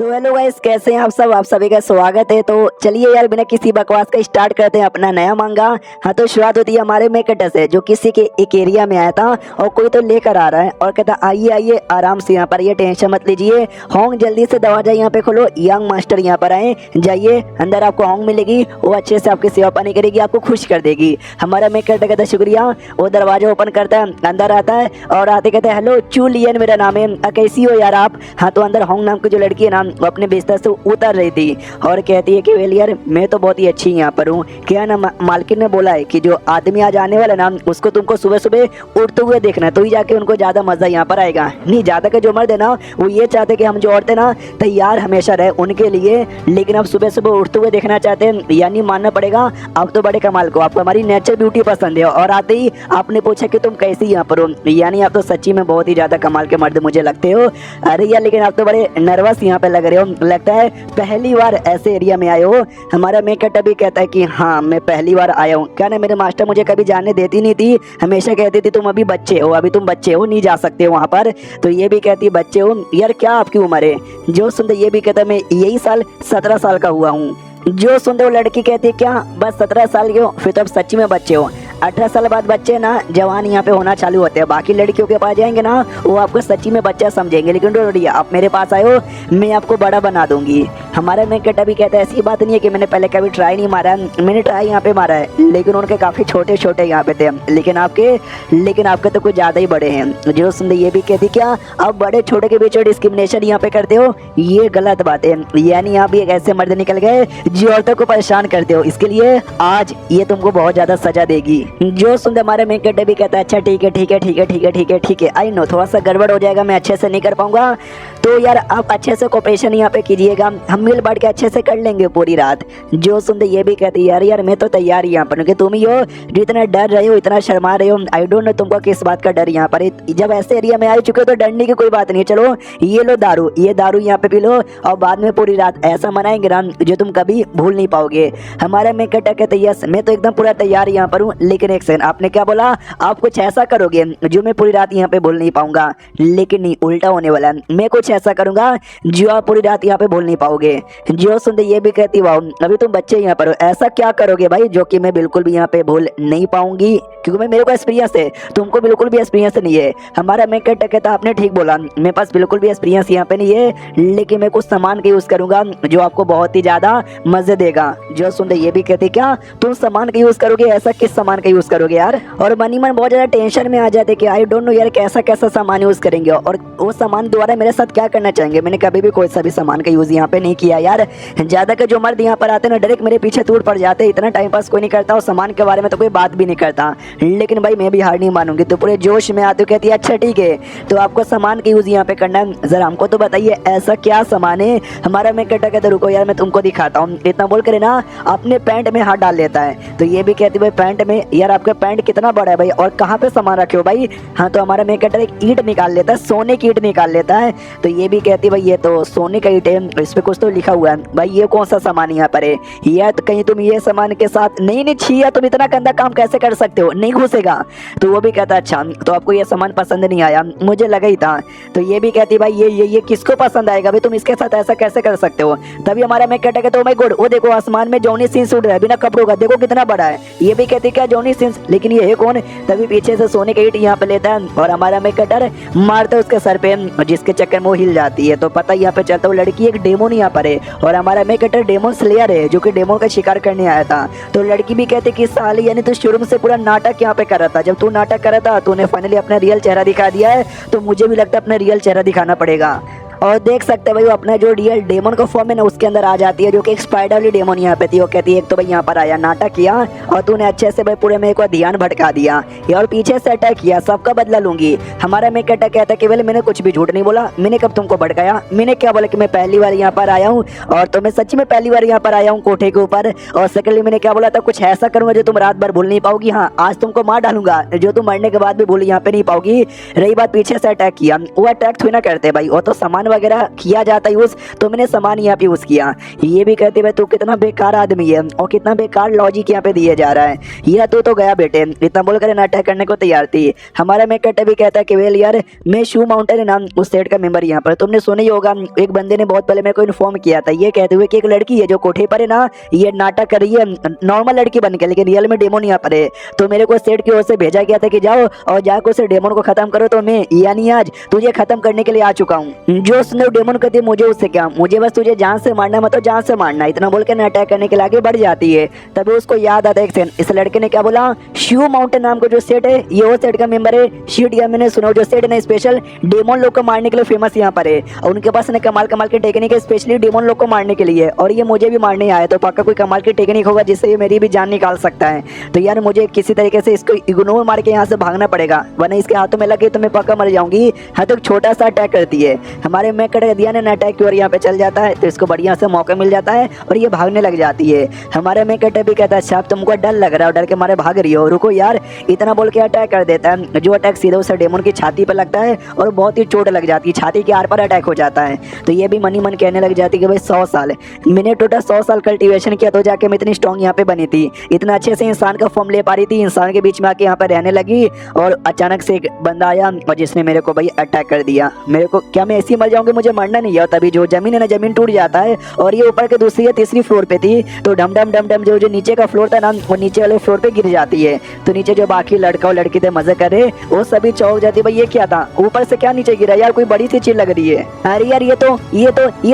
तो hello guys, कैसे हैं आप सब। आप सभी का स्वागत है। तो चलिए यार, बिना किसी बकवास का स्टार्ट करते हैं अपना नया मांगा। हाँ, तो शुरुआत होती है हमारे मेकट से, जो किसी के एक एरिया में आया था और कोई तो लेकर आ रहा है और कहता आइए आइए आराम से यहाँ पर, ये टेंशन मत लीजिए। होंग जल्दी से दरवाजा यहाँ पे खोलो, यंग मास्टर यहाँ पर आए, जाइए अंदर, आपको होंग मिलेगी, वो अच्छे से आपकी सेवा पानी करेगी, आपको खुश कर देगी। हमारा मेकट कहता शुक्रिया। वो दरवाजा ओपन करता है, अंदर आता है और आते कहते हैं हेलो चूलियन मेरा नाम है, कैसी हो यार आप। हाँ, तो अंदर होंग नाम की जो लड़की है ना, वो अपने बिस्तर से उतर रही थी और कहती है कि वेल यार, मैं तो बहुत ही अच्छी यहाँ पर हूँ। क्या ना, मालकिन ने बोला है कि जो आदमी आज आने वाला ना, उसको तुमको सुबह सुबह उड़ते हुए देखना, तो ही जाके उनको ज्यादा मजा यहाँ पर आएगा। नहीं, ज्यादा के जो मर्द है ना, वो ये चाहते कि हम जो औरतें ना तैयार हमेशा रहे उनके लिए, लेकिन अब सुबह सुबह उड़ते हुए देखना चाहते हैं। यानी मानना पड़ेगा, आप तो बड़े कमाल को, आपको हमारी नेचर ब्यूटी पसंद है। और आते ही आपने पूछा कि तुम कैसी यहाँ पर हो, यानी आप तो सच्ची में बहुत ही ज्यादा कमाल के मर्द मुझे लगते हो। अरे यार, लेकिन आप तो बड़े नर्वस यहाँ पे लग रहे हो, लगता है पहली बार ऐसे एरिया में आए हो। हमारा मेकट अभी कहता है कि हाँ, मैं पहली बार आया हूँ। क्या ना, मेरे मास्टर मुझे कभी जाने देती नहीं थी, हमेशा कहती थी तुम अभी बच्चे हो, अभी तुम बच्चे हो, नहीं जा सकते हो वहाँ पर। तो ये भी कहती बच्चे हो यार, क्या आपकी उम्र है। जो सुनते ये भी कहता मैं यही साल 17 साल का हुआ हूँ। जो सुनते वो लड़की कहती क्या बस 17 साल के हो, फिर तो अब सच्ची में बच्चे हो। 18 साल बाद बच्चे ना जवान यहाँ पे होना चालू होते हैं। बाकी लड़कियों के पास जाएंगे ना, वो आपको सच्ची में बच्चा समझेंगे, लेकिन डोरिया आप मेरे पास आए हो, मैं आपको बड़ा बना दूंगी। हमारा मेकट अभी कहता है ऐसी बात नहीं है कि मैंने पहले कभी ट्राई नहीं मारा है, मैंने ट्राई यहाँ पे मारा है, लेकिन उनके काफी छोटे छोटे यहाँ पे थे, लेकिन आपके तो कुछ ज्यादा ही बड़े हैं। जो सुनते ये भी कहती क्या आप बड़े छोटे के बीच डिस्क्रिमिनेशन यहाँ पे करते हो, ये गलत बात है। यानी आप भी एक ऐसे मर्द निकल गए जो औरतों को परेशान करते हो, इसके लिए आज ये तुमको बहुत ज्यादा सजा देगी। जो सुनते हमारे मेकट भी कहता है अच्छा ठीक है ठीक है ठीक है ठीक है ठीक है ठीक है, आई नो थोड़ा सा गड़बड़ हो जाएगा, मैं अच्छे से नहीं कर पाऊंगा, तो यार आप अच्छे से कोऑपरेशन यहाँ पे कीजिएगा, हम मिल बांट के अच्छे से कर लेंगे पूरी रात। जो सुनते ये भी कहती यार मैं तो तैयार यहाँ पर, क्योंकि तुम ही हो जो इतना डर रहे हो, इतना शर्मा रहे हो। आई डोंट नो तुमको किस बात का डर यहाँ पर, जब ऐसे एरिया में आ चुके हो तो डरने की कोई बात नहीं है। चलो ये लो दारू, ये दारू यहाँ पे पी लो और बाद में पूरी रात ऐसा मनाएंगे ना जो तुम कभी भूल नहीं पाओगे। हमारा मेकट कहते यस, मैं तो एकदम पूरा तैयार यहाँ पर हूँ, लेकिन एक सेकंड, आपने क्या बोला, आप कुछ ऐसा करोगे जो मैं पूरी रात यहाँ पे भूल नहीं पाऊंगा। लेकिन नहीं, उल्टा होने वाला है, मैं कुछ ऐसा करूंगा जो आप पूरी रात यहाँ पे भूल नहीं पाओगे। जो सुनते ये भी कहती वाह, अभी तुम बच्चे यहाँ पर हो, ऐसा क्या करोगे भाई जो कि मैं बिल्कुल भी यहाँ पे भूल नहीं पाऊंगी, क्योंकि मैं मेरे को एक्सपीरियंस है, तुमको बिल्कुल भी एक्सपीरियंस नहीं है। हमारा मेकट कहता आपने ठीक बोला, मेरे पास बिल्कुल भी एक्सपीरियंस यहाँ पे नहीं है, लेकिन मैं कुछ सामान का यूज करूंगा जो आपको बहुत ही ज्यादा मजे देगा। जो सुनते ये भी कहते क्या तुम सामान का यूज करोगे, ऐसा किस सामान का यूज करोगे यार। और मनी मन बहुत ज्यादा टेंशन में आ जाते कि आई डोंट नो यार कैसा कैसा सामान यूज करेंगे और वो सामान द्वारा मेरे साथ क्या करना चाहेंगे। मैंने कभी भी कोई सा भी सामान का यूज यहाँ पे नहीं किया यार। ज्यादा के जो मर्द यहाँ पर आते ना डायरेक्ट मेरे पीछे टूट पड़ जाते, इतना टाइम पास कोई नहीं करता और सामान के बारे में तो कोई बात भी नहीं करता। लेकिन भाई मैं भी हार नहीं मानूंगी, तो पूरे जोश में आते कहती है अच्छा ठीक है, तो आपको सामान का यूज यहाँ पे करना है, जरा हमको तो बताइए ऐसा क्या सामान है। हमारा मैं कहता रुको यार मैं तुमको दिखाता हूँ, इतना बोल कर ना अपने पैंट में हाथ डाल लेता है। तो ये भी कहती भाई पैंट में, यार आपका पैंट कितना बड़ा है भाई और कहाँ पे सामान रखे हो भाई। हाँ, तो हमारा मैं कहता एक ईंट निकाल लेता है, सोने की ईंट निकाल लेता है। तो ये भी कहती भाई ये तो सोने का ईंट है, इस पे कुछ तो लिखा हुआ है भाई, ये कौन सा सामान यहाँ पर है, या तो कहीं तुम ये सामान के साथ नहीं छिया, तुम इतना गंदा काम कैसे कर सकते हो, नहीं घुसेगा। तो वो भी कहता अच्छा तो आपको ये सामान पसंद नहीं आया, मुझे लगा ही था। तो ये भी कहती भाई ये किसको पसंद आएगा भाई, तुम इसके साथ ऐसा कैसे कर सकते हो। तभी हमारा मैं कहता तो माय गॉड, वो देखो आसमान में जॉनी सिंस उड़ रहा है बिना कपड़ों का, देखो कितना बड़ा है। ये भी कहती क्या जॉनी सिंस, लेकिन ये है कौन। तभी पीछे से सोने का ईंट यहाँ पे लेता है और हमारा मैं कटर मारता है उसके सर पे, जिसके चक्कर में वो हिल जाती है। तो पता यहाँ पे चलता वो लड़की एक डेमोन यहाँ पर है और हमारा मैं कटर डेमोन स्लेयर है, जो कि डेमोन का शिकार करने आया था। तो लड़की भी कहती कि साली यानी तो शुरू से पूरा नाटक यहाँ पे कर रहा था, जब तू नाटक कर रहा था तूने फाइनली अपना रियल चेहरा दिखा दिया है, तो मुझे भी लगता है अपना रियल चेहरा दिखाना पड़ेगा। और देख सकते हैं भाई वो अपना जो रियल डेमन का फॉर्म है ना उसके अंदर आ जाती है, जो कि एक स्पाइडर वाली डेमन यहाँ पे थी। वो कहती है एक तो भाई यहाँ पर आया नाटक किया और तूने अच्छे से भाई पूरे मेरे को ध्यान भटका दिया और पीछे से अटैक किया, सबका बदला लूंगी। हमारा मेक अटैक कहता है कि मैंने कुछ भी झूठ नहीं बोला, मैंने कब तुमको भटकाया, मैंने क्या बोला कि मैं पहली बार यहाँ पर आया हूँ और तो मैं सच्ची में पहली बार यहाँ पर आया हूँ कोठे के ऊपर। और सेकेंडली मैंने क्या बोला था, कुछ ऐसा करूंगा जो तुम रात भर भूल नहीं पाओगी। हाँ, आज तुमको मार डालूंगा जो तुम मरने के बाद भी भूल यहाँ पे नहीं पाओगी। रही बात पीछे से अटैक किया, वो अटैक थोड़ी ना करते भाई, वो तो सामान सामान वगैरह किया जाता है यूज़, तो मैंने सामान यहाँ पे यूज़ किया। ये भी कहते भाई तू कितना बेकार आदमी है और कितना बेकार लॉजिक यहाँ पे दिया जा रहा है। ये तो गया बेटे, इतना बोल कर अटैक करने को तैयार थी। हमारा मेकट भी कहता है कि वेल यार मैं शू माउंटेन है ना उस सेट का मेंबर यहाँ पर, तुमने सुना ही होगा एक बंदे ने बहुत पहले मेरे को इन्फॉर्म किया था ये कहते हुए कि एक लड़की है जो कोठे पर है ना ये नाटक कर रही है नॉर्मल लड़की बन के, लेकिन रियल में डेमोन यहाँ पर है। तो मेरे को सेट की ओर से भेजा गया था कि जाओ और जाकर उस डेमोन को खत्म करो। तो मैं यानी आज तुझे खत्म करने के लिए आ चुका हूँ। जो उसने डेमोन कहती है मुझे उससे क्या, मुझे बस तुझे जान से मारना, मतलब जान से मारना, इतना बोल के अटैक करने के लिए आगे बढ़ जाती है। तभी उसको याद आता है एक सेकंड, इस लड़के ने क्या बोला, शू माउंटेन नाम का जो सेट है ये वो सेट का मेंबर है। शीट या मैंने सुना जो सेट है स्पेशल डेमोन लोग को मारने के लिए फेमस यहाँ पर है, और उनके पास ना कमाल कमाल की टेक्निक है स्पेशली डेमोन लोग को मारने के लिए, और ये मुझे भी मारने आया तो पक्का कोई कमाल की टेक्निक होगा जिससे ये मेरी भी जान निकाल सकता है। तो यार मुझे किसी तरीके से इसको इग्नोर मार के यहाँ से भागना पड़ेगा, वरना इसके हाथों में लगे तो मैं पक्का मर जाऊंगी। हाँ तो छोटा सा अटैक करती है हमारे में कट दिया ने अटैक की ओर यहाँ पे चल जाता है, तो इसको बढ़िया से मौका मिल जाता है और ये भागने लग जाती है। हमारे में कट भी कहता है अच्छा तुमको डर लग रहा है, डर के मारे भाग रही हो, रुको यार, इतना बोल के अटैक कर देता है। जो अटैक सीधे उस डेमोन की छाती पर लगता है और बहुत ही चोट लग जाती है, छाती के आर पर अटैक हो जाता है। तो ये भी मनी मन कहने लग जाती है कि भाई 100 साल मैंने टोटल 100 साल कल्टीवेशन किया तो जाके मैं इतनी स्ट्रॉन्ग यहाँ पे बनी थी, इतना अच्छे से इंसान का फॉर्म ले पा रही थी, इंसान के बीच में आके यहाँ पे रहने लगी और अचानक से एक बंदा आया और जिसने मेरे को भाई अटैक कर दिया। मेरे को क्या मैं ऐसी मर जाऊंगी, मुझे मरना नहीं है। तभी जो जमीन है ना जमीन टूट जाता है और ये ऊपर के दूसरी या तीसरी फ्लोर पे थी, तो डम डम डम डम जो नीचे का फ्लोर था ना वो नीचे वाले फ्लोर पे गिर जाती है। तो नीचे जो बाकी लड़का और लड़की थे मजे कर रहे वो सभी चौंक जाती है, भाई ये क्या था, ऊपर से क्या नीचे गिरा यार, कोई बड़ी सी चीज लग रही है। अरे यार ये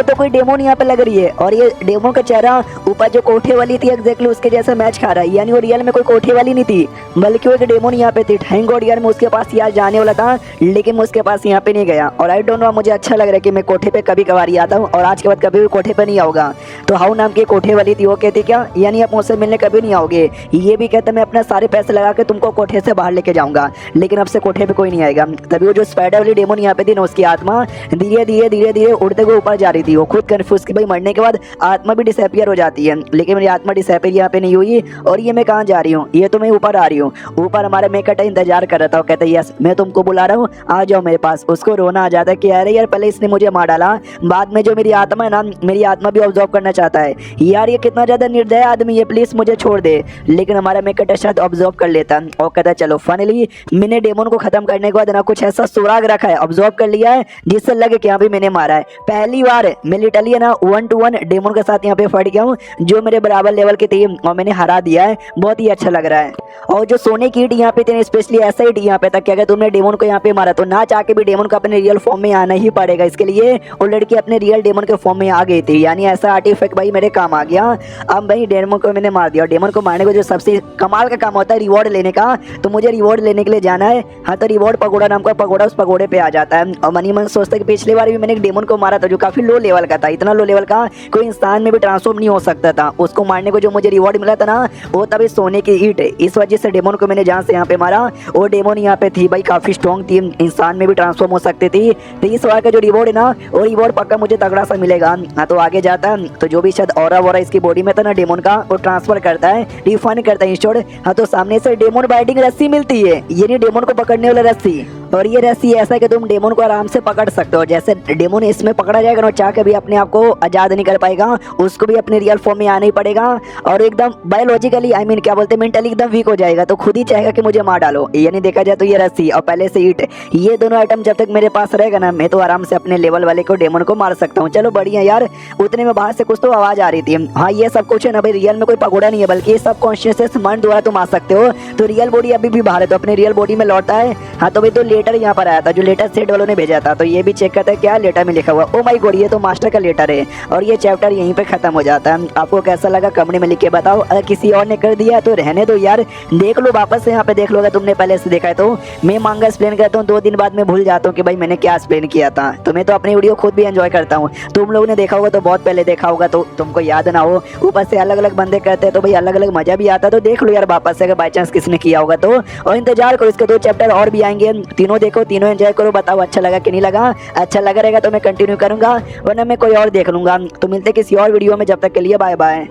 तो कोई डेमोन यहाँ पे लग रही है, और ये डेमोन का चेहरा ऊपर जो कोठे वाली थी एग्जैक्टली उसके जैसा मैच खा रहा है, यानी वो रियल में कोई कोठे वाली नहीं थी बल्कि वो एक डेमोन यहाँ पे थी। थैंक गॉड यार मैं उसके पास यार जाने वाला था लेकिन मैं उसके पास यहाँ पे नहीं गया, और आई डोंट नो मुझे अच्छा लग रहा है कि मैं कोठे पे कभी कभार आता हूँ और आज के बाद कभी भी कोठे पे नहीं आऊंगा। तो हाउ नाम की कोठे वाली थी वो कहती क्या यानी आप मुझसे मिलने कभी नहीं आओगे, ये भी कहते मैं अपना सारे पैसे लगा के तुमको कोठे से बाहर लेके जाऊंगा, लेकिन अब से कोठे पे कोई नहीं आएगा। तभी वो जो स्पाइडर वाली डेमोन यहाँ पे थी ना उसकी आत्मा धीरे धीरे उड़ते हुए ऊपर जा रही थी। वो खुद कंफ्यूज कि भाई मरने के बाद आत्मा भी डिसअपियर हो जाती है, लेकिन मेरी आत्मा डिसअपियर यहाँ पे नहीं हुई। और ये मैं कहाँ जा रही हूँ, ये तो मैं ऊपर आ रही हूँ। ऊपर हमारा मेकट इंतजार कर रहा था, कहता है यस मैं तुमको बुला रहा हूँ आ जाओ मेरे पास। उसको रोना आ जाता है कि अरे यार पहले इसने मुझे मार डाला, बाद में जो मेरी आत्मा है ना मेरी आत्मा भी ऑब्जर्व करना चाहता है, यार ये कितना ज्यादा निर्दय आदमी है, प्लीज मुझे छोड़ दे। लेकिन हमारा मेकट शायद ऑब्जर्व कर लेता और कहता चलो फाइनली मैंने डेमोन को खत्म करने के बाद ना कुछ ऐसा सुराग रखा है, ऑब्जर्व कर लिया है जिससे लगे कि यहाँ पे मैंने मारा है। पहली बार मैं लिटरली है ना 1 to 1 डेमोन के साथ यहाँ पे फट गया हूँ जो मेरे बराबर लेवल के थे और मैंने हरा दिया है, बहुत ही अच्छा लग रहा है। और जो सोने की ईंट यहाँ पे थे स्पेशली ऐसा ईंट यहाँ पे तक कि अगर तुमने डेमोन को यहाँ पे मारा तो ना चाह के भी डेमोन को अपने रियल फॉर्म में आना ही पड़ेगा, इसके लिए वो लड़की अपने रियल डेमोन के फॉर्म में आ गई थी, यानी ऐसा आर्टिफैक्ट भाई मेरे काम आ गया। अब भाई डेमोन को मैंने मार दिया, और डेमोन को मारने को जो सबसे कमाल का काम होता है रिवॉर्ड लेने का, तो मुझे रिवॉर्ड लेने के लिए जाना है। हाँ तो रिवॉर्ड पगोड़ा नाम का पगोड़ा, उस पगोड़े पे आ जाता है। और मनी मन सोचता है कि पिछली बार भी मैंने एक डेमोन को मारा था जो काफी लो लेवल का था, इतना लो लेवल का कोई इंसान में भी ट्रांसफॉर्म नहीं हो सकता था, उसको मारने को जो मुझे रिवॉर्ड मिला था ना वो तभी सोने की ईंट है। इस वजह से डेमोन को मैंने जहाँ से यहाँ पे मारा वो डेमोन यहाँ पे थी भाई काफी स्ट्रॉन्ग थी, इंसान में भी ट्रांसफॉर्म हो सकती थी। तो इस बार का जो रिवॉर्ड है ना वो रिवॉर्ड पक्का मुझे तगड़ा सा मिलेगा। हाँ तो आगे जाता है तो जो भी शायद ऑरा वोरा इसकी बॉडी में था ना डेमोन का वो ट्रांसफर करता है, रिफंड करता है इंश्योर। हाँ तो सामने से डेमोन बाइटिंग रस्सी मिलती है, ये नहीं डेमोन को पकड़ने वाला रस्सी, और ये रस्सी ऐसा है कि तुम डेमोन को आराम से पकड़ सकते हो। जैसे डेमोन इसमें पकड़ा जाएगा ना चाह के भी अपने आप को आजाद नहीं कर पाएगा, उसको भी अपने रियल फॉर्म में आना ही पड़ेगा, और एकदम बायोलॉजिकली आई मीन क्या बोलते हैं मेंटली एकदम वीक हो जाएगा, तो खुद ही चाहेगा कि मुझे मार डालो। यानी देखा जाए तो ये रस्सी और पहले से ईंट, ये दोनों आइटम जब तक मेरे पास रहेगा ना मैं तो आराम से अपने लेवल वाले को डेमोन को मार सकता हूँ। चलो बढ़िया यार, उतने में बाहर से कुछ तो आवाज आ रही थी। हाँ ये सब कुछ है ना भाई रियल में कोई पकौड़ा नहीं है बल्कि सब कॉन्शियसनेस माइंड द्वारा तुम आ सकते हो। तो रियल बॉडी अभी भी बाहर है तो अपने रियल बॉडी में लौटता है। हाँ तो भाई तो लेटर यहाँ पर आया था जो लेटर सेट वालों ने भेजा था, तो ये भी चेक करता है क्या लेटर में लिखा हुआ। ओ माय गॉड ये तो मास्टर का लेटर है, और ये चैप्टर यहीं पे खत्म हो जाता है। आपको कैसा लगा कमेंट में लिख के बताओ, अगर किसी और ने कर दिया तो रहने दो यार, देख लो वापस से यहाँ पे देख लो, अगर तुमने पहले से देखा है तो। मैं मांगा एक्सप्लेन करता हूँ 2 दिन बाद मैं भूल जाता हूँ कि भाई मैंने क्या एक्सप्लेन किया था, तो मैं तो अपनी वीडियो खुद भी एंजॉय करता हूँ। तुम लोगों ने देखा होगा तो बहुत पहले देखा होगा तो तुमको याद ना हो, ऊपर से अलग अलग बंदे करते हैं तो भाई अलग अलग मजा भी आता है। तो देख लो यार वापस से अगर बाई चांस किसने किया होगा तो, और इंतजार करो इसके 2 चैप्टर और भी आएंगे, तीनों देखो तीनों एंजॉय करो, बताओ अच्छा लगा कि नहीं लगा। अच्छा लगा रहेगा तो मैं कंटिन्यू करूंगा वरना मैं कोई और देख लूंगा। तो मिलते किसी और वीडियो में, जब तक के लिए बाय बाय।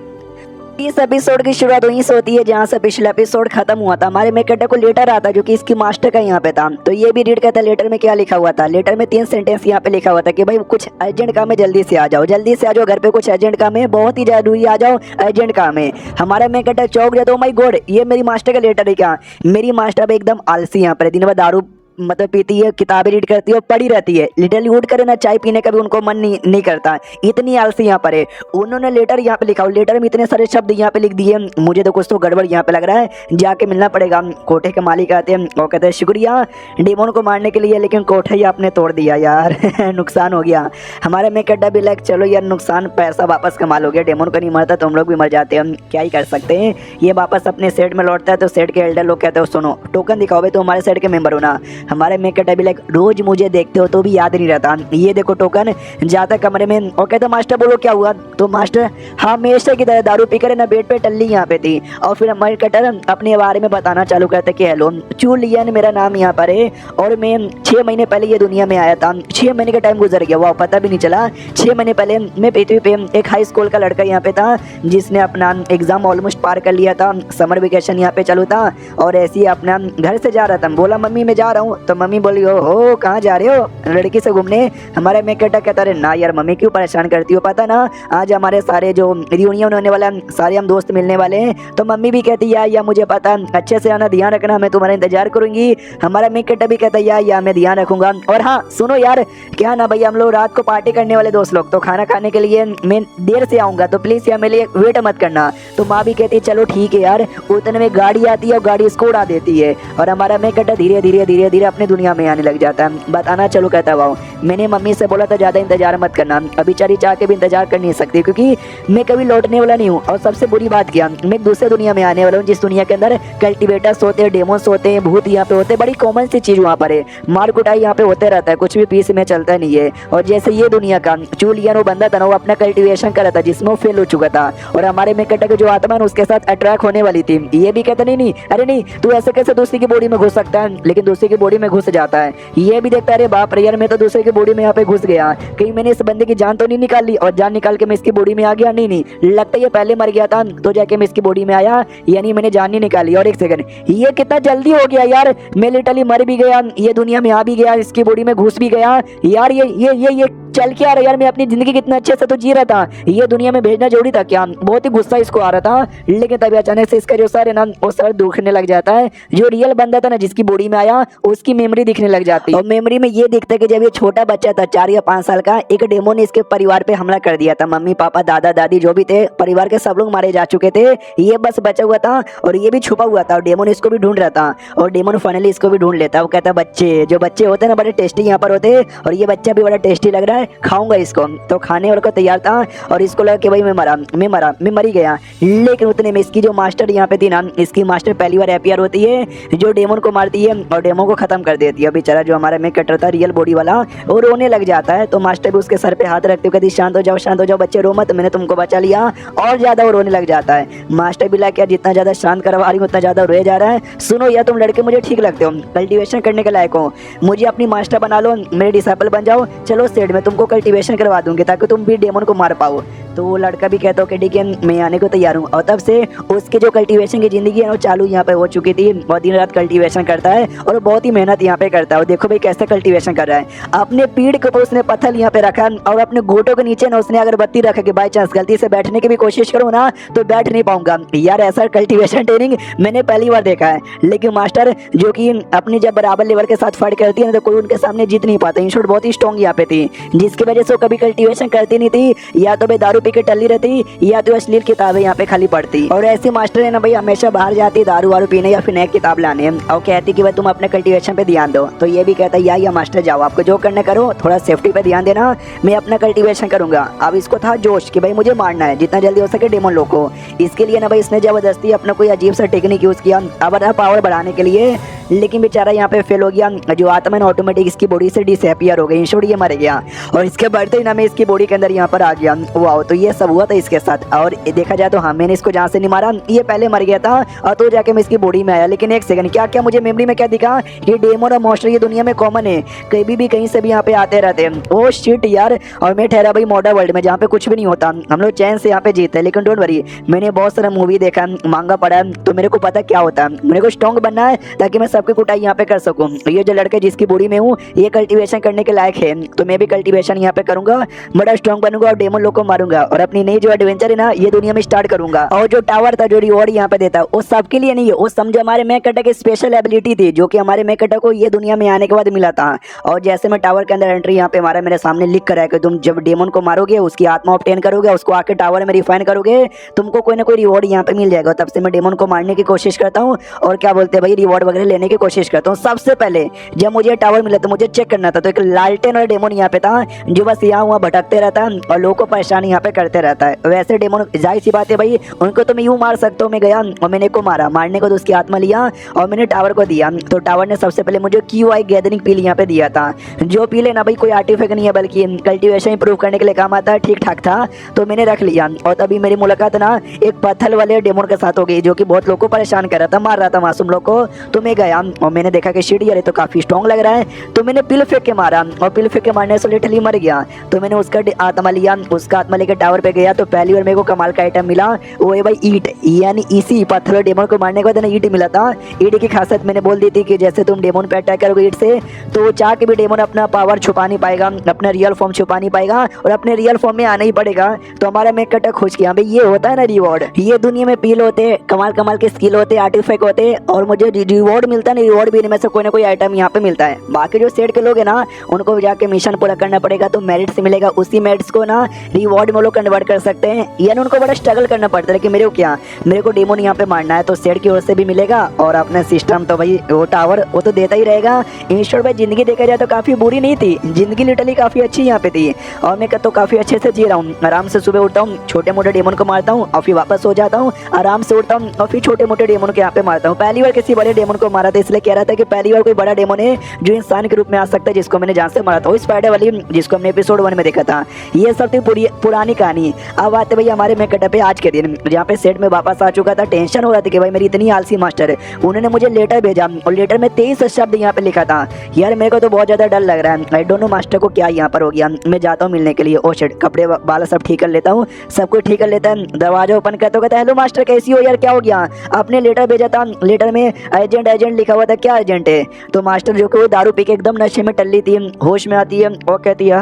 इस एपिसोड की शुरुआत वहीं से होती है जहाँ से पिछला एपिसोड खत्म हुआ था। हमारे मेन कैरेक्टर को लेटर आता जो कि इसकी मास्टर का यहाँ पे था, तो ये भी रीड करता लेटर में क्या लिखा हुआ था। लेटर में 3 सेंटेंस यहाँ पे लिखा हुआ था कि भाई कुछ अर्जेंट काम है, जल्दी से आ जाओ, जल्दी से आ जाओ, घर पे कुछ अर्जेंट काम है, बहुत ही जरूरी, आ जाओ, अर्जेंट काम है। हमारा मेन कैरेक्टर चौंक जाता, ओ माय गॉड, ये मेरी मास्टर का लेटर है क्या। मेरी मास्टर अब एकदम आलसी यहाँ पर दिन भर दारू मतलब पीती है, किताबें रीड करती है और पड़ी रहती है। लिटरली उठ करे ना चाय पीने का भी उनको मन नहीं करता, इतनी आलसी यहाँ पर है। उन्होंने लेटर यहाँ पे लिखा, लेटर में इतने सारे शब्द यहाँ पे लिख दिए, मुझे तो कुछ तो गड़बड़ यहाँ पे लग रहा है, जाके मिलना पड़ेगा। कोठे के मालिक आते हैं और कहते हैं शुक्रिया डेमोन को मारने के लिए, लेकिन कोठा ही आपने तोड़ दिया यार नुकसान हो गया। हमारे में कड्डा भी लाइक चलो यार नुकसान, पैसा वापस कमाल हो गया, डेमोन को नहीं मरता तो हम लोग भी मर जाते हैं, हम क्या ही कर सकते हैं। ये वापस अपने सेट में लौटता है तो सेट के एल्डर लोग कहते हो सुनो टोकन दिखाओ भाई तो हमारे सेट के मेंबर हो ना। हमारे मेकअप भी लाइक रोज मुझे देखते हो तो भी याद नहीं रहता, ये देखो टोकन, जाता कमरे में और कहते मास्टर बोलो क्या हुआ। तो मास्टर हाँ हमेशा की तरह दारू पीकर ना बेड पे टल्ली यहाँ पे थी। और फिर हमारे कटर अपने बारे में बताना चालू करते कि हेलो चूलियन मेरा नाम यहाँ पर है और मैं 6 महीने पहले ये दुनिया में आया था। 6 महीने का टाइम गुजर गया, वाह पता भी नहीं चला। 6 महीने पहले मैं पृथ्वी पे एक हाई स्कूल का लड़का यहाँ पे था जिसने अपना एग्जाम ऑलमोस्ट पार कर लिया था, समर वेकेशन यहाँ पे चालू था और ऐसे ही अपना घर से जा रहा था। बोला मम्मी मैं जा रहा हूँ, तो मम्मी बोली हो कहाँ जा रहे हो, लड़की से घूमने। हमारा मैं कहता रहे ना यार मम्मी क्यों परेशान करती हो, पता ना आज हमारे सारे जो रियूनियन होने वाला सारे हम दोस्त मिलने वाले हैं। तो मम्मी भी कहती या मुझे पता, अच्छे से आना, ध्यान रखना, मैं तुम्हारा इंतजार करूंगी। हमारा मैं भी कहता या मैं ध्यान रखूंगा। और हाँ सुनो यार क्या ना भैया हम लोग रात को पार्टी करने वाले दोस्त लोग, तो खाना खाने के लिए मैं देर से आऊंगा तो प्लीज यार मेरे लिए वेट मत करना। तो माँ भी कहती है चलो ठीक है यार। उतने में गाड़ी आती है और गाड़ी इसको उड़ा देती है और हमारा मैं धीरे धीरे अपने दुनिया में आने लग जाता है। बताना चलो कहता हुआ मैंने मम्मी से बोला था ज़्यादा इंतजार मत करना, अभी चारी चाह के भी इंतजार कर नहीं सकती क्योंकि मैं कभी लौटने वाला नहीं हूँ। और सबसे बुरी बात क्या, मैं एक दूसरे दुनिया में आने वाला हूँ जिस दुनिया के अंदर कल्टिवेटर्स होते हैं, डेमोन्स होते हैं, भूत यहाँ पे होते हैं, बड़ी कॉमन सी चीज़ वहाँ पर है, मार कुटाई यहाँ पे होते रहता है, कुछ भी पीस में चलता नहीं है। और जैसे ये दुनिया का चूलियन वो बंदा था ना, वो अपना कल्टिवेशन कर रहा था जिसमें वो फेल हो चुका था और हमारे में कटा के जो आत्मा है उसके साथ अट्रैक्ट होने वाली थी। ये भी कहता नहीं अरे नहीं तू ऐसे कैसे दूसरी की बॉडी में घुस सकता है, लेकिन दूसरी की बॉडी में घुस जाता है। ये भी देखता है अरे बाप रे यार मैं तो दूसरे की बॉडी में यहाँ पे घुस गया, कहीं मैंने इस बंदे की जान तो नहीं निकाल ली और जान निकाल के मैं इसकी बॉडी में आ गया। नहीं लगता है ये पहले मर गया था तो जाके मैं इसकी बॉडी में आया, यानी मैंने जान नहीं निकाली। और एक सेकंड ये कितना जल्दी हो गया यार, मैं लिटरली मर भी गया, ये दुनिया में आ भी गया, इसकी बॉडी में घुस भी गया यार। ये चल क्या रहा यार, मैं अपनी जिंदगी कितना अच्छे से तो जी रहा था, ये दुनिया में भेजना जरूरी था क्या। बहुत ही गुस्सा इसको आ रहा था, लेकिन तभी अचानक से इसका जो सर है ना वो सर दुखने लग जाता है। जो रियल बंदा था ना जिसकी बॉडी में आया उसकी मेमोरी दिखने लग जाती है और मेमोरी में ये दिखता है कि जब ये छोटा बच्चा था 4 या 5 साल का, एक डेमो ने इसके परिवार पे हमला कर दिया था। मम्मी पापा दादा दादी जो भी थे परिवार के सब लोग मारे जा चुके थे, ये बस बचा हुआ था और ये भी छुपा हुआ था और डेमो ने इसको भी ढूंढ रहा था और डेमो फाइनली इसको भी ढूंढ लेता। वो कहता बच्चे जो बच्चे होते हैं ना बड़े टेस्टी यहाँ पर होते और ये बच्चा भी बड़ा टेस्टी लग रहा है, खाऊंगा इसको। तो खाने और को तैयार था और इसको लगा कि भाई मैं मरी गया। लेकिन उतने में इसकी जो मास्टर यहाँ पे थी ना, इसकी मास्टर पहली बार अपीयर होती है जो डेमन को मारती है और डेमो को खत्म कर देती है। बेचारा जो हमारा में कटर था रियल बॉडी वाला वो रोने लग जाता है, तो मास्टर भी उसके सर पे हाथ रखते हुए कहती शांत हो जाओ बच्चे रो मत, मैंने तुमको बचा लिया। और ज्यादा वो रोने लग जाता है। मास्टर भी लगा जितना ज्यादा शांत करवा रही हूँ उतना ज्यादा रोया जा रहा है। सुनो या तुम लड़के मुझे ठीक लगते हो, कल्टीवेशन करने के लायक हो, मुझे अपनी मास्टर बना लो, मेरे डिसाइपल बन जाओ, चलो सेट में तुमको कल्टीवेशन करवा दूंगी ताकि तुम भी डेमन को मार पाओ। तो वो लड़का भी कहता हो कि ठीक है मैं आने को तैयार हूँ। और तब से उसके जो कल्टीवेशन की जिंदगी है वो चालू यहाँ पे हो चुकी थी और दिन रात कल्टीवेशन करता है और बहुत ही मेहनत यहाँ पे करता है। देखो भाई कैसे कल्टीवेशन कर रहा है, अपने पीठ के ऊपर उसने पत्थर यहाँ पे रखा और अपने घोटों के नीचे ना उसने अगरबत्ती रखा कि बाई चांस गलती से बैठने की भी कोशिश करूँ ना तो बैठ नहीं पाऊंगा। यार ऐसा कल्टीवेशन ट्रेनिंग मैंने पहली बार देखा है। लेकिन मास्टर जो कि अपने जब बराबर लेवल के साथ फाइट करती है ना तो कोई उनके सामने जीत नहीं पाता। इन शॉर्ट बहुत ही स्ट्रॉन्ग यहाँ पे थी जिसकी वजह से वो कभी कल्टीवेशन करती नहीं थी, या तो भाई दारू पी के टल्ली रहती या तो अश्लील किताबें यहाँ पे खाली पढ़ती। और ऐसी मास्टर है ना भाई हमेशा बाहर जाती दारू वारू पीने या फिर नई किताब लाने और कहती कि भाई तुम अपने कल्टीवेशन पे ध्यान दो। तो ये भी कहता है या मास्टर जाओ आपको जो करना करो, थोड़ा सेफ्टी पे ध्यान देना, मैं अपना कल्टीवेशन करूंगा। अब इसको था जोश कि भाई मुझे मारना है जितना जल्दी हो सके डेमन लोग को। इसके लिए ना भाई इसने जबरदस्ती अपना कोई अजीब सा टेक्निक यूज किया अपना पावर बढ़ाने के लिए। लेकिन बेचारा यहाँ पे फेल हो गया। जो आत्मा है ऑटोमेटिक इसकी बॉडी से डिसअपियर हो गई, इंश्योर ये मर गया और इसके बढ़ते ही ना मैं इसकी बॉडी के अंदर यहाँ पर आ गया। वाह, तो ये सब हुआ था इसके साथ। और देखा जाए तो हाँ, मैंने इसको जहाँ से नहीं मारा, ये पहले मर गया था और तो जाके मैं इसकी बॉडी में आया। लेकिन एक सेकंड, क्या क्या मुझे मेमोरी में क्या दिखा, ये डेमन और मॉन्स्टर ये दुनिया में कॉमन है, कभी भी कहीं से भी यहाँ पे आते रहते हैं। ओह शिट यार, और मैं ठहरा भाई मॉडर्न वर्ल्ड में जहाँ पे कुछ भी नहीं होता, हम लोग चैन से यहाँ पे जीते। लेकिन डोंट वरी, मैंने बहुत सारा मूवी देखा, मांगा पढ़ा है, तो मेरे को पता क्या होता है। मेरे को स्ट्रॉन्ग बनना है ताकि मैं सबकी कुटाई यहाँ पे कर सकूँ। ये जो लड़के जिसकी बॉडी में हूँ ये कल्टीवेशन करने के लायक है, तो मैं भी कल्टीवेशन यहाँ पे करूंगा, बड़ा स्ट्रॉन्ग बनूंगा और डेमन लोग को मारूंगा और अपनी नई जो एडवेंचर है ना ये दुनिया में स्टार्ट करूंगा। और जो टावर था जो रिवॉर्ड यहाँ पे देता वो सबके लिए नहीं है, वो समझो हमारे मैकटा की स्पेशल एबिलिटी थी जो कि हमारे मैकटा को ये दुनिया में आने के बाद मिला था। और जैसे मैं टावर के अंदर एंट्री यहाँ पे मारा, मेरे सामने लिख कर है कि तुम जब डेमन को मारोगे उसकी आत्मा ऑब्टेन करोगे, उसको आके टावर में रिफाइन करोगे, तुमको कोई ना कोई रिवॉर्ड यहाँ पे मिल जाएगा। तब से मैं डेमन को मारने की कोशिश करता हूँ और क्या बोलते हैं भाई रिवॉर्ड वगैरह लेने की कोशिश करता हूँ। सबसे पहले जब मुझे टावर मिला तो मुझे चेक करना था, तो एक लालटेन और डेमन यहाँ पे था जो बस यहाँ वहाँ भटकते रहता है और लोगों को परेशान यहाँ पे करते रहता है। वैसे डेमन जाहिर सी बात है भाई, उनको तो मैं यूँ मार सकता हूँ। मैं गया और मैंने को मारा, मारने को तो उसकी आत्मा लिया और मैंने टावर को दिया, तो टावर ने सबसे पहले मुझे QI गैदरिंग पील यहाँ पे दिया था। जो पीले ना भाई कोई आर्टिफैक्ट नहीं है बल्कि कल्टीवेशन इंप्रूव करने के लिए काम आता है, ठीक ठाक था तो मैंने रख लिया। और तभी मेरी मुलाकात ना एक पत्थर वाले डेमन के साथ हो गई जो कि बहुत लोगों को परेशान कर रहा था, मार रहा था मासूम लोग को। तो मैं गया और मैंने देखा कि शिट यार तो काफी स्ट्रॉन्ग लग रहा है, तो मैंने पिल फेंक के मारा और पिल फेंक के मारने से लिटरली मर गया। तो मैंने उसका आत्मा लिया, उसका आत्मा लेकर टावर पे गया, तो पहली बार मेरे को कमाल का आइटम मिला, वो है भाई ईट, यानी इसी पत्थर डेमन को मारने के बाद ना ईट मिला था। ईट की खासियत मैंने बोल दी थी कि जैसे तुम डेमन पे अटैक करोगे ईट से तो वो चाह के भी डेमन अपना पावर छुपा नहीं पाएगा, अपना रियल फॉर्म छुपा नहीं पाएगा और अपने रियल फॉर्म में आना ही पड़ेगा। तो हमारा मेक कटा खुश किया भाई, ये होता है ना रिवॉर्ड, ये दुनिया में पील होते, कमाल कमाल के स्किल होते, आर्टिफैक्ट होते और मुझे रिवॉर्ड मिलता है ना, रिवॉर्ड भी इनमें से कोई ना कोई आइटम यहाँ पे मिलता है। बाकी जो सेट के लोग है ना उनको जाके मिशन पूरा करना पड़ेगा, तो मेरिट से मिलेगा, उसी मेरिट्स को ना रिवॉर्ड में लोग कन्वर्ट कर सकते हैं, यानी उनको बड़ा स्ट्रगल करना पड़ता है कि मेरे को क्या, मेरे को डेमन यहाँ पे मारना है तो सेट की ओर से भी मिलेगा और अपना सिस्टम तो भाई वो टावर वो तो देता ही रहेगा। इंश्योर भाई जिंदगी देखा जाए तो काफी बुरी नहीं थी, जिंदगी लिटरली काफी अच्छी यहाँ पे थी और मैं तो काफी अच्छे से जी रहा हूँ। आराम से सुबह उठता हूँ, छोटे मोटे डेमन को मारता हूँ और फिर वापस सो जाता हूँ, आराम से उठता हूँ और फिर छोटे मोटे डेमन को यहाँ पे मारता हूँ। पहली बार किसी बड़े डेमन को मारा था, इसलिए कह रहा था कि पहली बार कोई बड़ा डेमन है जो इंसान के रूप में आ सकता है, जिसको मैंने जान से मारा था, स्पाइडर वाली जिसको हमने एपिसोड 1 में देखा था। ये सब थी पुरानी कहानी। अब आते भाई हमारे मेकअप पे आज के दिन, जहाँ पे सेट में वापस आ चुका था। टेंशन हो रहा था कि भाई मेरी इतनी आलसी मास्टर है, उन्होंने मुझे लेटर भेजा और लेटर में 23 शब्द यहाँ पे लिखा था। यार मेरे को तो बहुत ज्यादा डर लग रहा है, आई डोंट नो मास्टर को क्या यहाँ पर हो गया। मैं जाता हूँ मिलने के लिए, ओ शिट, कपड़े बाल सब ठीक कर लेता हूँ, सब कुछ ठीक कर लेता है। दरवाजा ओपन करते हो कहता है हेलो मास्टर कैसी हो यार, क्या हो गया, आपने लेटर भेजा था, लेटर में एजेंट लिखा हुआ था, क्या एजेंट है। तो मास्टर जो कि वो दारू पी के एकदम नशे में टल्ली थी, होश में आती है और कहती है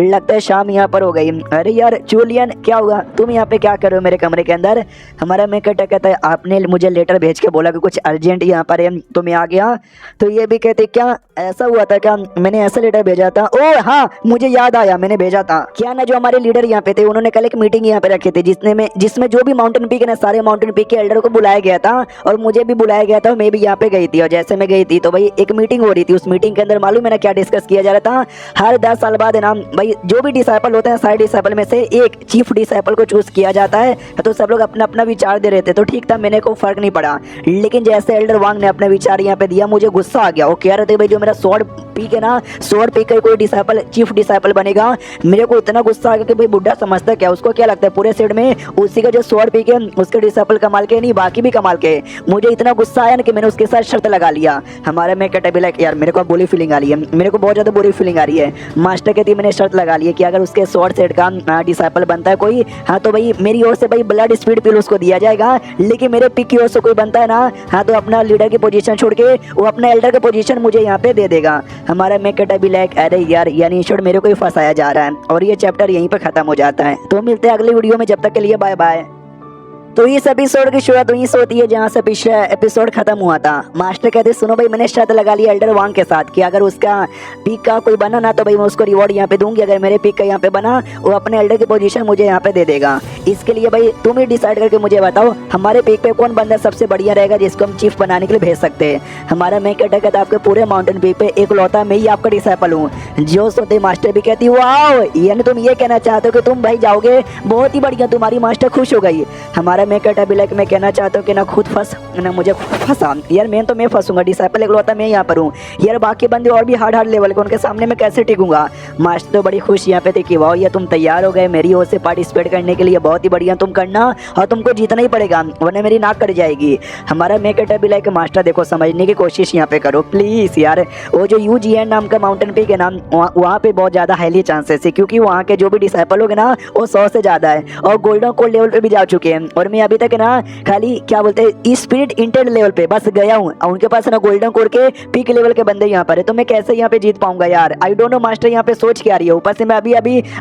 लगता है शाम यहाँ पर हो गई। अरे यार जूलियन क्या हुआ, तुम यहाँ पे क्या कर रहे हो मेरे कमरे के अंदर। हमारा मेकअप कहता है आपने मुझे लेटर भेज के बोला कि कुछ अर्जेंट यहाँ पर है तो मैं आ गया। तो ये भी कहते क्या ऐसा हुआ था क्या, मैंने ऐसा लेटर भेजा था, ओ हाँ मुझे याद आया मैंने भेजा था। क्या ना जो हमारे लीडर यहाँ पे थे उन्होंने कल एक मीटिंग यहाँ पे रखी थी जिसमें जो भी माउंटेन पीक है ना सारे माउंटेन पीक के एल्डर को बुलाया गया था और मुझे भी बुलाया गया था। मैं भी यहाँ पे गई थी और जैसे मैं गई थी तो भाई एक मीटिंग हो रही थी। उस मीटिंग के अंदर मालूम है ना क्या डिस्कस किया जा रहा था, हर 10 साल बाद है ना भाई जो भी डिसाइपल होते हैं सारे डिसाइपल में से एक चीफ डिसाइपल को चूज किया जाता है। तो सब लोग अपना अपना विचार दे रहे थे तो ठीक था, मैंने को फर्क नहीं पड़ा। लेकिन जैसे एल्डर वांग ने अपने विचार यहाँ पे दिया मुझे गुस्सा आ गया। वो कह रहे थे भाई जो मेरा स्वॉर्ड पीक है ना, स्वॉर्ड पीक का कोई डिसाइपल चीफ डिसाइपल बनेगा। मेरे को इतना गुस्सा आ गया कि भाई बुड्ढा समझता क्या, उसको क्या लगता है पूरे सेट में उसी का जो स्वॉर्ड पीक है उसके डिसाइपल कमाल के नहीं बाकी भी कमाल के। मुझे इतना गुस्सा आया ना कि मैंने उसके साथ शर्त लगा लिया। हमारे में कहते भी यार मेरे को बुरी फीलिंग आ रही है, मेरे को बहुत ज्यादा बुरी फीलिंग आ रही है। मास्टर कहती मैंने शर्त लगा ली है कि अगर उसके स्वॉर्ड सेट का डिसाइपल बनता है कोई, हाँ तो भाई मेरी ओर से भाई ब्लड स्पीड पिल उसको दिया जाएगा। लेकिन मेरे पिक की ओर से कोई बनता है ना, हाँ तो अपना लीडर की पोजीशन छोड़ के वो अपना एल्डर की पोजीशन मुझे यहाँ पे दे देगा। हमारा मैं कहता भी अरे यार यानी शोर मेरे को ही फंसाया जा रहा है और ये चैप्टर यहीं पे खत्म हो जाता है। तो मिलते हैं अगली वीडियो में, जब तक के लिए बाय बाय। तो इस एपिसोड की शुरुआत वहीं से होती है जहाँ से पिछला एपिसोड खत्म हुआ था। मास्टर कहते सुनो भाई मैंने शर्त लगा ली एल्डर वांग के साथ कि अगर उसका पिक का कोई बना ना तो भाई मैं उसको रिवॉर्ड यहाँ पे दूंगी, अगर मेरे पिक का यहाँ पे बना वो अपने एल्डर की पोजीशन मुझे यहाँ पे दे देगा। इसके लिए भाई तुम ही डिसाइड करके मुझे बताओ हमारे पिक पे कौन बंदा सबसे बढ़िया रहेगा जिसको हम चीफ बनाने के लिए भेज सकते हैं। हमारा मैं कहता आपके पूरे माउंटेन पिक पे एक लौता मैं ही आपका डिसाइपल हूँ। जो सुनते मास्टर भी कहती वाओ, यानी तुम ये कहना चाहते हो कि तुम भाई जाओगे, बहुत ही बढ़िया, तुम्हारी मास्टर खुश हो गई। हमारा हमारा मैं कहता भी लाइक मैं कहना चाहता हूँ कि ना खुद फंस ना मुझे फंसा यार, तो मैं फंसूंगा, डिसाइपल इकलौता मैं यहाँ पर हूँ यार, बाकी बंदे और भी हार्ड लेवल के, उनके सामने मैं कैसे टिकूंगा। मास्टर तो बड़ी खुश यहाँ पे थे कि वाह ये तुम तैयार हो गए मेरी ओर से पार्टिसिपेट करने के लिए, बहुत ही बढ़िया, तुम करना और तुमको जीतना ही पड़ेगा वरना मेरी नाक कट जाएगी। हमारा मैं कहता भी लाइक मास्टर देखो समझने की कोशिश यहाँ पे करो प्लीज यार, वो जो UGN नाम का माउंटेन पीक है ना वहाँ पे बहुत ज्यादा हाईली चांसेस है, क्योंकि वहाँ के जो भी डिसाइपल होंगे ना वो 100 से ज्यादा है और गोल्डन कोड लेवल पे भी जा चुके हैं, और मैं अभी तक ना खाली क्या बोलते हैं स्पिरिट इंटेंट लेवल पे बस गया हूँ, और उनके पास ना गोल्डन कोड के पीक लेवल के बंदे यहाँ पर है, तो मैं कैसे यहाँ पे जीत पाऊंगा यार। आई डोंट नो मास्टर यहाँ पे सोच क्या रही है, ऊपर से मैं अभी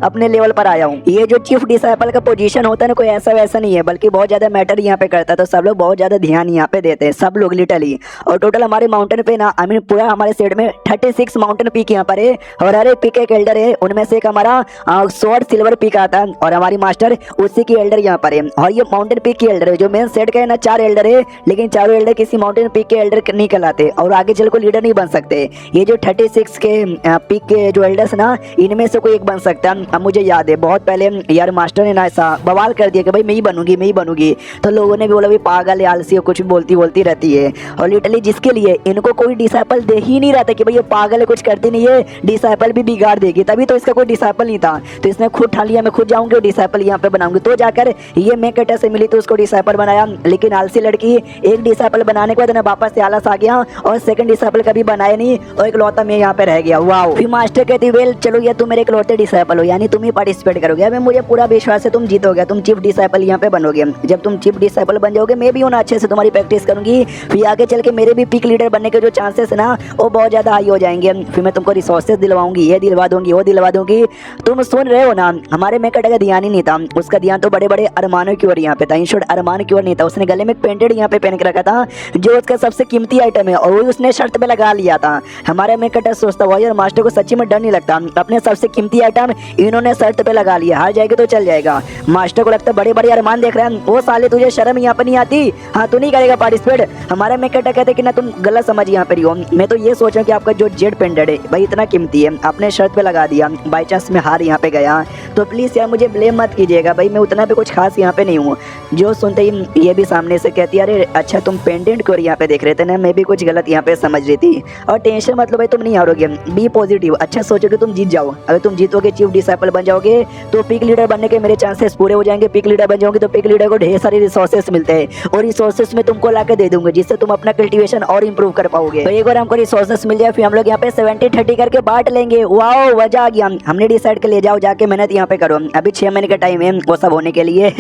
अपने लेवल पर आया हूँ। ये जो चीफ डिसाइपल का पोजीशन होता है ना कोई ऐसा वैसा नहीं है, बल्कि बहुत ज्यादा मैटर यहाँ पे करता है, तो सब लोग बहुत ज्यादा ध्यान यहाँ पे देते हैं, सब लोग लिटरली। और टोटल हमारे माउंटेन पे ना पूरा हमारे सेट में 36 माउंटेन पीक यहाँ पर है, और हर एक पीक एक एल्डर है, उनमें से एक हमारा स्वॉर्ड सिल्वर पीक आता है, और हमारी मास्टर उसी की एल्डर यहाँ पर है। और ये माउंटेन पीक की एल्डर है, जो मेन सेट का है ना 4 एल्डर है, लेकिन चारों एल्डर किसी माउंटेन पीक के एल्डर नहीं कहलाते और आगे चल को लीडर नहीं बन सकते। ये जो 36 के पीक के जो एल्डर्स ना इनमें से कोई एक बन सकता है। अब मुझे याद है बहुत पहले यार मास्टर ने ना ऐसा बवाल कर दिया कि भाई मैं ही बनूंगी, तो लोगों ने भी बोला भाई पागल है, आलसी है, कुछ भी बोलती रहती है, और लिटरली जिसके लिए इनको कोई डिसाइपल दे ही नहीं रहा था कि भाई ये पागल है कुछ करती नहीं है, डिसाइपल भी बिगाड़ देगी, तभी तो इसका कोई डिसाइपल नहीं था, तो इसने खुद ठान लिया मैं खुद जाऊंगी और डिसाइपल यहाँ पे बनाऊंगी, तो जाकर ये मैं कटा से मिली तो उसको डिसाइपल बनाया। लेकिन आलसी लड़की एक डिसाइपल बनाने के बाद ना वापस से आलस आ गया और सेकंड डिसाइपल कभी बनाया नहीं, और एक लौता मैं यहाँ पे रह गया। वाओ, फिर मास्टर कहती वेल चलो ये तुम मेरे इकलौते डिसाइपल हो, यानी तुम ही पार्टिसिपेट करोगे, अब मुझे पूरा विश्वास है तुम जीतोगे, तुम चीफ डिसाइपल यहाँ पे बनोगे। जब तुम चीफ डिसाइपल बन जाओगे मैं भी अच्छे से तुम्हारी प्रैक्टिस करूंगी, फिर आगे चल के मेरे भी पीक लीडर बनने के जो चांसेस है ना वो बहुत ज्यादा हाई हो जाएंगे, फिर मैं तुमको रिसोर्सेज दिलवाऊंगी, ये दिलवा दूंगी वो दिलवा दूंगी। तुम सुन रहे हो ना, हमारे मेकट का ध्यान ही नहीं था, उसका ध्यान तो बड़े बड़े अरमानों की ओर यहाँ पे था, इन शॉर्ट अरमान की ओर नहीं था। उसने गले में पेंटेड यहाँ पे पहन के रखा था जो उसका सबसे कीमती आइटम है, और वही उसने शर्त पे लगा लिया था। हमारे मेकट सोचता हुआ यार मास्टर को सच्ची में डर नहीं लगता, अपने सबसे कीमती आइटम इन्होंने शर्त पे लगा लिया, हार जाएगी तो चल जाएगा। मास्टर को लगता बड़े बड़े अरमान देख रहे हैं, वो साले तुझे शर्म यहाँ पे नहीं आती, हाँ तू नहीं करेगा पार्टिसिपेट। हमारे मेकट कहते कि ना तुम गलत समझ यहाँ पे हो, मैं तो ये सोच रहा हूँ कि आपका जो जेड पेंडेड है भाई इतना कीमती है, आपने शर्त पे लगा दिया, बाई चांस में हार यहाँ पे गया तो प्लीज यार मुझे ब्लेम मत कीजिएगा, भाई मैं उतना भी कुछ खास यहाँ पे नहीं हूँ। जो सुनते ही ये भी सामने से कहती है अरे अच्छा तुम पेंडेंट को यहाँ पे देख रहे थे ना, मैं भी कुछ गलत यहाँ पे समझ रही थी, और टेंशन मतलब भाई तुम नहीं हारोगे, बी पॉजिटिव, अच्छा सोचोगे तुम जीत जाओ, अगर तुम जीतोगे चीफ डिसाइपल बन जाओगे तो पिक लीडर बनने के मेरे चांसेस पूरे हो जाएंगे, पिक लीडर बन जाओगे तो पिक लीडर को ढेर सारे रिसोर्सेस मिलते हैं, और रिसोर्सेस में तुमको ला के दे दूंगे जिससे तुम अपना कल्टीवेशन और इंप्रूव कर पाओगे। तो एक बार हमको रिसोर्सेस मिल जाए फिर हम लोग यहाँ पे 70-30 करके बांट लेंगे। वाओ मजा आ गया, हमने डिसाइड कर ले जाओ जाके मेहनत यहाँ पे करो, अभी 6 महीने का टाइम है वो सब होने के लिए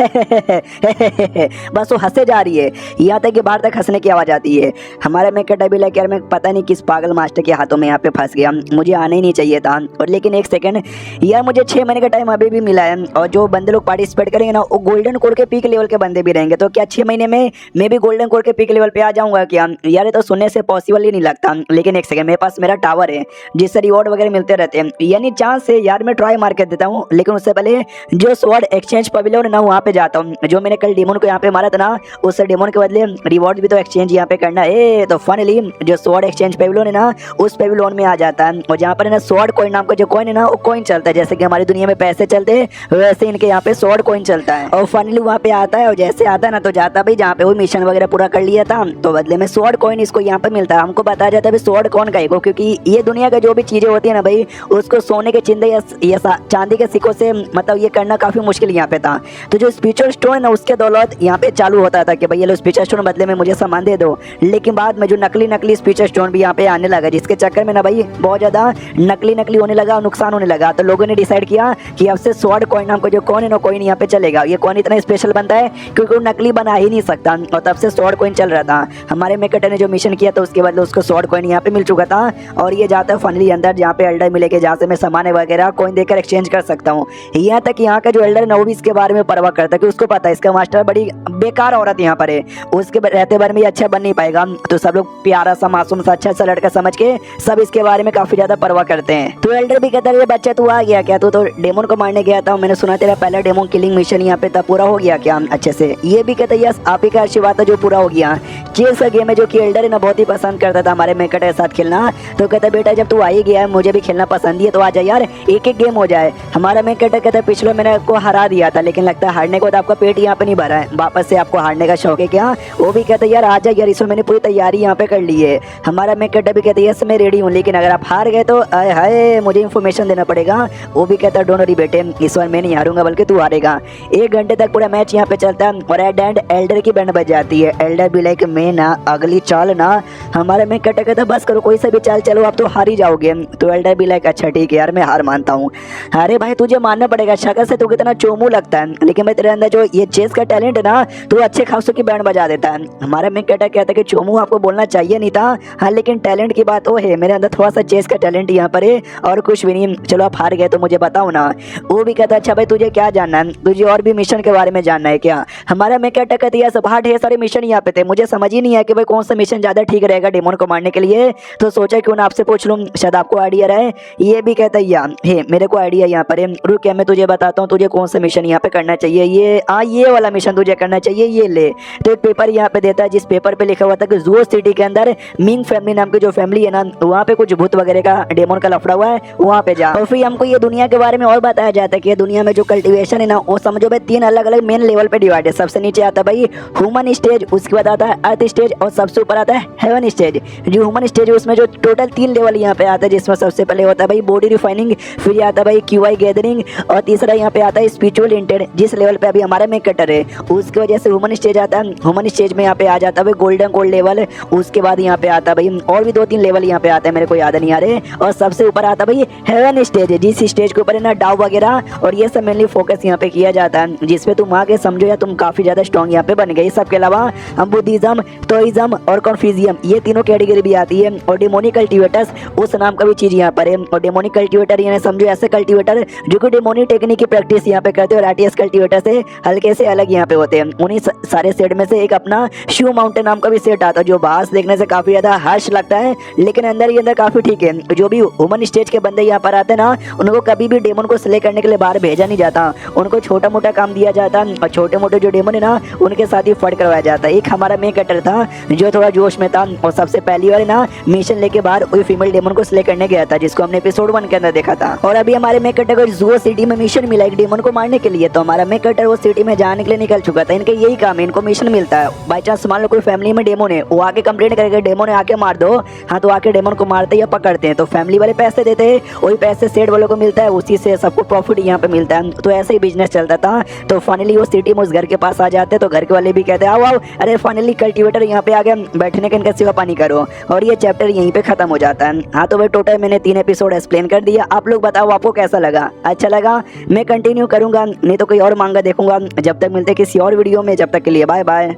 बस वो हंसे जा रही है, यहाँ तक कि बाहर तक हंसने की आवाज आती है। हमारा मैं कटा भी लाइक यार मैं पता नहीं किस पागल मास्टर के हाथों में यहाँ पे फंस गया, मुझे आना ही नहीं चाहिए था, और लेकिन एक सेकंड यार मुझे 6 महीने का टाइम अभी भी मिला है, और जो बंदे लोग पार्टिसिपेट करेंगे ना वो गोल्डन कोड के पीक लेवल के बंदे भी रहेंगे, तो क्या 6 महीने में मैं भी गोल्डन कोड के पीक लेवल पे आ जाऊंगा क्या यार, ये तो सुनने से पॉसिबल ही नहीं लगता। लेकिन एक सेकंड मेरे पास मेरा टावर है जिससे रिवॉर्ड वगैरह मिलते रहते हैं, यानी चांस है यार मैं ट्राई मार कर देता हूँ, लेकिन उससे पहले जो स्वॉर्ड एक्सचेंज पवेलियन ना वहाँ पे जाता हूँ, जो मैंने कल डेमन को यहाँ पे मारा था ना उस डेमन के बदले रिवॉर्ड भी तो एक्सचेंज यहाँ पे करना है। तो फाइनली जो स्वॉर्ड एक्सचेंज पवेलियन है ना उस पवेलियन में आ जाता है, और जहाँ पर है ना स्वॉर्ड कॉइन नाम का जो कॉइन है ना वो कॉइन चलता है, जैसे कि हमारी दुनिया में पैसे चलते हैं वैसे इनके यहाँ पे स्वॉर्ड कॉइन चलता है। और फाइनली वहाँ पे आता है, और जैसे आता है ना तो जाता भाई जहाँ पे वो मिशन वगैरह पूरा कर लिया था, तो बदले में स्वॉर्ड कॉइन इसको यहाँ पे मिलता है। हमको बताया जाता है स्वॉर्ड कौन का, क्योंकि ये दुनिया का जो भी चीजें होती है ना भाई उसको सोने के चिंदे या चांदी के सिक्कों से मतलब ये करना काफी मुश्किल यहाँ पे था। तो जो स्पिरिचुअल स्टोन है ना उसके दौलत यहाँ पे चालू होता था कि भाई ये लो स्पिरिचुअल स्टोन बदले में मुझे सामान दे दो, लेकिन बाद में जो नकली स्पिरिचुअल स्टोन भी यहाँ पे आने लगा, जिसके चक्कर में ना भाई बहुत ज्यादा नकली होने लगा, नुकसान होने लगा। तो लोगों ने डिसाइड किया कि अब से स्वॉर्ड कॉइन नाम का जो कॉइन है ना कॉइन यहाँ पे चलेगा, ये कॉइन इतना स्पेशल बनता है क्योंकि वो नकली बना ही नहीं सकता, और तब से स्वॉर्ड कॉइन चल रहा था। हमारे मेकट ने जो मिशन किया था उसके बाद उसको स्वॉर्ड कॉइन यहाँ पे मिल चुका था, और ये जाता है फाइनली अंदर जहाँ पे एल्डर मिलेगा, जहाँ से मैं सामान वगैरह कॉइन देकर एक्सचेंज कर सकता हूँ। यहाँ तक यहाँ का जो एल्डर है वो भी इसके बारे में परवाह करता है कि उसको पता है इसका मास्टर बड़ी बेकार औरत यहाँ पर है, उसके रहते बारे में अच्छा बन नहीं पाएगा, तो सब लोग प्यारा सा मासूम सा अच्छा सा लड़का समझ के सब इसके बारे में काफी ज्यादा परवाह करते हैं। तो एल्डर भी कहता है बच्चा तू आ गया क्या, तू तो डेमन को मारने गया था, मैंने सुना तेरा पहला डेमन किलिंग मिशन यहाँ पे था, पूरा हो गया क्या अच्छे से। ये भी कहता है यस आप ही का आशीर्वाद था जो पूरा हो गया। चेस का गेम है जो कि एल्डर है ना बहुत ही पसंद करता था हमारे मेकट के साथ खेलना, तो कहता बेटा जब तू आ ही गया है मुझे भी खेलना पसंद ही है, तो आ जा यार एक गेम हो जाए। हमारा मेकट कहता पिछले मैंने आपको हरा दिया था, लेकिन लगता है हारने के बाद आपका पेट यहाँ पे नहीं भरा है, वापस से आपको हारने का शौक है क्या? वो भी कहते यार आजा यार, इसमें मैंने पूरी तैयारी यहाँ पे कर ली है। हमारा मेन कैरेक्टर भी कहते यस मैं रेडी हूँ, लेकिन अगर आप हार गए तो आय हाय मुझे इन्फॉर्मेशन देना पड़ेगा। वो भी कहता डोंट वरी बेटे, इस बार मैं नहीं हारूंगा बल्कि तू हारेगा। 1 घंटे तक पूरा मैच यहाँ पे चलता है और एट एंड एल्डर की बैंड बज जाती है। एल्डर भी लाइक मैं ना अगली चाल ना, हमारा मेन कैरेक्टर कहता बस करो कोई सा भी चाल चलो आप तो हार ही जाओगे। तो एल्डर भी लाइक अच्छा ठीक है यार मैं हार मानता हूँ। अरे भाई तुझे मानना पड़ेगा, शक्ल से तू कितना चोमू लगता है, लेकिन मैं तेरे अंदर जो ये चेस का टैलेंट है ना तू अच्छे खासों की बैंड बजा देता है। हमारा मेन कैरेक्टर कहता है कि चोमू आपको बोलना चाहिए नहीं था, हाँ लेकिन टैलेंट की बात वो है, मेरे अंदर थोड़ा सा चेस का टैलेंट यहाँ पर है और कुछ भी नहीं। चलो आप हार गए तो मुझे बताओ ना। वो भी कहता अच्छा भाई तुझे क्या जानना है, तुझे और भी मिशन के बारे में जानना है क्या? हमारा मेन कैरेक्टर कहता है सब ढेर सारे मिशन यहाँ पे थे, मुझे समझ ही नहीं है कि भाई कौन सा मिशन ज्यादा ठीक रहेगा डेमन को मारने के लिए, तो सोचा क्यों ना आपसे पूछ लूँ, शायद आपको आइडिया रहे। ये भी कहता है मेरे को आइडिया यहाँ पर है, रुक क्या मैं तुझे बताता हूँ तुझे कौन सा मिशन यहाँ पे करना चाहिए। ये वाला मिशन तुझे करना चाहिए, ये ले। तो एक पेपर यहाँ पे देता है जिस पेपर पे लिखा हुआ था कि जूओ सिटी के अंदर मिंग फैमिली नाम की जो फैमिली है ना वहाँ पे कुछ भूत वगैरह का डेमन का लफड़ा हुआ है, वहाँ पे जा। और फिर हमको ये दुनिया के बारे में और बताया जाता है कि दुनिया में जो कल्टीवेशन है ना वो समझो भाई 3 अलग अलग मेन लेवल पे डिवाइड है। सबसे नीचे आता है भाई ह्यूमन स्टेज, उसके बाद आता है अर्थ स्टेज और सबसे ऊपर आता है हेवन स्टेज। जो ह्यूमन स्टेज है उसमें जो टोटल 3 लेवल यहाँ पे आता है, जिसमें सबसे पहले होता है भाई बॉडी रिफाइनिंग, फिर आता है भाई क्यूआई गैदरिंग और तीसरा यहाँ पे आता है स्पिरिचुअल इंटेंट, जिस लेवल पे अभी हमारा मेन कैरेक्टर है। उसकी वजह से ह्यूमन स्टेज आता है, ह्यूमन स्टेज में यहाँ पे आ जाता है भाई गोल्डन गोल्ड लेवल। उसके बाद यहाँ पे आता है भाई और भी 2-3 लेवल यहाँ पे आते हैं, मेरे को याद नहीं आ रहे। और सबसे ऊपर आता है भाई हेवन स्टेज, जिस स्टेज के ऊपर है ना डाव वगैरह और ये सब मेनली फोकस यहाँ पे किया जाता है, जिसपे तुम आगे समझो या तुम काफी ज्यादा स्ट्रॉन्ग यहाँ पे बन गए। सबके अलावा हम बुद्धिज्म, टोइज्म और कॉन्फ्यूजियम ये तीनों कैटेगरी भी आती है। और डेमोनिक कल्टीवेटर्स उस नाम का भी चीज यहाँ पर है। और डेमोनिक कल्टीवेटर यानी समझो ऐसे कल्टीवेटर जो कि डेमोनिक टेक्निक की प्रैक्टिस यहाँ पे करते हैं और आरटीएस कल्टीवेटर से हल्के से अलग यहाँ पे होते हैं। उन्हीं सारे सेट में से एक अपना शू माउंटेन नाम का भी सेट आता है, जो बाहर देखने से काफी ज्यादा हर्ष लगता है लेकिन अंदर ही अंदर काफी ठीक है। जो भी ह्यूमन स्टेज के बंदे यहाँ पर आते हैं ना उनको कभी भी डेमन को स्ले करने के लिए बाहर भेजा नहीं जाता, उनको छोटा मोटा काम दिया जाता और छोटे मोटे जो डेमन है ना उनके साथ ही फाइट करवाया जाता है। एक हमारा मेन कैरेक्टर था जो थोड़ा जोश में था और सबसे पहली बार ना मिशन लेके बाहर कोई फीमेल डेमन को स्ले करने गया था, जिसको हमने एपिसोड 1 के अंदर देखा था। और अभी हमारे मेन कैरेक्टर को जूओ सिटी में मिशन मिला एक डेमन को मारने के लिए, तो हमारा मेन कैरेक्टर वो सिटी में जाने के लिए निकल चुका था। इनका यही काम है, इनको मिशन मिलता है। बाई चांस मान लो कोई फैमिली में डेमन है, वो आके कंप्लेंट करेगा डेमन ने आके मार दो, हाँ तो आके डेमन को मारते या पकड़ते हैं, तो फैमिली वाले पैसे देते हैं, वही पैसे सेट वालों को मिलता है, उसी से सबको प्रॉफिट यहाँ पे मिलता है। तो ऐसे ही बिजनेस चलता था। तो फाइनली वो सिटी में उस घर के पास आ जाते हैं, तो घर के वाले भी कहते हैं आओ आओ, अरे फाइनली कल्टीवेटर यहाँ पे आ गया, बैठने का इनका सेवा पानी करो। और ये चैप्टर यहीं पे खत्म हो जाता है। हाँ तो भाई टोटल मैंने 3 एपिसोड एक्सप्लेन कर दिया। आप लोग बताओ आपको कैसा लगा? अच्छा लगा? मैं कंटिन्यू करूंगा, नहीं तो कोई और मांगा देखूंगा। जब तक मिलते किसी और वीडियो में, जब तक के लिए बाय बाय।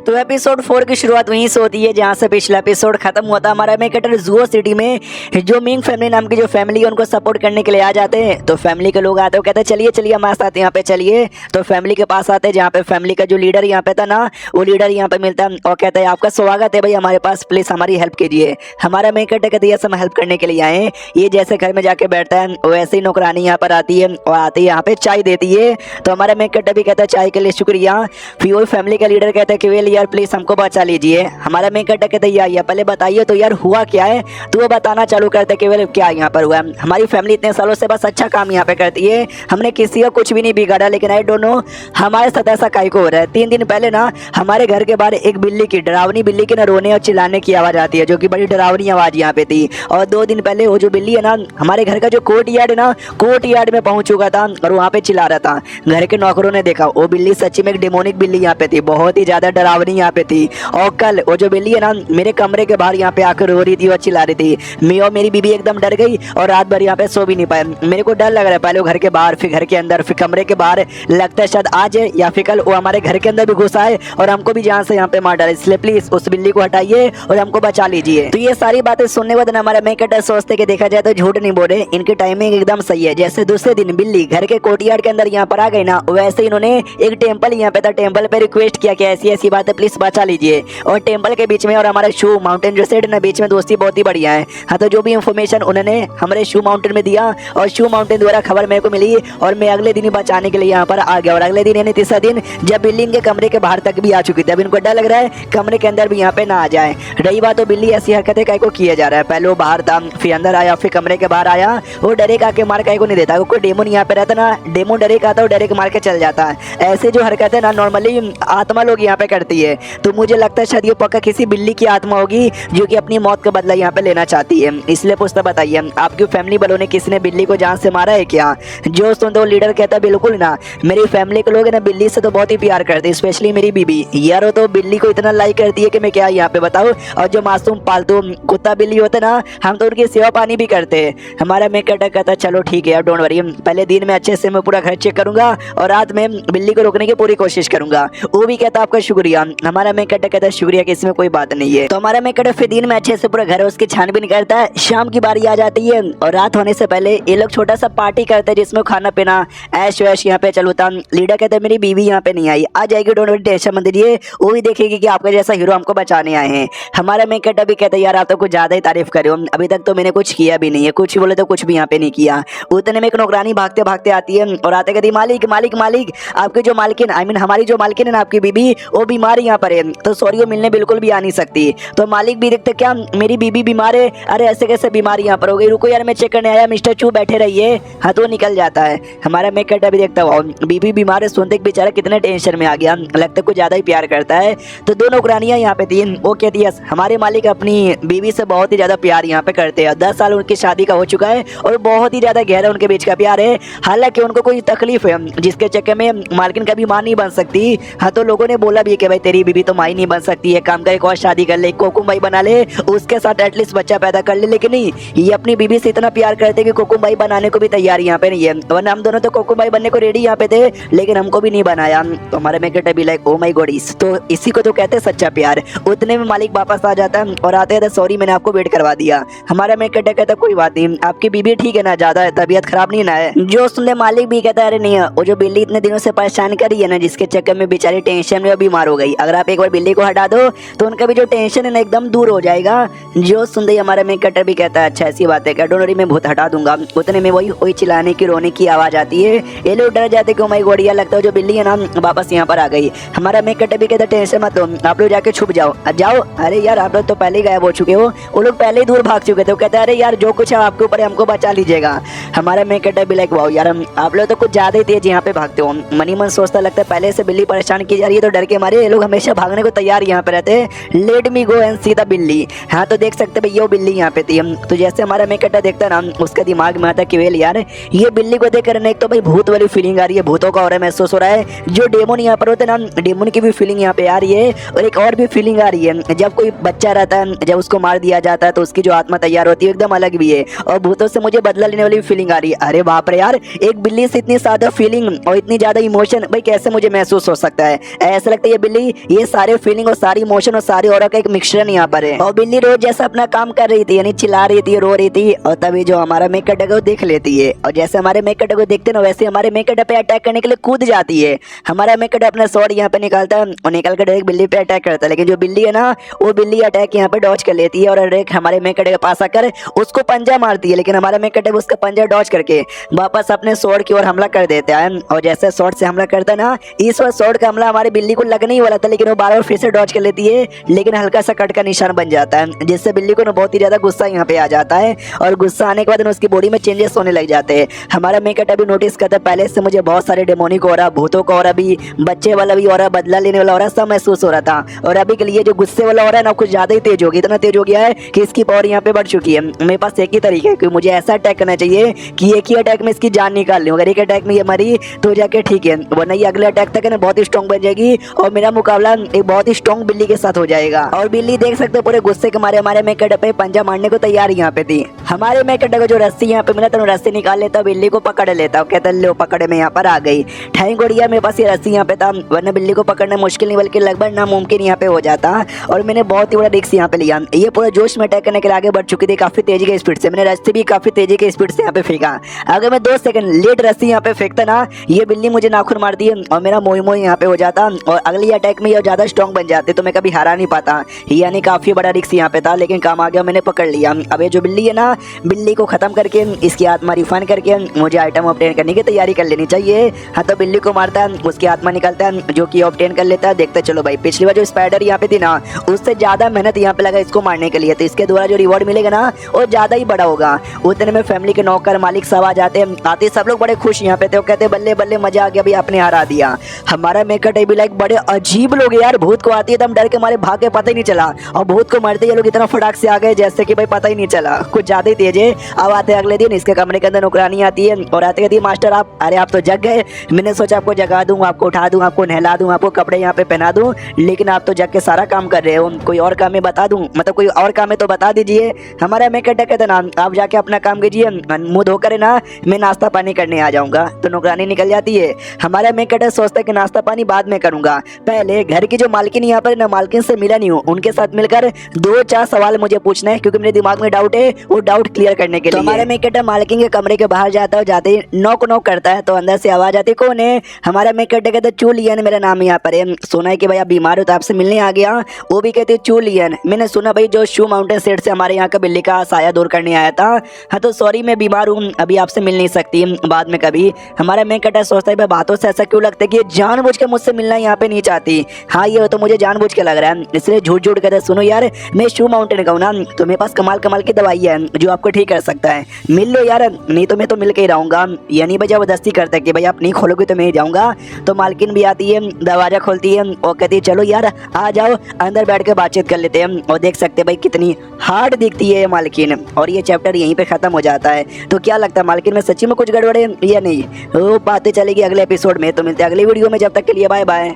तो एपिसोड 4 की शुरुआत वहीं से होती है जहाँ से पिछला एपिसोड खत्म हुआ था। हमारा मेन कैरेक्टर जूओ सिटी में जो मिंग फैमिली नाम की जो फैमिली है उनको सपोर्ट करने के लिए आ जाते हैं। तो फैमिली के लोग आते हैं, कहते हैं चलिए चलिए हमारे साथ यहाँ पे चलिए। तो फैमिली के पास आते हैं जहाँ पे फैमिली का जो लीडर यहाँ पे था ना वो लीडर यहाँ पे मिलता है और कहता है आपका स्वागत है भाई हमारे पास, प्लीज हमारी हेल्प कीजिए। हमारा मेन कैरेक्टर कहते हैं हम हेल्प करने के लिए आए। ये जैसे घर में जाके बैठता है वैसे ही नौकरानी यहाँ पर आती है और आती है यहाँ पे चाय देती है। तो हमारा मेन कैरेक्टर भी कहता है चाय के लिए शुक्रिया। फिर वो फैमिली का लीडर कहता है कि वेल यार प्लीज हमको बचा लीजिए। हमारा मेन कैरेक्टर कहता है यार पहले बताइए तो यार हुआ क्या है, तो वो बताना चालू करते कि वेल क्या यहाँ पर हुआ है। हमारी फैमिली इतने सालों से बस अच्छा काम यहाँ पे करती है, हमने किसी का कुछ भी नहीं बिगाड़ा, लेकिन आई डोंट नो हमारे साथ ऐसा काहे को हो रहा है। 3 दिन पहले ना हमारे घर के बाहर एक बिल्ली की डरावनी बिल्ली की ना रोने और चिल्लाने की आवाज आती है, जो कि बड़ी डरावनी आवाज यहाँ पे थी। और 2 दिन पहले वो जो बिल्ली है ना हमारे घर का जो कोर्ट यार्ड है ना कोर्ट यार्ड में पहुंच चुका था और वहाँ पे चिल्ला रहा था। घर के नौकरों ने देखा वो बिल्ली सच्ची में एक डेमोनिक बिल्ली यहाँ पे थी, बहुत ही ज्यादा डरावनी यहाँ पे थी। और कल वो जो बिल्ली है ना मेरे कमरे के बाहर यहाँ पे आकर रो रही थी और चिल्ला रही थी। मैं और मेरी बीबी एकदम डर गई और रात भर यहाँ पे सो भी नहीं पाए। मेरे को डर लग रहा है, पहले वो घर के बाहर फिर घर के अंदर फिर कमरे के बाहर, लगता है शायद आज या फिर कल वो हमारे घर के अंदर भी घुसा है और हमको भी जान से यहाँ पे मार डाले। इसलिए प्लीज उस बिल्ली को हटाइए और हमको बचा लीजिए। तो ये सारी बातें सुनने के बाद हमारा मेन कैरेक्टर सोचते कि देखा जाए तो झूठ नहीं बोले, इनकी टाइमिंग एकदम सही है। जैसे दूसरे दिन बिल्ली घर के कोर्टयार्ड के अंदर यहाँ पर आ गई ना, वैसे इन्होंने एक टेम्पल यहाँ पे था, टेम्पल पे रिक्वेस्ट किया कि ऐसी ऐसी बातें कहते प्लीज बचा लीजिए। और टेम्पल के बीच में और हमारा शू माउंटेन जो सेट ना बीच में दोस्ती बहुत ही बढ़िया है। हाँ तो जो भी इन्फॉर्मेशन उन्होंने हमारे शू माउंटेन में दिया और शू माउंटेन द्वारा खबर मेरे को मिली और मैं अगले दिन ही बचाने के लिए यहाँ पर आ गया। और अगले दिन यानी तीसरा दिन जब बिल्ली इनके कमरे के बाहर तक भी आ चुकी थी। अब इनको डर लग रहा है कमरे के अंदर भी यहाँ पे ना आ जाए। रही बात तो बिल्ली ऐसी हरकतें काय को किया जा रहा है, पहले वो बाहर था फिर अंदर आया फिर कमरे के बाहर आया। वो डरे का के मार काय को नहीं देता, कोई डेमोन यहाँ पे रहता ना, डेमोन डरे का आता वो डरे के मार के चल जाता है। ऐसे जो हरकतें ना नॉर्मली आत्मा लोग यहाँ पे करती है। तो मुझे लगता है शायद ये पक्का किसी बिल्ली की आत्मा होगी जो कि अपनी मौत का बदला यहाँ पे लेना चाहती है। इसलिए पूछता बताइए आपकी फैमिली वालों ने किसी ने बिल्ली को जान से मारा है क्या? जो सुनते वो लीडर कहता बिल्कुल ना, मेरी फैमिली के लोग है ना बिल्ली से तो बहुत ही प्यार करते हैं, स्पेशली मेरी बीबी यार वो तो बिल्ली को इतना लाइक करती है कि मैं क्या यहाँ पे बताऊँ। और जो मासूम पालतू कुत्ता बिल्ली होते ना हम तो उनकी सेवा पानी भी करते हैं। हमारा मैं कहता चलो ठीक है यार डोंट वरी, पहले दिन में अच्छे से मैं पूरा घर चेक करूंगा और रात में बिल्ली को रोकने की पूरी कोशिश करूंगा। वो भी कहता आपका शुक्रिया। हमारा मैं कहता शुक्रिया कि इसमें कोई बात नहीं है। तो हमारा मैं फिर दिन में अच्छे से पूरा घर उसकी छानबीन करता है। शाम की बारी आ जाती है और रात होने से पहले ये लोग छोटा सा पार्टी करते हैं जिसमें खाना पीना ऐश वैश यहाँ पे चलता। लीडर कहते हैं मेरी बीवी यहाँ पे नहीं आई, आ जाएगी डोंट वरी टेंशन मत लीजिए, वो भी देखेगी कि आपका जैसा हीरो हमको बचाने आए हैं। हमारा मैं भी कहता है यार आप तो कुछ ज्यादा ही तारीफ कर रहे हो, अभी तक तो मैंने कुछ किया भी नहीं है, कुछ बोले तो कुछ भी यहाँ पे नहीं किया। उतने में एक नौकरानी भागते भागते आती है और आते कहती मालिक मालिक मालिक आपके जो मालकिन आई मीन हमारी जो मालकिन है ना आपकी बीबी वो बीमार यहाँ पर है, तो सॉरी वो मिलने बिल्कुल भी आ नहीं सकती। तो मालिक भी देखते क्या मेरी बीबी बीमार है, अरे ऐसे कैसे बीमार यहाँ पर हो गई, रुको यार मैं चेक करने आया मिस्टर चू बैठे रहिए। हाँ तो निकल जाता है। हमारा मैं भी देखता हुआ बीबी बीमार है सुनते बेचारा कितने टेंशन में आ गया, लगता कुछ ज्यादा ही प्यार करता है। तो दो नौकरानियां यहाँ पे थी, वो कहती है हमारे मालिक अपनी बीवी से बहुत ही ज्यादा प्यार यहाँ पे करते हैं, 10 साल उनकी शादी का हो चुका है और बहुत ही ज्यादा गहरा उनके बीच का प्यार है। हालांकि उनको कोई तकलीफ है जिसके चक्कर में मालकिन कभी मां नहीं बन सकती। हाँ तो लोगों ने बोला भी है कि भाई तेरी बीबी तो माई नहीं बन सकती है, काम कर एक और शादी कर ले, कोकुम भाई बना ले, उसके साथ एटलीस्ट बच्चा पैदा कर ले। लेकिन नहीं, ये अपनी बीवी से इतना प्यार करते कि कोकुम भाई बनाने को भी तैयार यहाँ पे नहीं है, वरना हम दोनों तो कोकुम भाई बनने को रेडी यहाँ पे थे लेकिन हमको भी नहीं बनाया। तो हमारे मेकेट भी लाइक ओ माय गॉड, तो इसी को तो कहते हैं सच्चा प्यार। उतने में मालिक वापस आ जाता है और आते हैं सॉरी मैंने आपको वेट करवा दिया। हमारा मेकेट कहता कोई बात नहीं, आपकी बीबी ठीक है ना, ज्यादा तबीयत खराब नहीं ना है। जो सुनने मालिक भी कहता है अरे नहीं, वो जो बिल्ली इतने दिनों से परेशान कर रही है ना जिसके चक्कर में बेचारी टेंशन में बीमार हो गई, अगर आप एक बार बिल्ली को हटा दो तो उनका भी जो टेंशन है ना एकदम दूर हो जाएगा। जो सुनते ही हमारा मेकेट भी कहता है अच्छा ऐसी बात है क्या, डोंट वरी मैं भूत हटा दूंगा। उतने में वही चिल्लाने की रोने की आवाज आती है। ये लोग डर जाते कि ओ माय गॉड, लगता है जो बिल्ली है ना वापस यहाँ पर आ गई। हमारा मेकेट भी कहता टेंशन मत लो, आप लोग जाके छुप जाओ जाओ। अरे यार आप लोग तो पहले ही गायब हो चुके हो, वो लोग पहले ही दूर भाग चुके थे। वो कहते हैं अरे यार जो कुछ है आपके ऊपर हमको बचा लीजिएगा। हमारा मेकेट भी लाइक वाओ यार आप लोग तो कुछ ज्यादा ही तेज यहाँ पे भागते हो। मनी मन सोचता लगता है पहले से बिल्ली परेशान की जा रही है तो डर के मारे ये लोग हमेशा भागने को तैयार यहाँ पे रहते हैं। Let me go and see the बिल्ली। हाँ तो देख सकते भैया वो बिल्ली यहाँ पे थी। तो जैसे हमारा मेकेट देखता ना उसके दिमाग में आता कि वेल यार ये बिल्ली को देख कर एक तो भाई भूत वाली फीलिंग आ रही है, भूतों का और महसूस हो रहा है। जो डेमोन यहाँ पर होते ना डेमोन की भी फीलिंग यहाँ पे आ रही है और एक और भी फीलिंग आ रही है। जब कोई बच्चा रहता है जब उसको मार दिया जाता है तो उसकी जो आत्मा तैयार होती है एकदम अलग भी है। और भूतों से मुझे बदला लेने वाली फीलिंग आ रही है। अरे बाप रे यार, एक बिल्ली से इतनी ज्यादा फीलिंग और इतनी ज्यादा इमोशन भाई कैसे मुझे महसूस हो सकता है। ऐसा लगता है ये बिल्ली ये सारे फीलिंग और सारी इमोशन और सारी और का एक मिक्सचर यहाँ पर है। और बिल्ली रोज जैसा अपना काम कर रही थी यानी चिल्ला रही थी रो रही थी और तभी जो हमारा मेकेट को देख लेती है और जैसे हमारे मेकेट को देखते ना वैसे हमारे मेकेट पे अटैक करने के लिए कूद जाती है। हमारा मेकेट अपना स्वॉर्ड यहाँ पे निकालता है और निकल कर डायरेक्ट बिल्ली पे अटैक करता है। लेकिन जो बिल्ली है ना वो बिल्ली अटैक यहाँ पे डॉज कर लेती है और डायरेक्ट हमारे मेकेट के पास आकर उसको पंजा मारती है। लेकिन हमारा मेकेट उसका पंजा डॉज करके वापस अपने स्वॉर्ड की ओर हमला कर देता है। और जैसे स्वॉर्ड से हमला करता है ना इस बार स्वॉर्ड का हमला हमारी बिल्ली को लगने ही वाला था लेकिन वो बार बार फिर से डॉज कर लेती है। लेकिन हल्का सा कट का निशान बन जाता है जिससे बिल्ली को ना बहुत ही ज्यादा गुस्सा यहाँ पे आ जाता है। और गुस्सा आने के बाद उसकी बॉडी में चेंजेस होने लग जाते हैं। हमारा मेकेट अभी नोटिस करता है पहले से मुझे बहुत सारे डेमोनिक हो रहा, भूतों का हो रहा, भी बच्चे वाला भी हो रहा, बदला लेने वाला हो रहा, सब महसूस हो रहा था। और अभी के लिए जो गुस्से वाला हो रहा है ना कुछ ज्यादा ही तेज हो गया, इतना तेज हो गया है कि इसकी पावर यहाँ पे बढ़ चुकी है। मेरे पास एक ही तरीका है कि मुझे ऐसा अटैक करना चाहिए कि एक ही अटैक में इसकी जान निकाल लूं। अगर एक अटैक में ये मरी तो जाके ठीक है, वरना ये अगले अटैक तक है ना बहुत ही स्ट्रॉन्ग बन जाएगी और मेरा मुकाबला एक बहुत ही स्ट्रॉन्ग बिल्ली के साथ हो जाएगा। और बिल्ली देख सकते हो पूरे गुस्से के मारे हमारे मेकेट पे पंजा मारने को तैयार यहाँ पे थी। हमारे मेकेट को जो रस्सी यहाँ पे मिला तो रस्सी निकाल लेता, बिल्ली को पकड़ लेता, कहता लो पकड़े में यहाँ पर आ गई। थैंक गॉड यार मेरे पास ये रस्सी यहाँ पे था, वरना बिल्ली को पकड़ना मुश्किल नहीं बल्कि लगभग नामुमकिन यहाँ पे हो जाता। और मैंने बहुत ही बड़ा रिस्क यहाँ पे लिया। ये पूरा जोश में अटैक करने के लिए आगे बढ़ चुकी थी काफी तेजी के स्पीड से। मैंने रस्सी भी काफी तेजी के स्पीड से यहाँ पे फेंका। अगर मैं 2 सेकंड लेट रस्सी यहाँ पे फेंकता ना ये बिल्ली मुझे नाखून मारती है और मेरा मोई मोई यहाँ पे हो जाता और अगली अटैक फाइट में ये ज़्यादा स्ट्रॉन्ग बन जाते तो मैं कभी हारा नहीं पाता। यानी काफ़ी बड़ा रिस्क यहाँ पे था, लेकिन काम आ गया, मैंने पकड़ लिया। अब ये जो बिल्ली है ना, बिल्ली को ख़त्म करके इसकी आत्मा रिफाइन करके मुझे आइटम ऑब्टेन करने की तैयारी कर लेनी चाहिए। हाँ, तो बिल्ली को मारता है, उसकी आत्मा निकलता है जो कि ऑब्टेन कर लेता है। देखते चलो भाई, पिछली बार जो स्पाइडर यहाँ पे थी ना, उससे ज़्यादा मेहनत यहाँ पे लगा इसको मारने के लिए, तो इसके द्वारा जो रिवॉर्ड मिलेगा ना वो ज़्यादा ही बड़ा होगा। उतने में फैमिली के नौकर मालिक सब आ जाते हैं। आते सब लोग बड़े खुश यहाँ पे थे, वो कहते बल्ले बल्ले मजा आ गया भाई, आपने हरा दिया। हमारा मेकअप टेबल लाइक बड़े अजीब लोग यार, भूत को आती है दम डर के मारे भाग के पता ही नहीं चला, और भूत को मारते ये लोग इतना फटाक से आ गए जैसे कि भाई पता ही नहीं चला, कुछ ज्यादा ही तेज है। अब आते अगले दिन इसके कमरे के अंदर नौकरानी आती है और आते कहती है मास्टर आप, अरे आप तो जग गए, मैंने सोचा आपको जगा दूं, आपको उठा दूं, आपको नहला दूं, आपको कपड़े यहाँ पे पहना दूं, लेकिन आप तो जग के सारा काम कर रहे हो, कोई और काम है बता दूं, मतलब कोई और काम है तो बता दीजिए। हमारा मेकअप कहता ना आप जाके अपना काम कीजिए, मुंह धोकर ना मैं नाश्ता पानी करने आ जाऊंगा। तो नौकरानी निकल जाती है। हमारा मेकअप सोचता है कि नाश्ता पानी बाद में करूंगा, पहले घर की जो मालकिन यहाँ पर ना, मालकिन से मिला नहीं हूँ, उनके साथ मिलकर 2-4 सवाल मुझे पूछना है, क्योंकि मेरे दिमाग में डाउट है, वो डाउट क्लियर करने के लिए। हमारा मेकअप मालकिन के कमरे के बाहर जाता है, जाते ही नॉक नॉक करता है, तो अंदर से आवाज आती है कौन है। हमारा मेकअप कहता चूलियन मेरा नाम यहाँ पर है, सुना है कि भाई आप बीमार हो तो आपसे मिलने आ गया। वो भी कहते चूलियन, मैंने सुना भाई जो शू माउंटेन सेट से हमारे यहाँ का बिल्ली का साया दूर करने आया था। हाँ तो सॉरी मैं बीमार हूँ, अभी आपसे मिल नहीं सकती, बाद में कभी। हमारा मेकअप सोचता है बातों से ऐसा क्यों लगता है कि ये जानबूझ के मुझसे मिलना यहाँ पे नहीं चाहती। हाँ ये तो मुझे जानबूझ के लग रहा है, इसलिए झूठ झूठ कहते सुनो यार मैं शू माउंटेन का हूँ ना, तो मेरे पास कमाल कमाल की दवाई है जो आपको ठीक कर सकता है, मिल लो यार, नहीं तो मैं तो मिल के ही रहूंगा। यानी भाई जबरदस्ती करता है कि भाई आप नहीं खोलोगे तो मैं ही जाऊंगा। तो मालकिन भी आती है, दरवाजा खोलती है और कहती है चलो यार आ जाओ अंदर बैठ के बातचीत कर लेते हैं। और देख सकते हैं भाई कितनी हार्ड दिखती है मालकिन। और ये चैप्टर यहीं पे खत्म हो जाता है। तो क्या लगता है मालकिन में सच्ची में कुछ गड़बड़ है या नहीं, वो बातें चलेगी अगले एपिसोड में। तो मिलते हैं अगली वीडियो में, जब तक के लिए बाय बाय।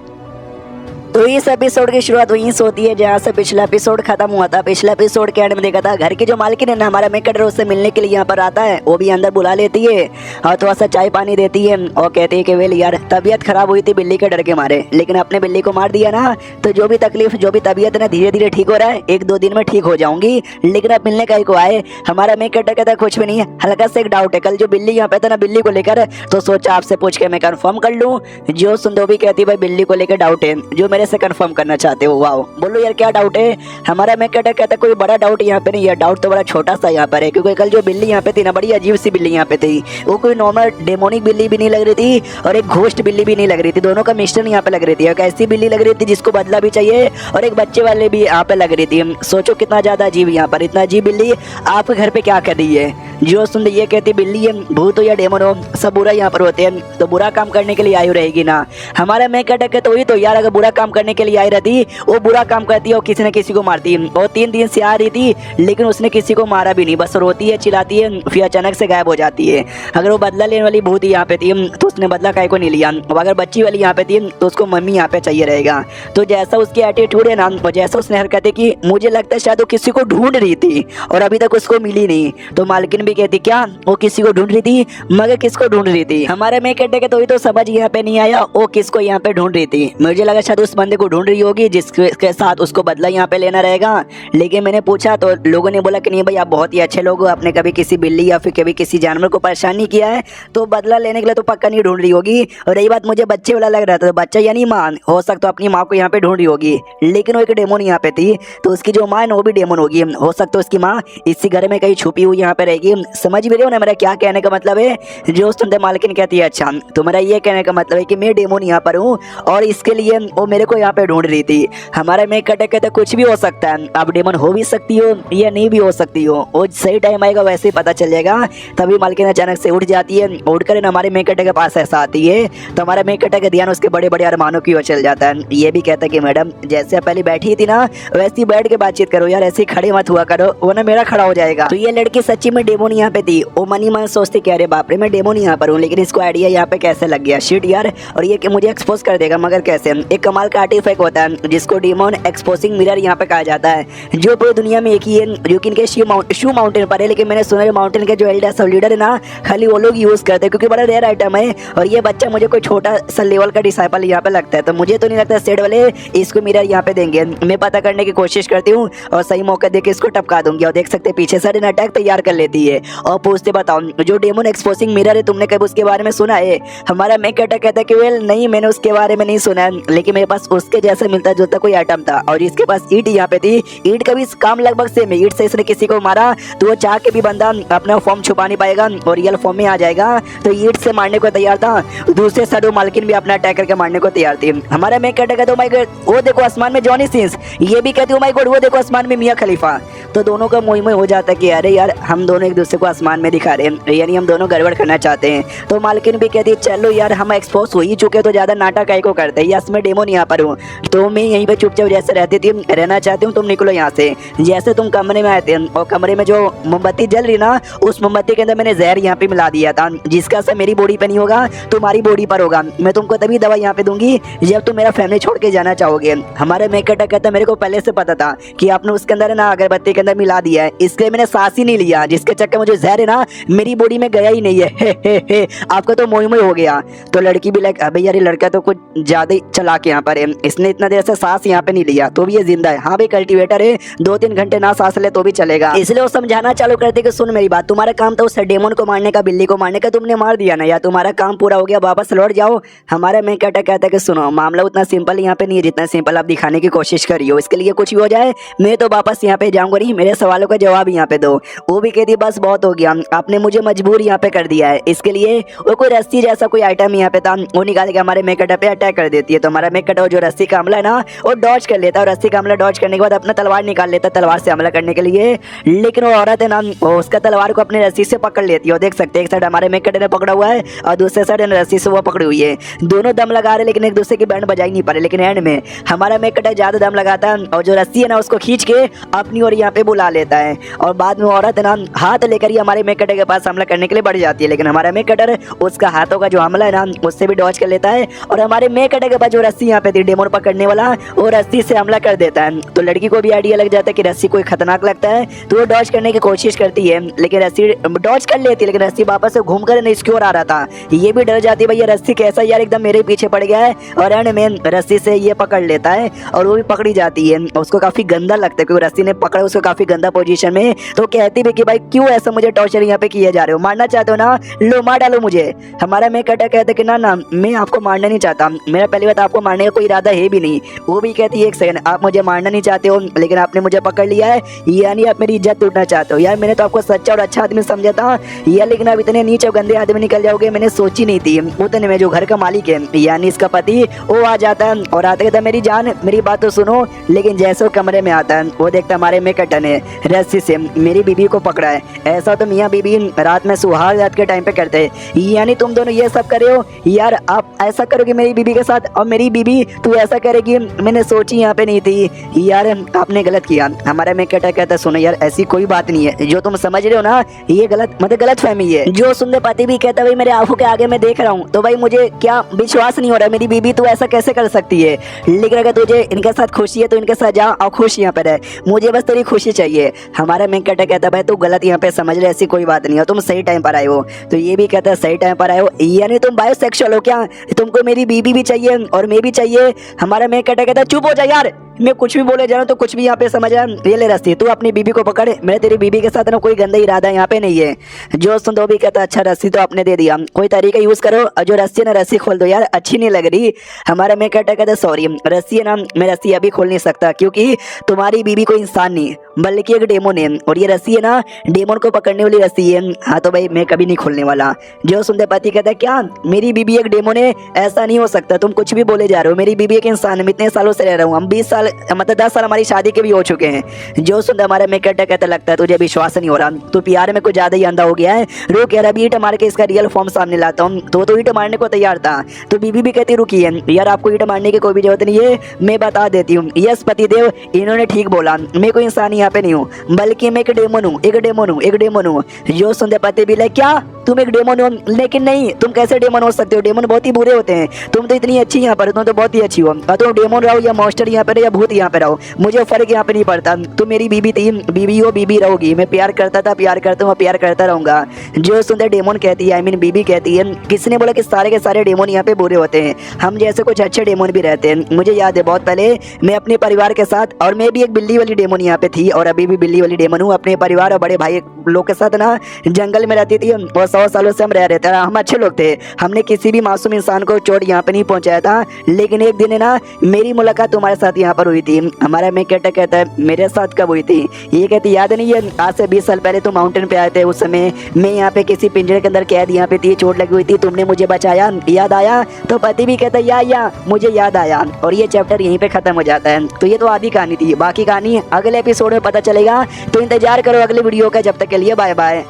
तो इस एपिसोड की शुरुआत वहीं से होती है जहाँ से पिछला एपिसोड खत्म हुआ था। पिछला एपिसोड के एंड में देखा था घर की जो मालकिन है ना, हमारा मेकअप उससे मिलने के लिए यहाँ पर आता है, वो भी अंदर बुला लेती है और थोड़ा सा चाय पानी देती है और कहती है कि वेल यार तबीयत खराब हुई थी बिल्ली के डर के मारे, लेकिन अपने बिल्ली को मार दिया ना, तो जो भी तकलीफ जो भी तबीयत ना धीरे धीरे ठीक हो रहा है, 1-2 दिन में ठीक हो जाऊंगी, लेकिन अब मिलने का ही को आए। हमारा मेकअप कहता कुछ भी नहीं है, हल्का सा एक डाउट है, कल जो बिल्ली यहाँ पे था ना बिल्ली को लेकर, तो सोचा आपसे पूछ के मैं कंफर्म कर लूँ। जो सुंदोबी कहती भाई बिल्ली को लेकर डाउट है जो मेरे से कंफर्म करना चाहते हो। वाओ, बोलो यार क्या डाउट है। हमारा मेकअप कहता कोई बड़ा डाउट यहाँ पे नहीं है, डाउट तो बड़ा छोटा सा यहाँ पर है, क्योंकि कल जो बिल्ली यहाँ पे थी ना, बड़ी अजीब सी बिल्ली यहाँ पे थी, वो कोई नॉर्मल डेमोनिक बिल्ली भी नहीं लग रही थी और एक घोस्ट बिल्ली भी नहीं लग रही थी, दोनों का मिश्रण यहाँ पे लग रही थी। एक ऐसी बिल्ली लग रही थी जिसको बदला भी चाहिए और एक बच्चे वाले भी यहाँ पे लग रही थी। सोचो कितना ज्यादा अजीब यहाँ पर, इतना अजीब बिल्ली आपके घर पे क्या कर रही है। जो सुन ये कहती बिल्ली है भूत हो या डेमन हो सब बुरा यहाँ पर होते हैं, तो बुरा काम करने के लिए आई रहेगी ना। हमारा मेकअप कहते तो वही तो यार, अगर बुरा काम करने के लिए आई रहती वो बुरा काम करती है और किसी न किसी को मारती है। और 3 दिन से आ रही थी लेकिन उसने किसी को मारा भी नहीं, बस रोती है चिल्लाती है फिर अचानक से गायब हो जाती है। अगर वो बदला लेने वाली भूत यहाँ पे थी तो उसने बदला काहे को नहीं लिया, और अगर बच्ची वाली यहाँ पे थी तो उसको मम्मी यहाँ पे चाहिए रहेगा। तो जैसा उसकी एटीट्यूड है ना और जैसा उसने हरकतें की, मुझे लगता है शायद वो किसी को ढूंढ रही थी और अभी तक उसको मिली नहीं। तो मालकिन भी कहती क्या वो किसी को ढूंढ रही थी, मगर किसको ढूंढ रही थी। हमारे में कहते के तो ही तो समझ यहाँ पे नहीं आया वो किसको यहाँ पे ढूंढ रही थी। मुझे लगा शायद उस बंदे को ढूंढ रही होगी जिसके साथ उसको बदला यहाँ पे लेना रहेगा, लेकिन मैंने पूछा तो लोगों ने बोला कि नहीं भाई आप बहुत ही अच्छे लोग हो, आपने कभी किसी बिल्ली या फिर कभी किसी जानवर को परेशान नहीं किया है, तो बदला लेने के लिए तो पक्का नहीं ढूंढ रही होगी। और रही बात मुझे बच्चे वाला लग रहा था, तो बच्चा यानी माँ हो सकता अपनी माँ को यहाँ पे ढूंढ रही होगी, लेकिन वो एक डेमोन यहाँ पे थी, तो उसकी जो माँ है वो भी डेमोन होगी। हो सकता है उसकी माँ इसी घर में कहीं छुपी हुई यहाँ पे रहेगी। समझ भी रहे हो ना मेरा क्या कहने का मतलब है। जो सुनते मालकिन कहती है अच्छा तुम्हारा ये कहने का मतलब है कि मैं डेमोन यहाँ पर हूँ और इसके लिए वो मेरे को यहाँ पे ढूंढ रही थी। हमारा में कटे कहते कुछ भी हो सकता है, आप डेमन हो भी सकती हो या नहीं भी हो सकती हो, वो सही टाइम आएगा वैसे ही पता चल जाएगा। तभी मालकिन अचानक से उठ जाती है, उठकर हमारे मेकटे के पास ऐसा आती है, तो हमारा मेकटे का ध्यान उसके बड़े बड़े अरमानों की ओर चल जाता है। ये भी कहता है कि मैडम जैसे आप पहले बैठी थी ना वैसे ही बैठ के बातचीत करो यार, ऐसे खड़े मत हुआ करो वरना मेरा खड़ा हो जाएगा। तो ये लड़की सच्ची में डेमोन यहाँ पे थी। वो मनी मन सोचती कि अरे बाप रे मैं डेमोन यहाँ पर हूँ, लेकिन इसको आइडिया यहाँ पे कैसे लग गया शिट यार, और ये कि मुझे एक्सपोज कर देगा, मगर कैसे। एक कमाल का आर्टिफैक्ट होता है जिसको डेमोन एक्सपोजिंग मिरर यहाँ पे कहा जाता है, जो पूरी दुनिया में एक ही है जो कि इनके शू माउंटेन पर है। लेकिन मैंने सुना है माउंटेन के जो एल्डर्स और लीडर है ना खाली वो लोग यूज करते हैं क्योंकि बड़ा रेयर आइटम है। और ये बच्चा मुझे कोई छोटा सा लेवल का डिसाइपल यहाँ पे लगता है, तो मुझे तो नहीं लगता सेट वाले इसको मिरर यहाँ पे देंगे। मैं पता करने की कोशिश करती हूँ और सही मौका देके इसको टपका दूंगी। और देख सकते हैं पीछे से अटैक तैयार कर लेती है। है और पूछते बताओ जो डेमन एक्सपोजिंग मिरर है तुमने कभी उसके बारे में सुना है? हमारा मेन कैरेक्टर कहता है कि वेल नहीं, मैंने उसके बारे में नहीं सुना है, लेकिन मेरे पास उसके जैसा मिलता जुलता कोई आइटम था और इसके पास ईंट यहाँ पे थी। ईंट का भी काम लगभग सेम है। ईंट से इसने किसी को मारा तो वो चाह के भी बंदा अपना फॉर्म छुपा नहीं पाएगा और रियल फॉर्म में आ जाएगा। तो ईंट से मारने को तैयार था। दूसरे साइड मालकिन भी अपना अटैक करके मारने को तैयार थी। हमारा मेन कैरेक्टर कहता है माय गॉड वो देखो आसमान में जॉनी सिंस, ये भी कहती हूँ माय गॉड वो देखो आसमान में मियां खलीफा। तो दोनों का मोह हो जाता है कि अरे यार हम दोनों एक दूसरे को आसमान में दिखा रहे हैं, यानी हम दोनों गड़बड़ करना चाहते हैं। तो मालकिन भी कहती है चलो यार हम एक्सपोज हो ही चुके तो ज्यादा नाटक काय को करते हैं, यस मैं डेमन यहाँ पर हूँ, तो मैं यहीं पे चुपचाप जैसे रहती थी रहना चाहती हूँ, तुम निकलो यहाँ से। जैसे तुम कमरे में आए थे और कमरे में जो मोमबत्ती जल रही ना, उस मोमबत्ती के अंदर मैंने जहर यहाँ पे मिला दिया था, जिसका असर मेरी बॉडी पे नहीं होगा तुम्हारी बॉडी पर होगा। मैं तुमको तभी दवा यहाँ पे दूंगी जब तुम मेरा फैमिली छोड़ के जाना चाहोगे। हमारे मेकअप कहता मेरे को पहले से पता था कि आपने उसके अंदर ना अगरबत्ती के अंदर मिला दिया है, इसलिए मैंने सांस ही नहीं लिया, जिसके चक्कर में जो जहर है ना मेरी बॉडी में गया ही नहीं है। हे। आपका तो मोई हो गया। तो लड़की भी लाइक अबे यार ये लड़का तो कुछ ज्यादा ही चलाक यहाँ पर है, इसने इतना देर से सांस यहाँ पे नहीं लिया तो भी ये जिंदा है। हाँ भाई कल्टीवेटर है, 2-3 घंटे ना सांस ले तो भी चलेगा। इसलिए वो समझाना चालू करते कि सुन मेरी बात, तुम्हारा काम था उस डेमन को मारने का, बिल्ली को मारने का, तुमने मार दिया ना यार, तुम्हारा काम पूरा हो गया, वापस लौट जाओ। हमारा मैं कहता है कि सुनो मामला उतना सिंपल यहाँ पे नहीं है जितना सिंपल आप दिखाने की कोशिश करी हो। इसके लिए कुछ भी हो जाए मैं तो वापस यहाँ पे जाऊंगा नहीं, मेरे सवालों का जवाब यहाँ पे दो। वो भी कहती बस बहुत हो गया, आपने मुझे मजबूर यहाँ पे कर दिया है। इसके लिए वो कोई रस्सी जैसा कोई आइटम यहाँ पे था, वो निकाल के हमारे मेकअप पे अटैक कर देती है। तो हमारा मेकअप जो रस्सी का हमला है ना वो डॉज कर लेता है, और रस्सी का हमला डॉज करने के बाद अपना तलवार निकाल लेता है तलवार से हमला करने के लिए। लेकिन वो औरत है ना वो उसका तलवार को अपनी रस्सी से पकड़ लेती है। देख सकते हैं एक साइड हमारे मेकअप ने पकड़ा हुआ है और दूसरे साइड रस्सी से वो पकड़ी हुई है। दोनों दम लगा रहे लेकिन एक दूसरे की बैंड बजा ही नहीं पा रहे। लेकिन एंड में हमारा मेकअप ज्यादा दम लगाता है और जो रस्सी है ना उसको खींच के अपनी ओर यहाँ पे बुला लेता है, और बाद में औरत ना हाथ लेकर ही हमारे मेकअप के पास हमला करने के लिए बढ़ जाती है। लेकिन हमारा मेकअप उसका हाथों का जो हमला है ना उससे भी डॉज कर लेता है, और हमारे मेकअप के पास जो रस्सी यहाँ पे थी डेमन पकड़ने वाला वो रस्सी से हमला कर देता है। तो लड़की को भी आइडिया लग जाता है कि रस्सी कोई खतरनाक लगता है, तो वो डॉज करने की कोशिश करती है, लेकिन रस्सी डॉज कर लेती है, लेकिन रस्सी वापस से घूमकर इसकी ओर आ रहा था। ये भी डर जाती है भाई ये रस्सी कैसा यार एकदम मेरे पीछे पड़ गया है, और एंड में रस्सी से ये पकड़ लेता है और वो भी पकड़ी जाती है। उसको काफी गंदा लगता है क्योंकि रस्सी ने पकड़ा उसको काफी गंदा पोजीशन में। तो कहती भी कि भाई क्यों ऐसा मुझे टॉर्चर यहाँ पे किए जा रहे हो, मारना चाहते हो ना, लो मार डालो मुझे। हमारा मैं कहता कहते कि ना ना मैं आपको मारना नहीं चाहता, मेरा पहली बात आपको मारने का कोई इरादा है भी नहीं। वो भी कहती है एक सेकंड, आप मुझे मारना नहीं चाहते हो लेकिन आपने मुझे पकड़ लिया है, यानी आप मेरी इज्जत टूटना चाहते हो। यार मैंने तो आपको सच्चा और अच्छा आदमी समझा था यार, लेकिन आप इतने नीचे गंदे आदमी निकल जाओगे मैंने सोची नहीं थी। उतने में जो घर का मालिक है यानी इसका पति वो आ जाता है और आते कहता मेरी जान मेरी बात तो सुनो। लेकिन जैसे वो कमरे में आता है वो देखता हमारे मेकअप ने रस्सी से मेरी बीबी को पकड़ा है। ऐसा तो मियाँ बीबी रात में सुहाग रात के टाइम पे करते हैं, यानी तुम दोनों ये सब करे हो यार, आप ऐसा करोगे मेरी बीबी के साथ, और मेरी बीबी तू ऐसा करेगी मैंने सोची यहाँ पे नहीं थी यार, आपने गलत किया। हमारा मेकअप कहता सुनो यार ऐसी कोई बात नहीं है, जो तुम समझ रहे हो ना ये गलत मतलब गलत फहमी है। जो सुनने पति भी कहता भाई मेरे आंखों के आगे मैं देख रहा हूँ, तो भाई मुझे क्या विश्वास नहीं हो रहा मेरी बीबी तू ऐसा कैसे कर सकती है, लेकिन अगर तुझे इनके साथ खुशी है तो इनके साथ जा और खुश यहाँ पर है, मुझे बस तेरी खुशी चाहिए। हमारा मेकअप कहता भाई तू गलत यहाँ पे समझ रहे, ऐसी कोई बात नहीं है, तुम सही टाइम पर आए हो। तो ये भी कहता है सही टाइम पर आए हो यानी तुम बायोसेक्सुअल हो क्या, तुमको मेरी बीबी भी चाहिए और मैं भी चाहिए। हमारा मेकअप कहता है चुप हो जा यार, मैं कुछ भी बोले जा रहा हूँ तो कुछ भी यहाँ पे समझ रहा है। ये ले रस्सी तू अपनी बीबी को पकड़, मैं तेरी बीबी के साथ ना कोई गंदा इरादा यहाँ पे नहीं है। जो सुन दो भी कहता अच्छा रस्सी तो आपने दे दिया, कोई तरीका यूज करो और जो रस्सी है ना रस्सी खोल दो यार, अच्छी नहीं लग रही। हमारा मैं कहता सॉरी रस्सी है ना मैं रस्सी अभी खोल नहीं सकता क्योंकि तुम्हारी बीबी कोई इंसान नहीं बल्कि एक डेमन है, और ये रस्सी है ना डेमन को पकड़ने वाली रस्सी है। हाँ तो भाई मैं कभी नहीं खोलने वाला। जो सुनते पति कहता है क्या मेरी बीबी एक डेमन है, ऐसा नहीं हो सकता, तुम कुछ भी बोले जा रहे हो, मेरी बीबी एक इंसान है, मैं इतने सालों से रह रहा हूँ, हम 20 साल मतलब 10 साल हमारी शादी के भी हो चुके हैं। जो सुनते हमारे में कहता लगता है तुझे विश्वास नहीं हो रहा, तो प्यार में कुछ ज्यादा ही अंधा हो गया है, रुक यार अभी ईंट मार के इसका रियल फॉर्म सामने लाता हूँ। तो ईंट मारने को तैयार था, तो बीबी भी कहती रुकी है यार आपको ईंट मारने की कोई भी जरूरत नहीं है, मैं बता देती हूँ। यस पतिदेव इन्होंने ठीक बोला, मैं कोई इंसान यहाँ पे नहीं हूँ बल्कि मैं एक डेमन हूँ, एक डेमन हूँ, एक डेमन हूँ। जो सुनते पति भी क्या तुम एक डेमन हो, लेकिन नहीं तुम कैसे डेमन हो सकते हो, डेमन बहुत ही बुरे होते हैं, तुम तो इतनी अच्छी यहाँ पर, तुम तो बहुत ही अच्छी हो, तुम डेमन रहो या मॉन्स्टर यहाँ पर या भूत यहाँ पे रहो, मुझे फर्क यहाँ पे नहीं पड़ता। तुम मेरी बीबी थी, बीबी हो बीबी रहोगी। मैं प्यार करता था, प्यार करता हूँ, प्यार करता रहूंगा। जो सुंदर डेमोन कहती है, आई मीन बीबी कहती है, किसने बोला कि सारे के सारे डेमोन यहाँ पे बुरे होते हैं? हम जैसे कुछ अच्छे डेमोन भी रहते हैं। मुझे याद है बहुत पहले मैं अपने परिवार के साथ, और मैं भी एक बिल्ली वाली डेमोन यहाँ पे थी और अभी भी बिल्ली वाली डेमोन हूँ, अपने परिवार और बड़े भाई लोग के साथ ना जंगल में रहती थी और 100 सालों से हम रह रहे थे। हम अच्छे लोग थे, हमने किसी भी मासूम इंसान को चोट यहाँ पे नहीं पहुंचाया था। लेकिन एक दिन ना मेरी मुलाकात तुम्हारे साथ यहाँ पर हुई थी। हमारा मैं कहता है मेरे साथ कब हुई थी? ये कहती याद नहीं है, आज से 20 साल पहले तुम माउंटेन पे आए थे। उस समय मैं यहाँ पे किसी पिंजरे के अंदर कैद यहाँ पे थी, चोट लगी हुई थी, तुमने मुझे बचाया, याद आया? तो पति भी कहता या मुझे याद आया। और ये चैप्टर यहीं पे खत्म हो जाता है। तो ये तो आधी कहानी थी, बाकी कहानी अगले एपिसोड में पता चलेगा। तो इंतजार करो अगले वीडियो का, जब तक के लिए बाय बाय।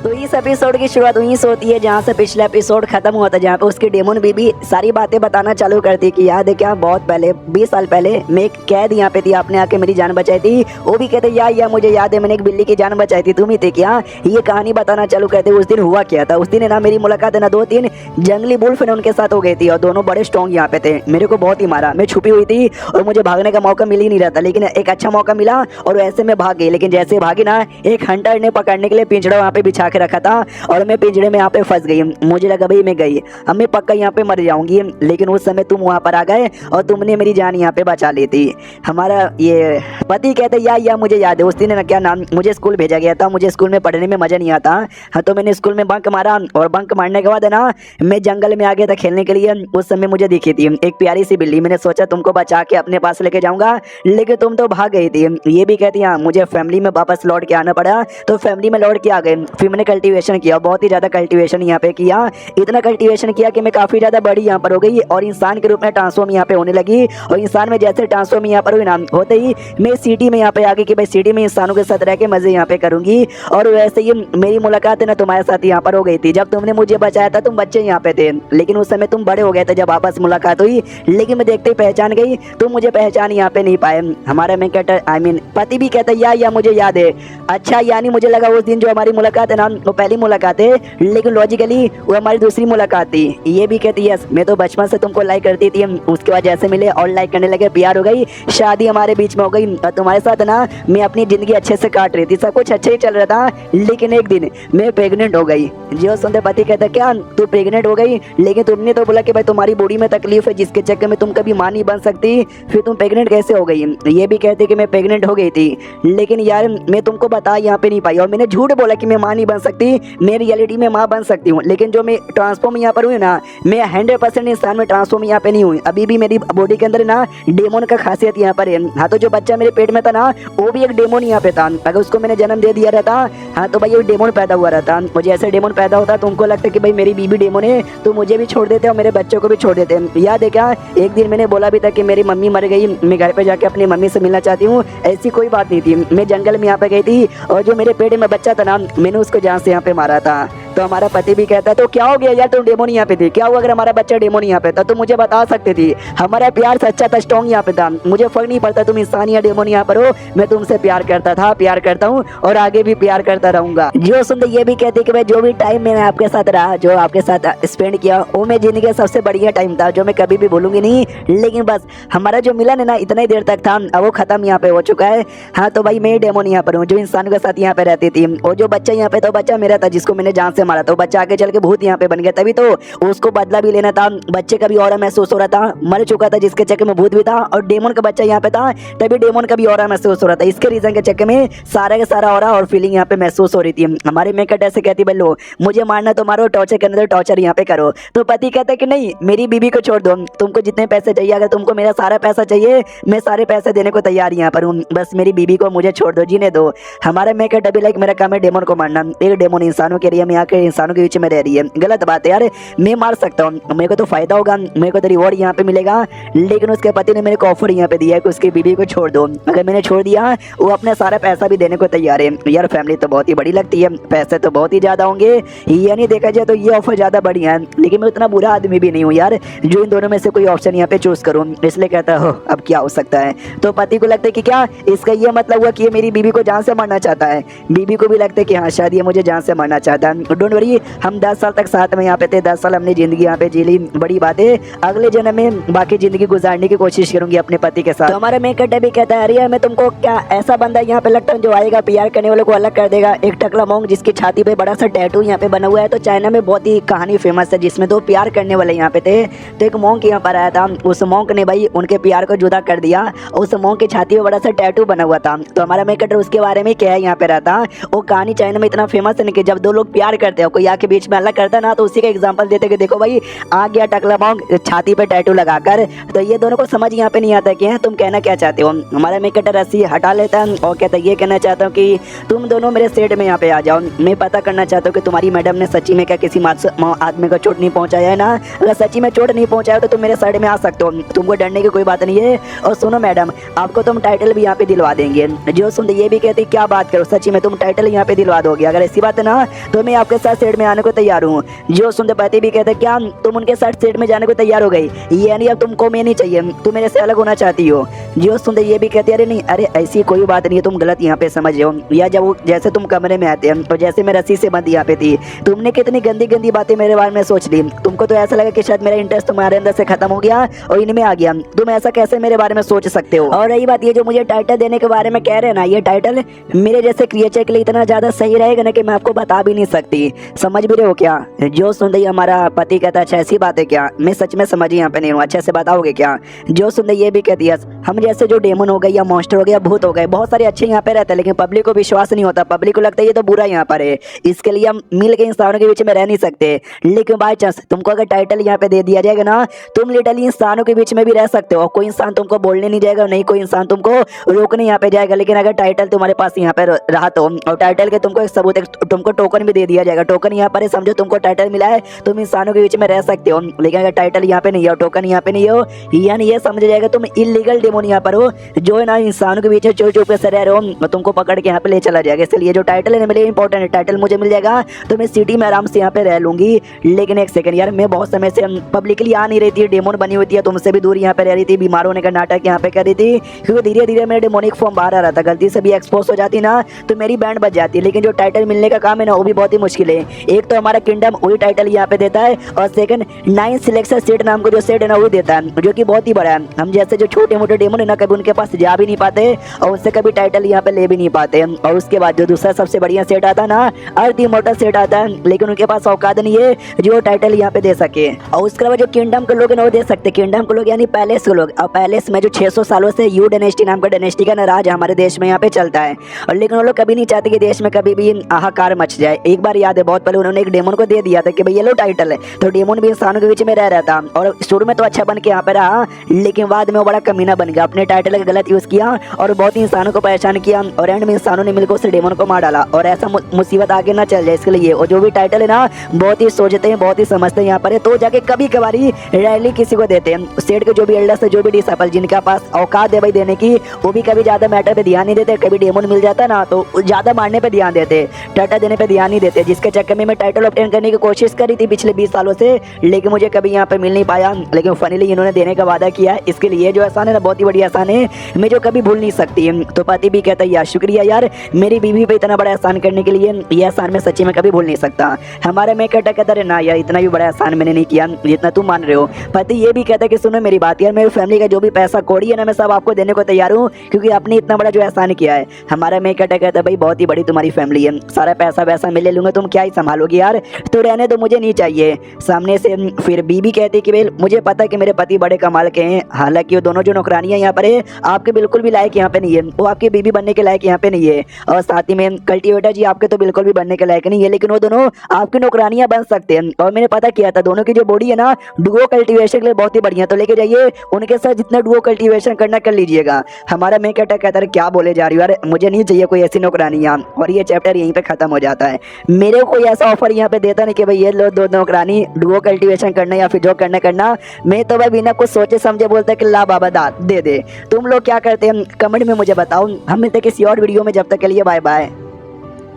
तो इस एपिसोड की शुरुआत वहीं से होती है जहाँ से पिछला एपिसोड खत्म हुआ था, जहाँ पे उसकी डेमोन बीबी सारी बातें बताना चालू करती है कि याद है क्या, बहुत पहले 20 साल पहले मैं एक कैद यहाँ पे थी, आपने आके मेरी जान बचाई थी। वो भी कहते या मुझे याद है, मैंने एक बिल्ली की जान बचाई थी, तुम ही थे क्या? ये कहानी बताना चालू करते। उस दिन हुआ क्या था? उस दिन ना मेरी मुलाकात है ना 2-3 जंगली बुल्फ ने उनके साथ हो गई थी और दोनों बड़े स्ट्रॉन्ग यहाँ पे थे। मेरे को बहुत ही मारा, मैं छुपी हुई थी और मुझे भागने का मौका मिल ही नहीं रहा था, लेकिन एक अच्छा मौका मिला और वैसे में भाग गई। लेकिन जैसे भागी ना, एक हंटर ने पकड़ने के लिए पिंजड़ा वहाँ पे बिछा के रखा था और मैं पिंजरे में यहाँ पे फंस गई। मुझे लगा भाई मैं गई, अब मैं पक्का यहाँ पे मर जाऊंगी। लेकिन उस समय तुम वहाँ पर आ गए और तुमने मेरी जान यहाँ पे बचा ली थी। हमारा ये पति कहते या मुझे याद है, उस दिन ना क्या नाम, मुझे स्कूल भेजा गया था, मुझे स्कूल में पढ़ने में मजा नहीं आता। हाँ, तो मैंने स्कूल में बंक मारा और बंक मारने के बाद ना मैं जंगल में आ गया था खेलने के लिए। उस समय मुझे दिखी थी एक प्यारी सी बिल्ली, मैंने सोचा तुमको बचा के अपने पास लेके जाऊंगा, लेकिन तुम तो भाग गई थी। ये भी कहती हाँ, मुझे फैमिली में वापस लौट के आना पड़ा, तो फैमिली में लौट के आ गए। फिर मैंने कल्टीवेशन किया, बहुत ही ज्यादा कल्टीवेशन यहाँ पे किया, इतना कल्टीवेशन किया कि मैं काफी ज्यादा बड़ी यहाँ पर हो गई और इंसान के रूप में ट्रांसफॉर्म यहाँ पे होने लगी। और इंसान में जैसे ट्रांसफॉर्म यहाँ पर हुई ना, होते ही मैं सिटी में यहाँ पे आ गई कि भाई सिटी में इंसानों के साथ रह के मजे यहाँ पे करूंगी। और वैसे ही मेरी मुलाकात है ना तुम्हारे साथ यहाँ पर हो गई थी। जब तुमने मुझे बचाया था तुम बच्चे यहाँ पे थे, लेकिन उस समय तुम बड़े हो गए थे जब आपस मुलाकात हुई। लेकिन मैं देखते ही पहचान गई, तुम मुझे पहचान यहाँ पे नहीं पाए। हमारा मैं कहता आई मीन पति भी कहता या मुझे याद है। अच्छा, यानी मुझे लगा उस दिन जो हमारी मुलाकात है ना वो पहली मुलाकात है, लेकिन लॉजिकली वो हमारी दूसरी मुलाकात थी। ये भी कहती है मैं तो बचपन से तुमको लाइक करती थी, उसके बाद जैसे मिले और लाइक करने लगे, प्यार हो गई, शादी हमारे बीच में हो गई और तुम्हारे साथ ना मैं अपनी जिंदगी अच्छे से काट रही थी, सब कुछ अच्छे ही चल रहा था। लेकिन एक दिन मैं प्रेग्नेंट हो गई। जो सुनते पति कहता क्या तू प्रेग्नेंट हो गई? लेकिन तुमने तो बोला कि भाई तुम्हारी बॉडी में तकलीफ है जिसके चक्कर में तुम कभी मां नहीं बन सकती, फिर तुम प्रेग्नेंट कैसे हो गई? ये भी कहते कि मैं प्रेग्नेंट हो गई थी, लेकिन यार मैं तुमको बता यहाँ पे नहीं पाई और मैंने झूठ बोला कि मैं मां नहीं बन सकती, मैं रियलिटी में मां बन सकती हूँ। लेकिन जो मैं ट्रांसफॉर्म यहाँ पर हुई ना, मैं 100% इंसान में ट्रांसफॉर्म यहाँ पे नहीं हुई। अभी भी मेरी बॉडी के अंदर ना डेमोन का खासियत यहाँ पर है। हाँ, तो जो बच्चा मेरे पेट में था ना वो भी एक डेमोन यहाँ पे था। अगर उसको मैंने जन्म दे दिया रहता, हाँ, तो भाई वो डेमोन पैदा हुआ रहता। और जैसे डेमोन पैदा होता तुमको लगता कि भाई मेरी बीबी डेमोन है तो मुझे भी छोड़ देते और मेरे बच्चों को भी छोड़ देते। याद है क्या, एक दिन मैंने बोला भी था कि मेरी मम्मी मर गई, मैं घर पे जाके अपनी मम्मी से मिलना चाहती हूँ। ऐसी कोई बात नहीं थी, मैं जंगल में यहाँ पे गई थी और जो मेरे पेट में बच्चा था ना मैंने उसको जान से यहाँ पे मारा था। तो हमारा पति भी कहता है तो क्या हो गया यार, तुम डेमोन यहाँ पे थी, क्या हुआ अगर हमारा बच्चा डेमोन यहाँ पे था तो मुझे बता सकते थी। हमारा प्यार सच्चा था, स्ट्रॉन्ग यहाँ पे था, मुझे फर्क नहीं पड़ता तुम इंसान या डेमोन यहाँ पर हो, मैं तुमसे प्यार करता था, प्यार करता हूँ और आगे भी प्यार करता रहूंगा। जो सुनते ये भी कहते कि भाई जो भी टाइम मैंने आपके साथ रहा, जो आपके साथ स्पेंड किया, वो मेरी जिंदगी का सबसे बढ़िया टाइम था जो मैं कभी भी भूलूंगी नहीं। लेकिन बस हमारा जो मिलन है ना इतना ही देर तक था, अब वो खत्म यहाँ पे हो चुका है। हाँ, तो भाई मैं डेमोन यहाँ पर हूँ जो इंसानों के साथ यहाँ पे रहती थी, और जो बच्चा यहाँ पे था बच्चा मेरा था जिसको मैंने जान से मारा था। बच्चा आगे चल के भूत यहाँ पे बन गया, तभी तो उसको बदला भी लेना था। बच्चे का भी ऑरा महसूस हो रहा था, मर चुका था जिसके चक्कर में भूत भी था, और डेमोन का बच्चा यहाँ पे था तभी डेमोन का भी ऑरा महसूस हो रहा था। इसके रीजन के चक्कर में सारा का सारा ऑरा और फीलिंग यहाँ पे महसूस हो रही थी। हमारे मेकअप ऐसे कहती भाई लो मुझे मारना तो मारो, टॉर्चर करने तो टॉर्चर यहाँ पे करो। तो पति कहता है कि नहीं, मेरी बीबी को छोड़ दो, तुमको जितने पैसे चाहिए, अगर तुमको मेरा सारा पैसा चाहिए मैं सारे पैसे देने को तैयार यहाँ पर हूँ, बस मेरी बीबी को मुझे छोड़ दो, जीने दो। हमारा मेकअप अभी लाइक मेरा काम है डेमोन को मारना। एक डेमोन इंसानों के एरिया में आकर इंसानों के बीच में रह रही है, गलत बात है यार, मैं मार सकता हूँ, मेरे को तो फायदा होगा, मेरे को तो रिवॉर्ड यहाँ पे मिलेगा। लेकिन उसके पति ने मेरे को ऑफर यहाँ पे दिया है कि उसकी बीबी को छोड़ दो। अगर मैंने छोड़ दिया वो अपना सारा पैसा भी देने को तैयार है। यार फैमिली तो बहुत ही बड़ी लगती है, पैसे तो बहुत ही ज्यादा होंगे, ये नहीं देखा जाए तो ये ऑफर ज्यादा बढ़िया है। लेकिन मैं उतना बुरा आदमी भी नहीं हूँ यार जो इन दोनों में से कोई ऑप्शन यहाँ पे चूज करूँ, इसलिए कहता हो अब क्या हो सकता है। तो पति को लगता है कि क्या इसका ये मतलब हुआ कि ये मेरी बीबी को जान से मारना चाहता है। बीबी को भी लगता है कि हाँ शायद ये मुझे जान से मारना चाहता है। डोंट वरी, हम 10 साल तक साथ में यहाँ पे थे, 10 साल हमने ज़िंदगी यहाँ पे जी ली, बड़ी बात है। अगले जन्म में बाकी ज़िंदगी गुजारने की कोशिश करूंगी अपने पति के साथ। तो हमारा मेन कैरेक्टर भी कहता है, अरे मैं तुमको क्या ऐसा बंदा यहाँ पे लगता है जो आएगा प्यार करने वाले को अलग कर देगा। एक टकला मोंग जिसकी छाती पे बड़ा सा टैटू यहाँ पे बना हुआ है। तो चाइना में बहुत ही कहानी फेमस है जिसमें दो प्यार करने वाले यहाँ पे थे। तो एक मोंक यहाँ पर आया था, उस मोंक ने भाई उनके प्यार को जुदा कर दिया। उस मोंक की छाती पे बड़ा सा टैटू बना हुआ था। तो हमारा मेन कैरेक्टर उसके बारे में क्या है यहाँ पे रहता। वो कहानी चाइना में इतना फेमस है कि जब दो लोग प्यार करते हो, कोई आके बीच में अलग करता ना, तो उसी का एग्जाम्पल देते कि देखो भाई आ गया टकला मोंक छाती पे टैटू लगाकर। तो ये दोनों को समझ यहाँ पे नहीं आता कि तुम कहना क्या चाहते हो। हमारा मेन कैरेक्टर रस्सी हटा लेता है और कहता है ये कहना चाहता हूँ कि तुम दोनों मेरे सेट में यहाँ पे आ जाओ। मैं पता करना चाहता हूँ कि तुम्हारी मैडम ने सच्ची में क्या किसी आदमी को चोट नहीं पहुंचाया है ना। अगर सच्ची में चोट नहीं पहुंचाया तो तुम मेरे साइड में आ सकते हो, तुमको डरने की कोई बात नहीं है। और सुनो मैडम, आपको तुम टाइटल भी यहाँ पे दिलवा देंगे। जो सुनते ये भी कहते क्या बात करो, सच्ची में तुम टाइटल यहाँ पे दिलवा दोगे। अगर ऐसी बात है ना तो मैं आपके साथ सेट में आने को तैयार हूँ। जो सुनते पति भी कहते क्या तुम उनके साथ सेट में जाने को तैयार हो गई, यानी अब तुमको मैं नहीं चाहिए, तुम मेरे से अलग होना चाहती हो। जो सुनते ये भी कहते अरे नहीं, अरे ऐसी कोई बात नहीं है, तुम गलत यहाँ पे समझ रहे हो। या जब वो जैसे तुम कमरे में आते हैं तो जैसे मैं रस्सी से बंद यहाँ पे थी, तुमने कितनी गंदी गंदी बातें मेरे बारे में सोच ली। तुमको तो ऐसा लगा कि शायद मेरा इंटरेस्ट तुम्हारे अंदर से खत्म हो गया और इनमें आ गया। तुम ऐसा कैसे मेरे बारे में सोच सकते हो। और रही बात ये जो मुझे टाइटल देने के बारे में कह रहे हैं ना, ये टाइटल मेरे जैसे क्रिएचर के लिए इतना ज्यादा सही रहेगा ना कि मैं आपको बता भी नहीं सकती। समझ भी रहे हो क्या। जो सुन रही हमारा पति कहता अच्छा ऐसी बात है क्या, मैं सच में समझ यहाँ पे नहीं हूँ, अच्छे से बताओगे क्या। जो सुन रही ये भी कहती है हम जैसे जो डेमन हो गए या मॉन्स्टर हो गया, भूत हो गए, बहुत सारे अच्छे यहाँ पे रहते हैं, लेकिन पब्लिक को विश्वास नहीं होता। पब्लिक को लगता है ये तो बुरा यहाँ पर है, इसके लिए हम मिल के इंसानों के बीच में रह नहीं सकते। लेकिन बाई चांस तुमको अगर टाइटल यहाँ पे दे दिया जाएगा ना, तुम लिटरली इंसानों के बीच में भी रह सकते हो। कोई इंसान तुमको बोलने नहीं जाएगा, नहीं कोई इंसान तुमको रोकने यहाँ पे जाएगा। लेकिन अगर टाइटल तुम्हारे पास यहाँ पे रहा तो, और टाइटल के तुमको एक सबूत, तुमको टोकन भी दे दिया जाएगा। टोकन यहाँ पर समझो तुमको टाइटल मिला है, तुम इंसानों के बीच में रह सकते हो। लेकिन अगर टाइटल यहाँ पे नहीं हो, टोकन यहाँ पे नहीं हो, यानी ये समझ जाएगा तुम इलीगल डेमन यहाँ पर हो, जो है ना इंसानों के बीच में चोर चुप से रह रहे हो, तुमको पकड़ के यहाँ पे ले चला जाएगा। इसलिए जो टाइटल है मेरे लिए इंपॉर्टेंट है। टाइटल मुझे मिल जाएगा तो मैं सिटी में आराम से यहाँ पे रह लूंगी। लेकिन एक सेकंड यार, मैं बहुत समय से पब्लिकली आ नहीं रही थी, डेमन बनी हुई थी, तुमसे भी दूर यहाँ पे रह रही थी, बीमार होने का नाटक यहाँ पे कर रही थी, क्योंकि धीरे धीरे मेरे डेमोनिक फॉर्म बाहर आ रहा था। गलती से भी एक्सपोज हो जाती ना तो मेरी बैंड बच जाती है। लेकिन जो टाइटल मिलने का काम है ना वो भी बहुत ही मुश्किल है। एक तो हमारा किंगडम वही टाइटल यहाँ पे देता है, और सेकंड 9 सिलेक्शन सेट नाम को जो सेट है ना वो देता है, जो कि बहुत ही बड़ा है। हम जैसे जो छोटे मोटे डेमन है ना कभी उनके पास जा भी नहीं पाते और उनसे कभी टाइटल यहाँ पे ले भी नहीं पाते। और उसके बाद जो दूसरा सबसे बढ़िया सेट आता है ना, अर्थ इमॉर्टल सेट आता है, लेकिन उनके पास औकात नहीं है जो टाइटल यहाँ पे दे सके। और उसके अलावा जो किंगडम के लोग है ना वो दे सकते, किंगडम के लोग यानी पैलेस के लोग। और पैलेस में जो 600 सालों से यू डायनेस्टी नाम का डायनेस्टी का ना राज हमारे देश में यहाँ पे चलता है। और लेकिन वो लोग कभी नहीं चाहते कि देश में कभी भी हाहाकार मच जाए। एक बार याद है बहुत पहले उन्होंने एक डेमन को दे दिया था कि भाई ये लो टाइटल है, तो डेमन भी इंसानों के बीच में रह रहा था। और शुरू में तो अच्छा बन के यहाँ पे रहा, लेकिन बाद में वो बड़ा कमीना बन गया, अपने टाइटल का गलत यूज किया और बहुत ही इंसानों को परेशान किया। और एंड में इंसानों ने मिलकर उस डेमन को मार डाला। और ऐसा मुसीबत आगे ना चल जाए इसके लिए, और जो भी टाइटल है ना बहुत ही सोचते हैं, बहुत ही समझते हैं यहाँ पर है, तो जाके कभी कभारी रैली किसी को देते हैं। सेठ के जो भी एल्डर्स है, जो भी डिसाइपल जिनके पास औकात है भाई देने की, वो भी कभी ज्यादा मैटर पे ध्यान नहीं देते। कभी डेमन मिल जाता ना तो ज्यादा मारने पे ध्यान देते, टाइटल देने पे ध्यान नहीं देते, जिसके चक्कर में मैं टाइटल ऑब्टेन करने की कोशिश करी थी पिछले 20 सालों से, लेकिन मुझे कभी यहाँ पे मिल नहीं पाया। लेकिन फनीली इन्होंने देने का वादा किया, इसके लिए जो एहसान है ना बहुत ही बड़ी एहसान है, मैं जो कभी भूल नहीं सकती। तो पति भी कहता है यार शुक्रिया यार मेरी बीवी पे इतना बड़ा एहसान करने के लिए, ये एहसान मैं सच्ची में कभी भूल नहीं सकता। हमारे में कहता है ना यार इतना भी बड़ा एहसान मैंने नहीं किया जितना तुम मान रहे हो। पति ये भी कहता है कि सुनो मेरी बात यार, मेरी फैमिली का जो भी पैसा कौड़ी है ना मैं सब आपको देने को तैयार हूँ, क्योंकि आपने इतना बड़ा जो एहसान किया है। हमारा में कहता है भाई बहुत ही बड़ी तुम्हारी फैमिली है, सारा पैसा वैसा मैं ले लूंगा, तुम क्या ही संभालोगी यार, तो रहने तो मुझे नहीं चाहिए। सामने से फिर बीबी कहती कि भाई मुझे पता है कि मेरे पति बड़े कमाल के हैं, हालांकि वो दोनों जो नौकरानियां यहाँ पर है आपके बिल्कुल भी लायक यहाँ पे नहीं है, वो आपकी बीबी बनने के लायक यहाँ पे नहीं है। और साथ ही में कल्टीवेटर जी आपके तो बिल्कुल भी बनने के लायक नहीं है, लेकिन वो दोनों आपकी नौकरानियां बन सकते हैं। और मैंने पता किया था दोनों की जो बॉडी है ना डुओ कल्टीवेशन के लिए बहुत ही बढ़िया, तो लेके जाइए उनके साथ जितना डुओ कल्टीवेशन करना कर लीजिएगा। हमारा मैं कहता है क्या बोले जा रही हो यार, मुझे नहीं चाहिए कोई ऐसी नौकरानियां। और ये चैप्टर यहीं पे खत्म हो जाता है। मेरे को कोई ऐसा ऑफर यहाँ पे देता नहीं कि भाई ये लो दो नौकरानी डुओ कल्टीवेशन करना या फिर जो करना। मैं तो भाई बिना कुछ सोचे समझे बोलता कि ला बाबा दाद दे दे। तुम लोग क्या करते हैं कमेंट में मुझे बताओ। हम मिलते किसी और वीडियो में, जब तक के लिए बाय बाय।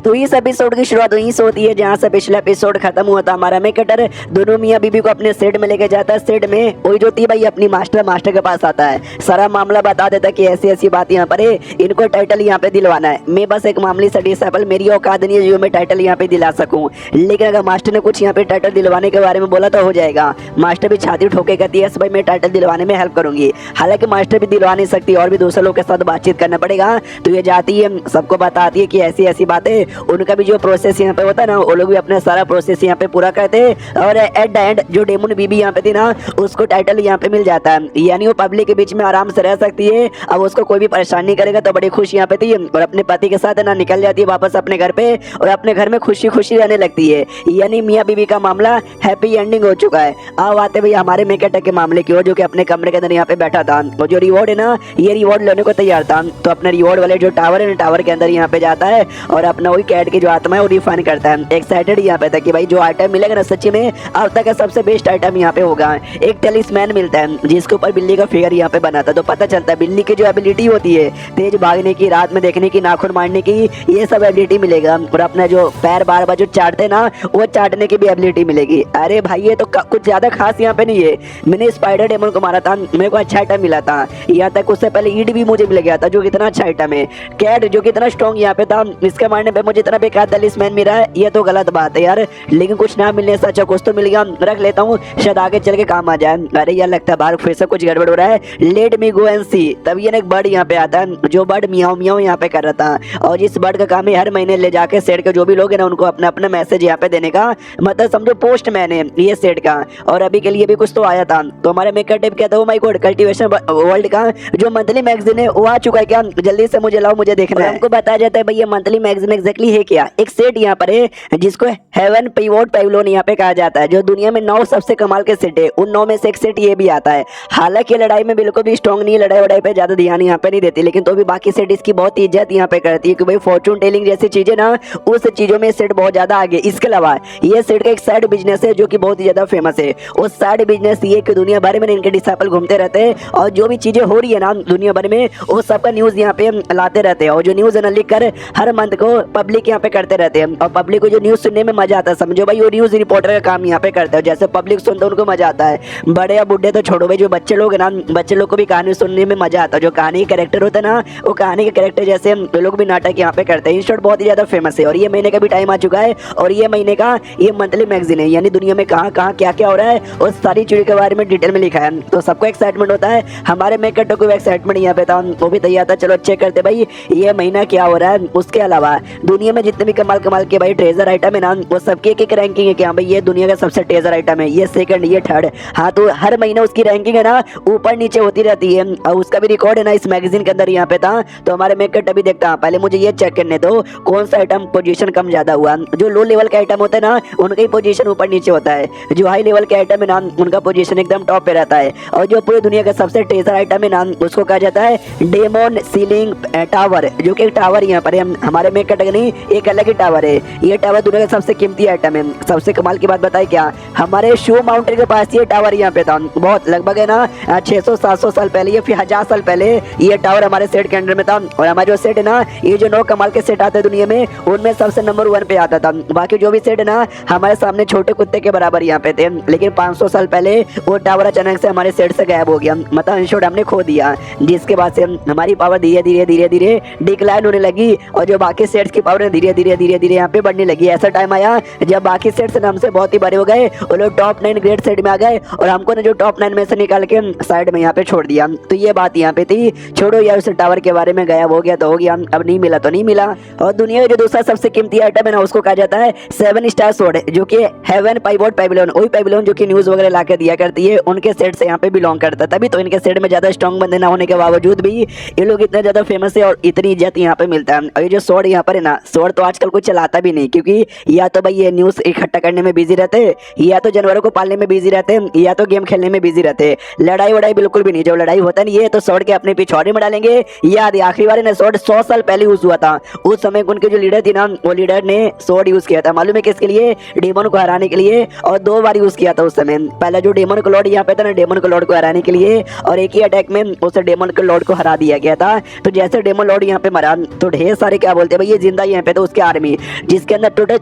तो इस एपिसोड की शुरुआत वहीं से होती है जहाँ से पिछला एपिसोड खत्म हुआ था। हमारा मेन कैरेक्टर दोनों मियाँ बीबी को अपने सेट में लेके जाता है। सेट में वही जो थी भाई अपनी मास्टर के पास आता है, सारा मामला बता देता है कि ऐसी ऐसी बात यहाँ पर है, इनको टाइटल यहाँ पे दिलवाना है। मैं बस एक मामूली सा डिसेबल, मेरी औकात नहीं है जो मैं टाइटल यहाँ पे दिला सकूँ, लेकिन अगर मास्टर ने कुछ यहाँ पे टाइटल दिलवाने के बारे में बोला तो हो जाएगा। मास्टर भी छाती ठोके कहती है भाई मैं टाइटल दिलवाने में हेल्प करूंगी। हालांकि मास्टर भी दिलवा नहीं सकती और भी दूसरे लोग के साथ बातचीत करना पड़ेगा। तो ये जाती है, सबको बताती है कि ऐसी ऐसी बातें, उनका भी जो प्रोसेस यहाँ पे होता है ना, वो लोग भी अपना सारा प्रोसेस यहाँ पे पूरा करते हैं और एट द एंड जो डेमन बीबी यहाँ पे थी ना, उसको टाइटल यहाँ पे मिल जाता है, यानी वो पब्लिक के बीच में आराम से रह सकती है। अब उसको कोई भी परेशान नहीं करेगा, तो बड़ी खुश यहाँ पे थी और अपने पति के साथ ना निकल जाती है वापस अपने घर पे और अपने घर में खुशी खुशी रहने लगती है। यानी मियाँ बीबी का मामला हैप्पी एंडिंग हो चुका है। अब आते भाई हमारे मेकअप के मामले की ओर, जो कि अपने कमरे के अंदर यहाँ पे बैठा था और जो रिवॉर्ड है ना, ये रिवॉर्ड लेने को तैयार था। तो अपने रिवॉर्ड वाले जो टावर है, टावर के अंदर यहाँ पे जाता है और अपना वही कैट की जो आत्मा है वो रिफाइन करता है। एक्साइटेड यहाँ पे था कि भाई जो आइटम मिलेगा ना सच्ची में अब तक का सबसे बेस्ट आइटम यहाँ पे होगा। एक टेलिस्मैन मिलता है जिसके ऊपर बिल्ली का फिगर यहाँ पे बना था। तो पता चलता है बिल्ली की जो एबिलिटी होती है, तेज भागने की, रात में देखने की, नाखून मारने की, ये सब एबिलिटी मिलेगा। और अपना जो पैर बार बार जो चाटते ना, वो चाटने की भी एबिलिटी मिलेगी। अरे भाई ये तो कुछ ज्यादा खास यहाँ पे नहीं है। मैंने स्पाइडर डेमन को मारा था, मेरे को अच्छा आइटम मिला था। यहाँ तक उससे पहले ईड भी मुझे मिल गया था जो कितना अच्छा आइटम है। कैट जो कितना स्ट्रॉन्ग यहाँ पे था, इसके मारने पे मुझे इतना बेकार टेलिस्मैन मिला है, ये तो गलत बात है यार। लेकिन कुछ ना मिलने से अच्छा कुछ तो मिल गया, रख लेता हूँ, शायद आगे चल के काम आ जाए। अरे यार लगता है बाहर फिर से कुछ गड़बड़ हो रहा है, लेट मी गो एंड सी। तब ये एक बर्ड यहाँ पे आता है, जो बर्ड मियाओ मियाओ यहाँ पे कर रहा था। और इस बर्ड का काम है हर महीने ले जाके सेट के जो भी लोग हैं ना, उनको अपना अपना मैसेज यहाँ पे देने का, मतलब समझो पोस्टमैन है ये सेट का। और अभी के लिए भी कुछ तो आया था। तो हमारे मेकअप टिप कहता हूँ माय गॉड, कल्टीवेशन वर्ल्ड का जो मंथली मैगजीन है वो आ चुका है क्या, जल्दी से मुझे लाओ, मुझे देखना है। हमको बताया जाता है भाई ये मंथली मैगजीन एग्जैक्टली है क्या। एक सेट यहाँ पर है जिसको हेवन पिवोट पैविलियन यहाँ पे कहा जाता है, जो दुनिया में 9 सबसे कमाल के सेट है, उन 9 में से एक सेट ये भी आता है। हालांकि लड़ाई में बिल्कुल भी स्ट्रॉन्ग नहीं है, लड़ाई वड़ाई पे ज्यादा ध्यान यहाँ पे नहीं देती, लेकिन तो भी बाकी सेट इसकी बहुत इज्जत यहाँ पे करती है कि भाई फॉर्चून टेलिंग जैसी चीजें ना, उस चीजों में सेट बहुत ज्यादा आगे। इसके अलावा ये सेट का एक साइड बिजनेस है जो कि बहुत ही ज्यादा फेमस है। उस साइड बिजनेस ये कि दुनिया भर में इनके डिसाइपल घूमते रहते हैं और जो भी चीजें हो रही है ना दुनिया भर में, वो सबका न्यूज यहाँ पे लाते रहते हैं। और जो न्यूज है ना लिख कर हर मंथ को पब्लिक यहाँ पे करते रहते हैं। और पब्लिक को जो न्यूज सुनने में मजा आता है, समझो भाई वो न्यूज रिपोर्टर का काम यहाँ पे करते हैं। जैसे पब्लिक सुनते हैं उनको मजा आता है, बड़े या बुढ़े तो छोड़ो भाई, जो बच्चे लोग है ना, बच्चे लोग को भी कहानी सुनने में मजा आता है। जो कहानी के कैरेक्टर होते हैं ना, वो कहानी के कैरेक्टर जैसे लोग भी नाटक यहाँ पे करते हैं। इन शॉर्ट बहुत ही ज्यादा फेमस है। और ये महीने का भी टाइम आ चुका है और ये महीने का ये मंथली मैगजीन है, यानी दुनिया में कहाँ कहाँ क्या क्या हो रहा है और सारी चीजों के बारे में डिटेल में लिखा है। तो सबको एक्साइटमेंट होता है, हमारे मेकअप को एक्साइटमेंट यहाँ पे था, वो भी तैयार था। चलो चेक करते भाई ये महीना क्या हो रहा है। उसके अलावा दुनिया में जितने भी कमाल कमाल के भाई ट्रेजर आइटम है ना, वो सबकी एक रैंकिंग है कि हाँ भाई ये दुनिया का सबसे ट्रेजर आइटम है, ये सेकंड, ये थर्ड। हाँ तो हर महीने उसकी रैंकिंग है ना ऊपर नीचे होती रहती है और उसका भी रिकॉर्ड है ना इस मैगजीन के अंदर यहाँ पे था। तो हमारे मेकअप अभी देखता हूँ, पहले मुझे ये चेक करने दो कौन सा आइटम पोजीशन कम ज्यादा हुआ। जो लो लेवल का आइटम होता है ना उनका ही पोजीशन ऊपर नीचे होता है, जो हाई लेवल के आइटम है ना उनका पोजीशन एकदम टॉप पे रहता है। और जो पूरी दुनिया का सबसे ट्रेजर आइटम है ना उसको कहा जाता है डेमन सीलिंग टावर, जो कि टावर यहाँ पर है हमारे मेकअप नहीं, एक अलग ही टावर है। ये टावर दुनिया का सबसे कीमती आइटम है। सबसे कमाल की बात बताए क्या, हमारे शो माउंटेन के पास ये टावर यहाँ पे था, बहुत लगभग है ना 600-700 साल पहले या फिर 1000 साल पहले ये टावर हमारे सेट के अंडर में था। और हमारा जो सेट है ना, ये जो 9 कमाल के सेट आते हैं दुनिया में, उनमें सबसे नंबर 1 पे आता था। बाकी जो भी सेट है ना हमारे सामने छोटे कुत्ते के बराबर यहाँ पे थे। लेकिन 500 साल पहले वो टावर अचानक से हमारे सेट से गायब हो गया, मतलब इंश्योर हमने खो दिया, जिसके बाद से हमारी पावर धीरे धीरे धीरे धीरे डिक्लाइन होने लगी और जो बाकी सेट्स की पावर धीरे धीरे धीरे धीरे यहाँ पे बढ़ने लगी। ऐसा टाइम आया जब बाकी सेट्स हमसे बहुत ही बड़े हो गए, वो लोग टॉप 9 ग्रेड सेट में आ गए और हमको ने जो टॉप 9 में से निकाल के साइड में यहाँ पे छोड़ दिया। तो ये बात यहाँ पे थी, छोड़ो यार उस टावर के बारे में, गायब हो गया तो हो गया, अब नहीं मिला तो नहीं मिला। और दुनिया का जो दूसरा सबसे कीमती आइटम है ना उसको कहा जाता है 7 स्टार सोड, जो कि हेवन पाइवोट पैविलियन, वही पैविलियन जो कि न्यूज वगैरह लाके दिया करती है, उनके सेट से यहाँ पे बिलोंग करता है। तभी तो इनके सेट में ज्यादा स्ट्रॉन्ग बंदे ना होने के बावजूद भी ये लोग इतने ज्यादा फेमस है और इतनी इज्जत यहाँ पे मिलता है। और ये जो सोड यहाँ पर है ना, सोड तो आजकल कोई चलाता भी नहीं, क्योंकि या तो भाई ये न्यूज इकट्ठा करने में बिजी रहते हैं, या तो जानवरों को पालने में बिजी रहते हैं, या तो गेम खेलने में बिजी रहते हैं। लड़ाई वड़ाई बिल्कुल भी नहीं, जब लड़ाई होता नहीं है तो सोड के अपने पिछवाड़े में डालेंगे। याद है आखिरी बार ना सोड 100 साल पहले यूज हुआ था, उस समय उनके जो लीडर थी ना, वो लीडर ने सोड यूज किया था, मालूम है किसके लिए, डेमन को हराने के लिए, और 2 बार यूज किया था उस समय। पहला जो डेमन को लॉर्ड यहाँ पे था ना, डेमन को लॉर्ड को हराने के लिए, और एक ही अटैक में उस डेमन को लॉर्ड को हरा दिया गया था। तो जैसे डेमन लॉर्ड यहाँ पे मरा तो ढेर सारे क्या बोलते हैं भाई ये जिंदा आई यहाँ पे तो उसकी आर्मी, जिसके अंदर टोटल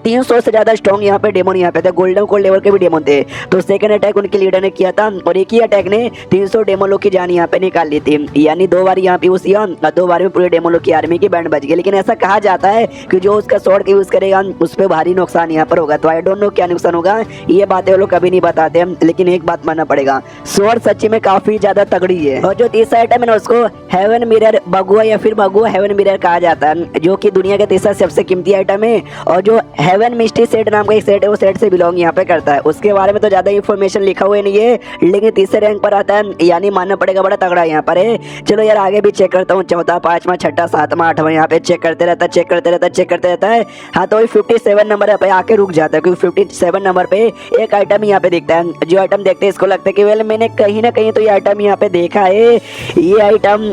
300 से ज्यादा स्ट्रॉन्ग यहाँ पे डेमन यहाँ पे थे, गोल्डन कोल्ड लेवल के भी डेमन थे। तो सेकंड अटैक उनके लीडर ने किया था और एक ही अटैक ने 300 डेमन लोग की जान यहाँ पे निकाल ली थी। यानी 2 बार यहाँ पे यूज किया, 2 बार में पूरे डेमन लोग की आर्मी की बैंड बच गई। लेकिन ऐसा कहा जाता है कि जो उसका स्वॉर्ड यूज करेगा उस पर भारी नुकसान यहाँ पर होगा। तो आई डोंट नो क्या नुकसान होगा, ये बातें वो लोग कभी नहीं बताते हैं। लेकिन एक बात मानना पड़ेगा, स्वॉर्ड सच्ची में काफी ज्यादा तगड़ी है। और जो तीसरा आइटम है ना उसको हेवन मिरर बगुआ या फिर बगुआ हेवन मिरर कहा जाता है, जो कि दुनिया का तीसरा सबसे कीमती आइटम है। और जो हेवन मिस्ट्री सेट नाम का एक सेट है, वो सेट से बिलोंग यहाँ पे करता है। उसके बारे में तो ज्यादा इंफॉर्मेशन लिखा हुआ नहीं है, लेकिन तीसरे रैंक पर आता है, यानी मानना पड़ेगा बड़ा तगड़ा यहाँ पर है। चलो यार आगे भी चेक करता हूँ, चौथा, पांचवा, छठा, सातवां, आठवां यहाँ पे चेक करते रहता है। हाँ तो 57 नंबर पे आके रुक जाता है, क्योंकि 57 नंबर पे एक आइटम यहाँ पे दिखता है। जो आइटम देखते हैं इसको लगता है कि वेल मैंने कहीं ना कहीं तो ये आइटम यहाँ पे देखा है। ये आइटम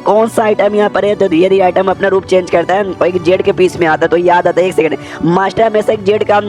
कौन सा आइटम यहाँ पर है? तो धीरे आइटम अपना रूप चेंज करता है और एक जेड के पीस में आता है। तो याद आता है, एक सेकंड, मास्टर हमेशा एक जेड का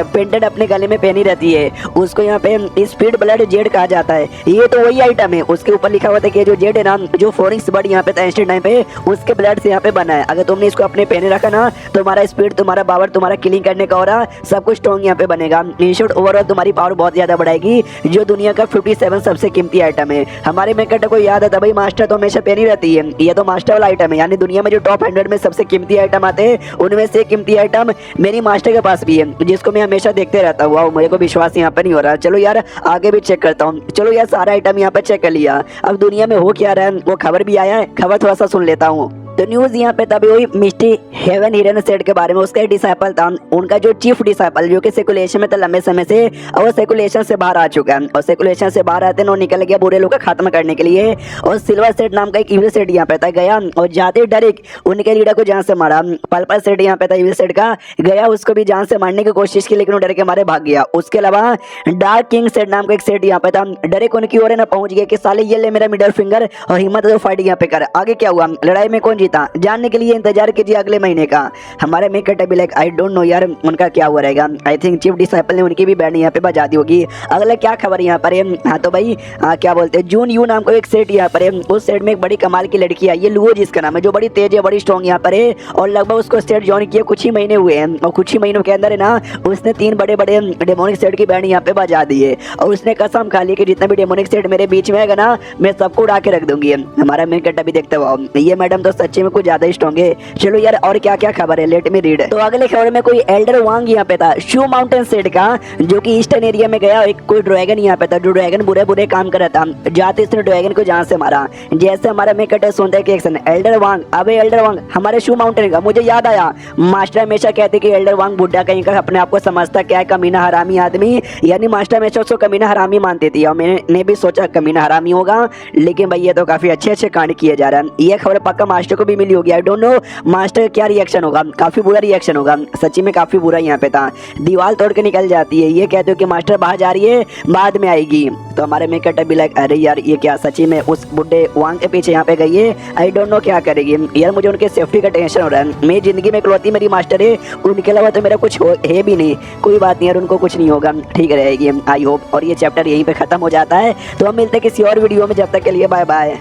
पेंडेंट अपने गले में पहनी रहती है, उसको यहाँ पे स्पीड ब्लड जेड कहा जाता है। ये तो वही आइटम है, उसके ऊपर लिखा हुआ था कि जो जेड है ना, जो फोरिंग्स बर्ड यहाँ पे था एंशिएंट टाइम पे, उसके ब्लड से यहाँ पे बना है। अगर तुमने इसको अपने पहने रखा ना, तुम्हारा स्पीड, तुम्हारा पावर, तुम्हारा किलिंग करने का ऑरा सब कुछ स्ट्रॉन्ग यहाँ पे बनेगा। इन शॉर्ट ओवरऑल तुम्हारी पावर बहुत ज्यादा बढ़ाएगी, जो दुनिया का 57 सबसे कीमती आइटम है। हमारे मेकट को याद आता भाई, मास्टर तो हमेशा पहनी रहती है, ये तो मास्टर वाला आइटम है। यानी दुनिया में जो टॉप 100 में सबसे कीमती आइटम आते हैं, उनमें से कीमती आइटम मेरी मास्टर के पास भी है, जिसको मैं हमेशा देखते रहता हूँ। वाओ, मेरे को विश्वास यहाँ पे नहीं हो रहा। चलो यार आगे भी चेक करता हूँ। चलो यार सारा आइटम यहाँ पे चेक कर लिया, अब दुनिया में हो क्या रहा है वो खबर भी आया है, खबर थोड़ा सा सुन लेता हूँ। तो न्यूज यहाँ पे तभी हुई मिस्टी हेवन हिरन सेट के बारे में। उसका डिसाइपल था, उनका जो चीफ डिसाइपल, जो कि सेकुलेशन में था लंबे समय से, और वो सेकुलेशन से बाहर आ चुका है। और सेकुलेशन से बाहर आते हैं, निकल गया बुरे लोग का खात्मा करने के लिए। और सिल्वर सेट नाम का एक इविल सेट यहाँ पे था, गया और जाते डायरेक्ट उनके लीडर को जान से मारा। पर्पल सेट यहाँ पे था इविल सेट का, गया उसको भी जान से मारने की कोशिश की, लेकिन वो डर के मारे भाग गया। उसके अलावा डार्क किंग सेट नाम का एक सेट यहाँ पे था, डायरेक्ट उनकी ओर ना पहुंच गया कि साले ये ले मेरा मिडल फिंगर और हिम्मत है तो फाइट यहाँ पे कर। आगे क्या हुआ, लड़ाई में कौन जीता, जानने के लिए इंतजार कीजिए अगले महीने का। हमारे मेकट अभी लाइक आई डोंट नो यार उनका क्या हुआ रहेगा। आई थिंक चीफ डिसाइपल ने उनकी भी बैंड यहाँ पे बजा दी होगी। अगला क्या खबर यहाँ पर है? हाँ तो भाई क्या बोलते हैं, जून यू नाम का एक सेट यहाँ पर है। उस सेट में एक बड़ी कमाल की लड़की है, ये लुओ जिसका नाम है, जो बड़ी तेज है, बड़ी स्ट्रॉन्ग यहाँ पर है। और लगभग उसको सेट ज्वाइन किया कुछ ही महीने हुए हैं, और कुछ ही महीनों के अंदर है ना, उसने 3 बड़े बड़े डेमोनिक सेट की बैंड यहाँ पे बजा दी है। और उसने कसम खा ली कि जितना भी डेमोनिक सेट मेरे बीच में आएगा ना, मैं सबको उड़ा के रख दूंगी। हमारा मेकट अभी देखते हुआ, ये मैडम तो सच्चे में कुछ ज्यादा ही स्ट्रॉन्ग है। चलो यार और क्या क्या खबर है, लेट मी रीड। तो अगले खबर में कोई एल्डर वांग यहाँ पे था, शू माउंटेन सेट का, जो कि ईस्टर्न एरिया में गया। एक कोई ड्रैगन यहाँ पे था, जो ड्रैगन बुरे बुरे काम कर रहा था, जाते इसने ड्रैगन को जान से मारा। जैसे हमारा मेकट सुनता है कि एक्शन एल्डर वांग, अबे एल्डर वांग हमारे शू माउंटेन का, मुझे याद आया मास्टर हमेशा कहते कि एल्डर वांग बुड्ढा कहीं का, अपने आप को समझता क्या है, कमीना हरामी आदमी। यानी मास्टर हमेशा उसको कमीना हरामी मानती थी, और मैंने भी सोचा कमीना हरामी होगा। लेकिन भाई ये तो काफी अच्छे अच्छे कांड किए जा रहे हैं। ये खबर पक्का मास्टर को भी मिली होगी। आई डोंट नो मास्टर क्या रिएक्शन होगा, काफी बुरा रिएक्शन होगा, सच्ची में काफी बुरा यहाँ पे था। दीवार तोड़ के निकल जाती है, ये कहते हो कि मास्टर बाहर जा रही है, बाद में आएगी। तो हमारे मेकट भी लाइक अरे यार ये क्या सच्ची में उस बुड्ढे वांग के पीछे यहाँ पे गई है। आई डोंट नो क्या करेगी यार, मुझे उनके सेफ्टी का टेंशन हो रहा है। मेरी जिंदगी में इकलौती मेरी मास्टर है, उनके अलावा तो मेरा कुछ है भी नहीं। कोई बात नहीं यार, उनको कुछ नहीं होगा, ठीक रहेगी आई होप। और ये चैप्टर यहीं पे खत्म हो जाता है। तो हम मिलते हैं किसी और वीडियो में, जब तक के लिए बाय बाय।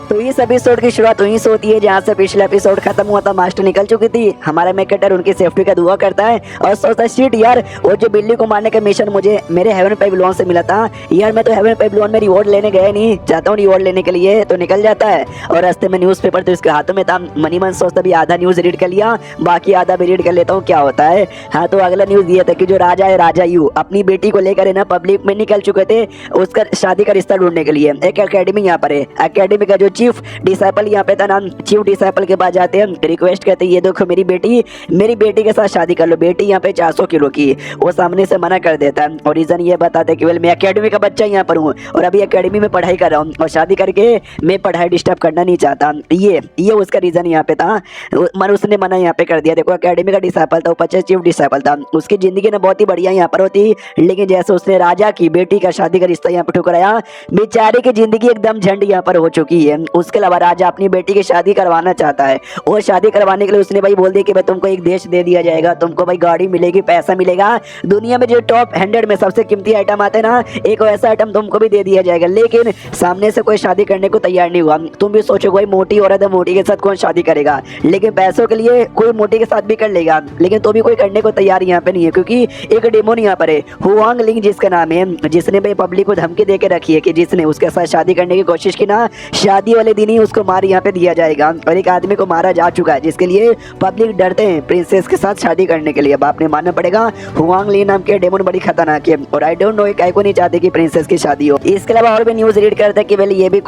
तो इस एपिसोड की शुरुआत वहीं से होती है जहाँ से पिछला एपिसोड खत्म हुआ था, मास्टर निकल चुकी थी। हमारा मेकटर उनकी सेफ्टी का दुआ करता है और सोचता है शिट यार, वो जो बिल्ली को मारने का मिशन मुझे मेरे हेवन पेविलियन से मिला था यार, मैं तो हेवन पेविलियन में रिवॉर्ड लेने गया नहीं, चाहता हूँ रिवॉर्ड लेने के लिए। तो निकल जाता है और रास्ते में न्यूज़पेपर तो इसके हाथों में था। मनी मन सोचता भी आधा न्यूज़ रीड कर लिया, बाकी आधा भी रीड कर लेता हूँ क्या होता है। हाँ तो अगला न्यूज़ ये था कि जो राजा है, राजा यू अपनी बेटी को लेकर है ना पब्लिक में निकल चुके थे उसका शादी का रिश्ता ढूंढने के लिए। एक अकेडमी यहाँ पर है, अकेडमी का जो चीफ डिसाइपल यहाँ पे था ना, चीफ डिसाइपल के पास जाते हैं, रिक्वेस्ट करते हैं ये देखो मेरी बेटी के साथ शादी कर लो। बेटी यहाँ पे 400 किलो की, वो सामने से मना कर देता है और रीजन ये बताते कि मैं अकेडमी का बच्चा यहाँ पर हूँ और अभी अकेडमी में पढ़ाई कर रहा हूँ और शादी करके मैं पढ़ाई डिस्टर्ब करना नहीं चाहता। ये उसका रीजन यहाँ पे था, मन उसने मना यहाँ पे कर दिया। देखो अकेडमी का डिसाइपल था, ऊपर चीफ डिसाइपल था, उसकी जिंदगी ना बहुत ही बढ़िया यहाँ पर होती, लेकिन जैसे उसने राजा की बेटी का शादी का रिश्ता यहाँ पर ठुकराया, बेचारे की जिंदगी एकदम झंड यहाँ पर हो चुकी है। उसके अलावा राजा अपनी बेटी की शादी करवाना चाहता है और शादी करवाने के लिए उसने भाई बोल दिया कि भाई तुमको एक देश दे दिया जाएगा, तुमको भाई गाड़ी मिलेगी, पैसा मिलेगा, दुनिया में जो टॉप 100 में सबसे कीमती आइटम आते हैं ना, एक वैसा आइटम तुमको भी दे दिया जाएगा। लेकिन सामने से कोई शादी करने को तैयार नहीं हुआ। तुम भी सोचो भाई मोटी औरत है, मोटी के साथ कौन शादी करेगा, लेकिन पैसों के लिए कोई मोटी के साथ भी कर लेगा, लेकिन तो भी कोई करने को तैयार यहाँ पे नहीं है, क्योंकि एक डेमोन यहाँ पर है हुआंग लिंग जिसका नाम है, जिसने भाई पब्लिक को धमकी दे के रखी है कि जिसने उसके साथ शादी करने की कोशिश की ना, शादी वाले दिन ही उसको मार यहाँ पे दिया जाएगा। और एक आदमी को मारा जा चुका है, जिसके लिए पब्लिक डरते हैं प्रिंसेस के साथ शादी करने के लिए। अब आपने मानना पड़ेगा हुआंग लिंग नाम के डेमोन बड़ी खतरनाक है, और आई डोंट नो ये को नहीं चाहते कि प्रिंसेस की शादी हो। इसके अलावा और भी न्यूज रीड करते हैं कि भाई ये भी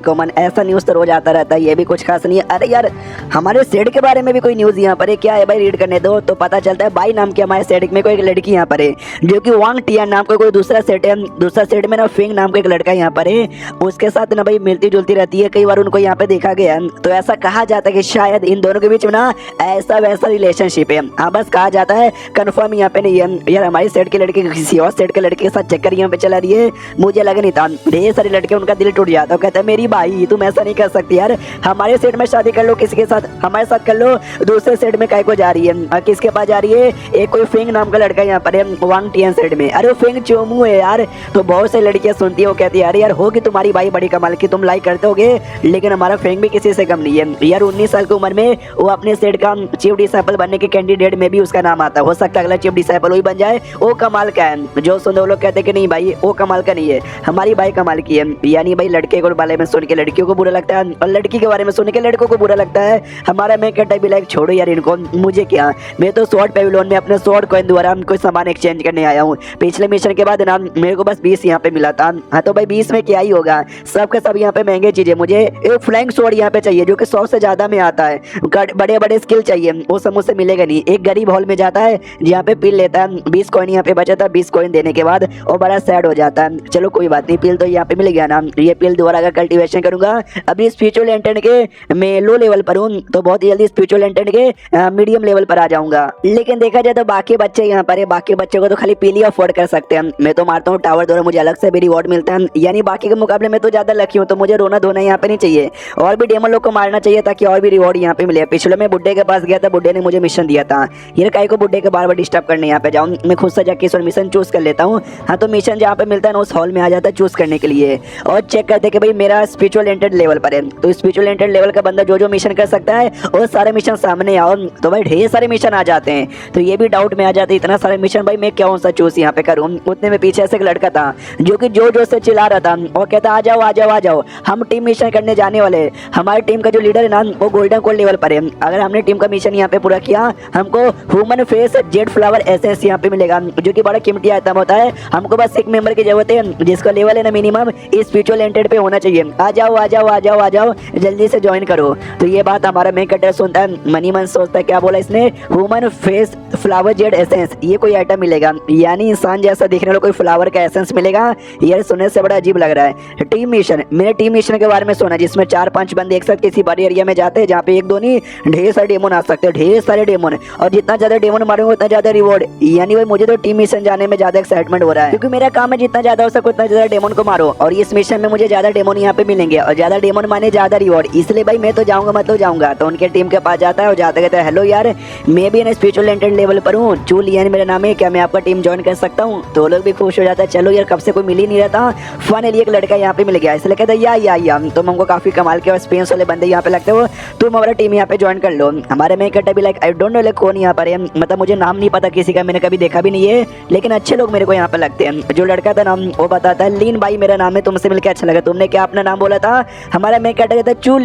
कॉमन, ऐसा न्यूज तो रोज आता रहता है, ये भी कुछ खास नहीं है। अरे यार हमारे सेट के बारे में भी कोई न्यूज यहाँ पर है, क्या है भाई, रीड करने दो तो पता चलता है। बाई नाम के हमारे सेट में कोई एक लड़की यहाँ पर है, जो कि वांग टिया नाम का कोई दूसरा सेट है, दूसरा सेट में ना फिंग नाम का एक लड़का यहाँ पर है, उसके साथ ना भाई मिलती जुलती रहती है, कई बार उनको यहाँ पे देखा गया। तो ऐसा कहा जाता है कि शायद इन दोनों के बीच में ना ऐसा वैसा रिलेशनशिप है। हाँ बस कहा जाता है, कंफर्म यहाँ पे नहीं है। यार हमारी सेट की लड़की किसी और सेट के लड़के के साथ चक्कर यहाँ पे चला रही है, मुझे लगा नहीं था। ढेर सारे लड़के उनका दिल टूट जाता है, कहता है मेरी भाई तुम ऐसा नहीं कर सकती यार, हमारे सेट में शादी कर लो, किसी के साथ हमारे साथ कर लो, दूसरे सेट में काय को जा रही है, किसके पास जा रही है, एक कोई फिंग नाम का लड़का यहाँ पर है वांग टियन सेट में। अरे फिंग चोमू है यार। तो बहुत से लड़कियां सुनती है, वो कहती है अरे यार होगी तुम्हारी भाई बड़ी कमाल की, तुम लाइक करते होगे, लेकिन हमारा फिंग भी किसी से कम नहीं है यार। 19 साल की उम्र में वो अपने सेट का चीफ डिसाइपल बनने के कैंडिडेट में भी उसका नाम आता है। हो सकता है अगला चीफ डिसाइपल वही बन जाए। वो कमाल का है, जो सुनते वो लोग कहते हैं कि नहीं भाई वो कमाल का नहीं है, हमारी भाई कमाल की है। यानी भाई लड़के के बारे में सुन के लड़कियों को बुरा लगता है, और लड़की के बारे में सुन के लड़कों को बुरा लगता है। हमारा मैं कहता भी लाइक छोड़ो यार इनको, मुझे क्या, मैं तो स्वॉर्ड पेविलियन में अपने स्वॉर्ड कॉइन द्वारा कोई सामान एक्सचेंज करने आया हूँ। पिछले मिशन के बाद ना मेरे को बस 20 यहाँ पे मिला था। हाँ तो भाई 20 में क्या ही होगा, सबके सब यहाँ पे महंगे चीजें। मुझे एक फ्लैंक स्वॉर्ड यहाँ पे चाहिए जो कि 100 से ज्यादा में आता है, बड़े बड़े स्किल चाहिए, वो सब मुझसे मिलेगा नहीं। एक गरीब हॉल में जाता है जहाँ पे पिल लेता है, 20 कॉइन यहाँ पे बचा था, 20 कॉइन देने के बाद और बड़ा सैड हो जाता है। चलो कोई बात नहीं, पिल तो यहाँ पे मिल गया ना, ये पिल दोबारा अगर कल्टीवेशन करूंगा, अभी स्पिरिचुअल एंटेंट के मैं लो लेवल पर हूँ, तो बहुत जल्दी स्पिरिचुअल एंटेंट के मीडियम लेवल पर आ जाऊंगा। लेकिन देखा जाए तो बाकी बच्चे यहाँ पर है, बाकी बच्चों को तो खाली पिल ही अफोर्ड कर सकते हैं, मैं तो मारता हूँ टावर द्वारा, मुझे अलग से भी रिवॉर्ड मिलता है। यानी बाकी के मुकाबले में तो ज्यादा लकी हूँ, तो मुझे रोना धोना यहाँ पे नहीं चाहिए, और भी डेमन लोग को मारना चाहिए ताकि और भी रिवॉर्ड यहाँ पे मिले। पिछले में बुड्ढे के पास गया था, बुड्ढे ने मुझे मिशन दिया था, यार काहे को बुड्ढे के बार बार डिस्टर्ब करने यहाँ पे जाऊँ, मैं खुद से जाके मिशन चूज कर लेता हूँ। हाँ तो मिशन जहाँ पे मिलता है ना उस हॉल में आ जाता है चूज करने के लिए, और चेक करते कि भाई मेरा स्पिरिचुअल एंटेड लेवल पर है, तो स्पिरिचुअल एंटेड लेवल का बंदा जो जो मिशन कर सकता है वो सारे मिशन सामने आओ, तो भाई ढेर सारे मिशन आ जाते हैं। तो ये भी डाउट में आ जाते इतना सारे मिशन, भाई मैं कौन सा चूज यहाँ पे करूँ। उतने में पीछे से एक लड़का था जो कि जो से चिल्ला रहा था और कहता आ जाओ आ जाओ आ जाओ, हम टीम मिशन करने जाने वाले। हमारी टीम का जो लीडर है ना वो गोल्डन कोड लेवल पर है, अगर हमने टीम का मिशन यहाँ पे पूरा किया हमको human face Z flower essence यहाँ पे मिलेगा, जो कि बड़ा कीमती आइटम होता है। हमको बस एक मेंबर की जरूरत है जिसका लेवल है ना मिनिमम इस स्पिरिचुअल एंटेड पे होना चाहिए। आ जाओ आ जाओ आ जाओ आ जाओ, जल्दी से ज्वाइन करो। तो ये बात हमारा मेन कैरेक्टर सुनता है, मनी मन सोचता है क्या बोला इसने, human face flower Z essence, ये कोई आइटम मिलेगा, यानी इंसान जैसा दिखने वाला कोई फ्लावर का एसेंस मिलेगा। यार सुनने से बड़ा अजीब लग रहा है। टीम मिशन, मैंने टीम मिशन के बारे में सुना जिसमें 4-5 बंदे एक साथ किसी बड़े एरिया में जाते हैं जहाँ पे एक दो नहीं ढेर सारे डेमन आ सकते हैं, ढेर सारे डेमन, और जितना ज्यादा डेमन मारूंगा उतना ज्यादा रिवॉर्ड। यानी भाई मुझे तो टीम मिशन जाने में ज्यादा एक्साइटमेंट हो रहा है, क्योंकि मेरा काम है जितना ज्यादा हो सके उतना ज्यादा डेमन को मारो, और इस मिशन में मुझे ज्यादा डेमन यहाँ पे मिलेंगे, और ज्यादा डेमन माने ज्यादा रिवॉर्ड, इसलिए भाई मैं तो जाऊंगा, मैं तो जाऊंगा। तो उनके टीम के पास जाता है और जाते कहता है हेलो यार मैं भी ना स्पिरिचुअल एंटेड लेवल पर हूँ, चू लियान मेरा नाम है, क्या मैं आपका टीम ज्वाइन कर सकता हूँ। तो लोग भी खुश हो जाता है, चलो यार कब से कोई मिल ही नहीं रहता, फाइनली एक लड़का यहाँ पे मिल गया, इसलिए कहता है या तुम हमको काफी कमाल के स्पेस वाले बंदे यहाँ पे लगते हो, तुम हमारा टीम यहाँ पे ज्वाइन कर लो। हमारे में कहता भी like I don't know like कौन यहाँ पर है, मतलब मुझे नाम नहीं पता किसी का, मैंने कभी देखा भी नहीं है, लेकिन अच्छे लोग मेरे को यहाँ पे लगते हैं। जो लड़का था नाम वो बताता है लीन भाई मेरा नाम है, तुमसे मिलकर अच्छा लगा, तुमने क्या अपना नाम बोला था। हमारा मैं कहता है चू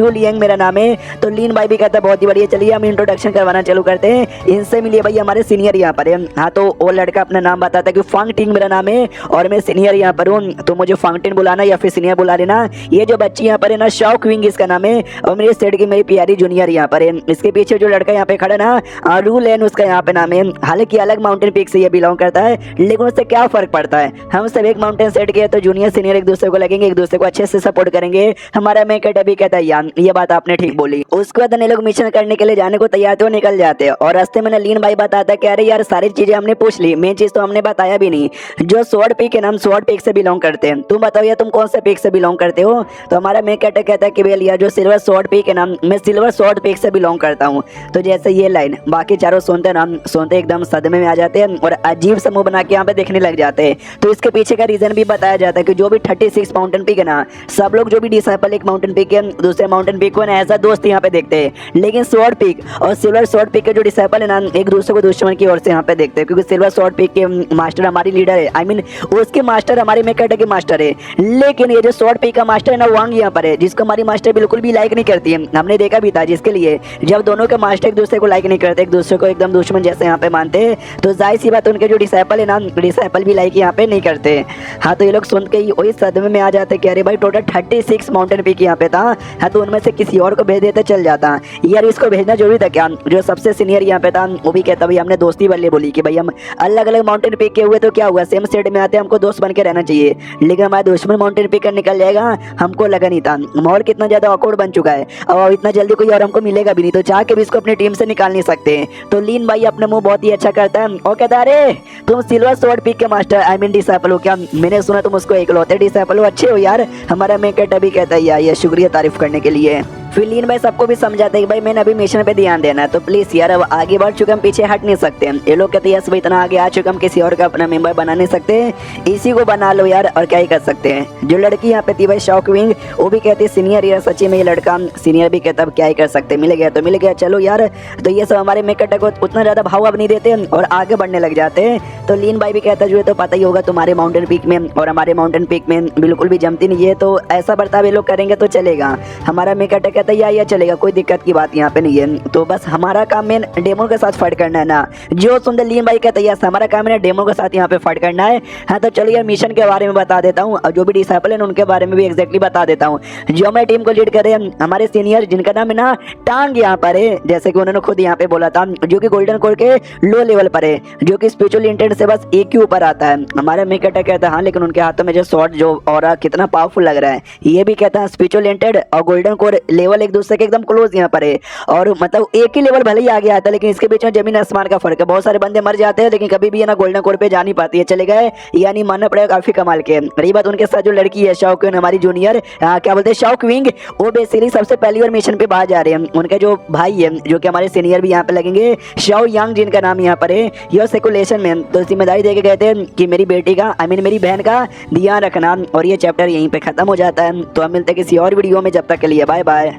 लियांग मेरा नाम है। तो लीन भाई भी कहता बहुत ही बढ़िया, चलिए हम इंट्रोडक्शन करवाना चालू करते हैं, इनसे मिलिए भाई हमारे सीनियर यहाँ पर है। हाँ तो वो लड़का अपना नाम बताता है कि फांगटिंग मेरा नाम है और मैं सीनियर यहाँ पर हूँ, तो मुझे फांगटिंग बुलाना या फिर सीनियर बुला लेना। ये जो बच्ची यहाँ पर है ना शॉक विंग इसका नाम है, और मेरे सेट की मेरी प्यारी जूनियर यहाँ पर है। इसके पीछे जो लड़का यहाँ पे खड़ा ना रूल एन उसका यहाँ पे नाम है, हालांकि अलग माउंटेन पीक से ये बिलोंग करता है, लेकिन उससे क्या फर्क पड़ता है, हम सब एक माउंटेन सेट के, तो जूनियर सीनियर एक दूसरे को लगेंगे, एक दूसरे को अच्छे से सपोर्ट करेंगे। हमारा मैं कहता भी कहता है यार ये बात आपने ठीक बोली। उसके बाद लोग मिशन करने के लिए जाने को तैयार थे, निकल जाते हैं, और रास्ते में लीन भाई बताता है कि अरे यार सारी चीजें हमने पूछ ली, मेन चीज तो हमने बताया भी नहीं, जो स्वॉर्ड पीक है ना हम स्वॉर्ड पीक से बिलोंग करते हैं, तुम बताओ यार तुम कौन से पीक से बिलोंग करते हो। हो। तो हमारा मेन कैरेक्टर कहता है कि भैया जो सिल्वर स्वॉर्ड पीक है ना, मैं सिल्वर स्वॉर्ड पीक से बिलोंग करता हूँ। तो जैसे ये लाइन बाकी चारों सुनते ना, सुनते एकदम सदमे में आ जाते हैं और अजीब सा मुंह बना के यहाँ पे देखने लग जाते हैं। तो इसके पीछे का रीजन भी बताया जाता है कि जो भी 36 माउंटेन पीक है ना, सब लोग जो भी डिसाइपल एक माउंटेन पीक है दूसरे माउंटेन पीक को ना ऐसा दोस्त यहाँ पे देखते हैं, लेकिन स्वॉर्ड पीक और सिल्वर स्वॉर्ड पीक के जो डिसाइपल है ना, एक दूसरे को दुश्मन की ओर से यहाँ पे देखते हैं, क्योंकि सिल्वर स्वॉर्ड पीक के मास्टर हमारी लीडर है, आई मीन उसके मास्टर हमारे मेन कैरेक्टर के मास्टर है। लेकिन ये जो स्वॉर्ड पीक का मास्टर है ना, वांग यहाँ पर है, जिसको हमारी मास्टर बिल्कुल भी लाइक नहीं करती है। हमने देखा भी था, जिसके लिए जब दोनों के मास्टर एक दूसरे को लाइक नहीं करते, एक दूसरे को एकदम दुश्मन जैसे यहाँ पे मानते हैं, तो जाहिर सी बात उनके जो डिसाइपल है ना, डिसाइपल भी लाइक यहाँ पे नहीं करते। हाँ, तो ये लोग सुन के ही वही सदमे में आ जाते कि अरे भाई टोटल 36 माउंटेन पीक यहाँ पे था। हाँ, तो उनमें से किसी और को भेज देते चल जाता। यार इसको भेजना जरूरी था क्या? जो सबसे सीनियर यहाँ पे था वो भी कहता भाई हमने दोस्ती वाले बोली कि भाई हम अलग अलग माउंटेन पीक के हुए तो क्या हुआ, सेम सेट में आते हमको दोस्त बन के रहना चाहिए, लेकिन हमारा दुश्मन माउंटेन पीक का निकल जाएगा, हमको लगा नहीं था। माहौल कितना ज्यादा ऑकवर्ड बन चुका है, और इतना जल्दी कोई और हमको मिलेगा भी नहीं, तो चाह के भी इसको अपनी टीम से निकाल नहीं सकते। तो लीन भाई अपने मुंह बहुत ही अच्छा करता है और कहता है अरे तुम सिल्वर स्वॉर्ड पीक के मास्टर आई मीन डिसाइपल हो क्या? मैंने सुना तुम उसको इकलौते डिसाइपल हो, अच्छे हो यार। हमारा मेन कैरेक्टर भी कहता है यार शुक्रिया तारीफ करने के लिए। फिर लीन भाई सबको भी समझाते हैं कि भाई मैंने अभी मिशन पे ध्यान देना है, तो प्लीज यार अब आगे बढ़ चुके हम पीछे हट नहीं सकते। ये लोग कहते हैं यस भाई इतना आगे आ चुके हम किसी और का अपना मेंबर बना नहीं सकते, इसी को बना लो यार, और क्या ही कर सकते हैं। जो लड़की यहाँ पे थी भाई शॉक विंग, वो भी कहती है सीनियर यार सच्ची में ये लड़का, सीनियर भी कहता अब क्या ही कर सकते, मिल गया तो मिल गया चलो यार। तो ये सब हमारे मेन कैरेक्टर को उतना ज्यादा भाव अब नहीं देते और आगे बढ़ने लग जाते हैं। तो लीन भाई भी कहता है जो तो पता ही होगा तुम्हारे माउंटेन पीक में और हमारे माउंटेन पीक में बिल्कुल भी जमती नहीं है, तो ऐसा बर्ताव ये लोग करेंगे तो चलेगा। हमारा मेन कैरेक्टर कहता है या चलेगा, कोई दिक्कत की बात यहाँ पे नहीं है, तो बस हमारा काम में डेमो के साथ फाइट करना है ना। जो सुंदर लीन भाई कहते हैं हमारा काम है डेमो के साथ यहाँ पे फाइट करना है। हाँ, तो चलिए मिशन के बारे में बता देता हूँ और जो भी डिसाइपल है उनके बारे में भी एग्जैक्टली बता देता हूँ। जो हमारी टीम को लीड करे हमारे सीनियर, जिनका नाम है ना टांग यहाँ पर है, जैसे कि उन्होंने खुद यहाँ पे बोला था, जो कि गोल्डन कोर के लो लेवल पर है, जो कि स्पिरिचुअल इंटेंट से बस एक ही ऊपर आता है। हमारा मेन कैरेक्टर कहता है हाँ, लेकिन उनके हाथों में जो शॉट जो ऑरा कितना पावरफुल लग रहा है, ये भी कहता है स्पिरिचुअल इंटेंट और गोल्डन कोर लेवल एक दूसरे के एकदम क्लोज यहाँ पर है, और मतलब एक ही लेवल भले ही आगे आता है, लेकिन इसके बीच में जमीन आसमान का फर्क है। बहुत सारे बंदे मर जाते हैं लेकिन कभी भी है ना गोल्डन कोर पे जा नहीं पाती है, चले गए यानी मानना पड़ेगा काफी कमाल के। रही बात उनके साथ जो लड़की है शॉक हमारी जूनियर क्या बोलते हैं शॉक विंग, वो बेसिकली सबसे पहली बार मिशन पे बाहर जा रहे हैं। उनके जो भाई है जो कि हमारे सीनियर भी यहाँ पे लगेंगे, शाओ यांग जिनका नाम यहाँ पर है, यह सेकुलेशन में तो जिम्मेदारी दे के गए थे कि मेरी बेटी का आई मीन मेरी बहन का ध्यान रखना। और ये चैप्टर यहीं पे खत्म हो जाता है। तो हम मिलते हैं किसी और वीडियो में, जब तक के लिए बाय बाय।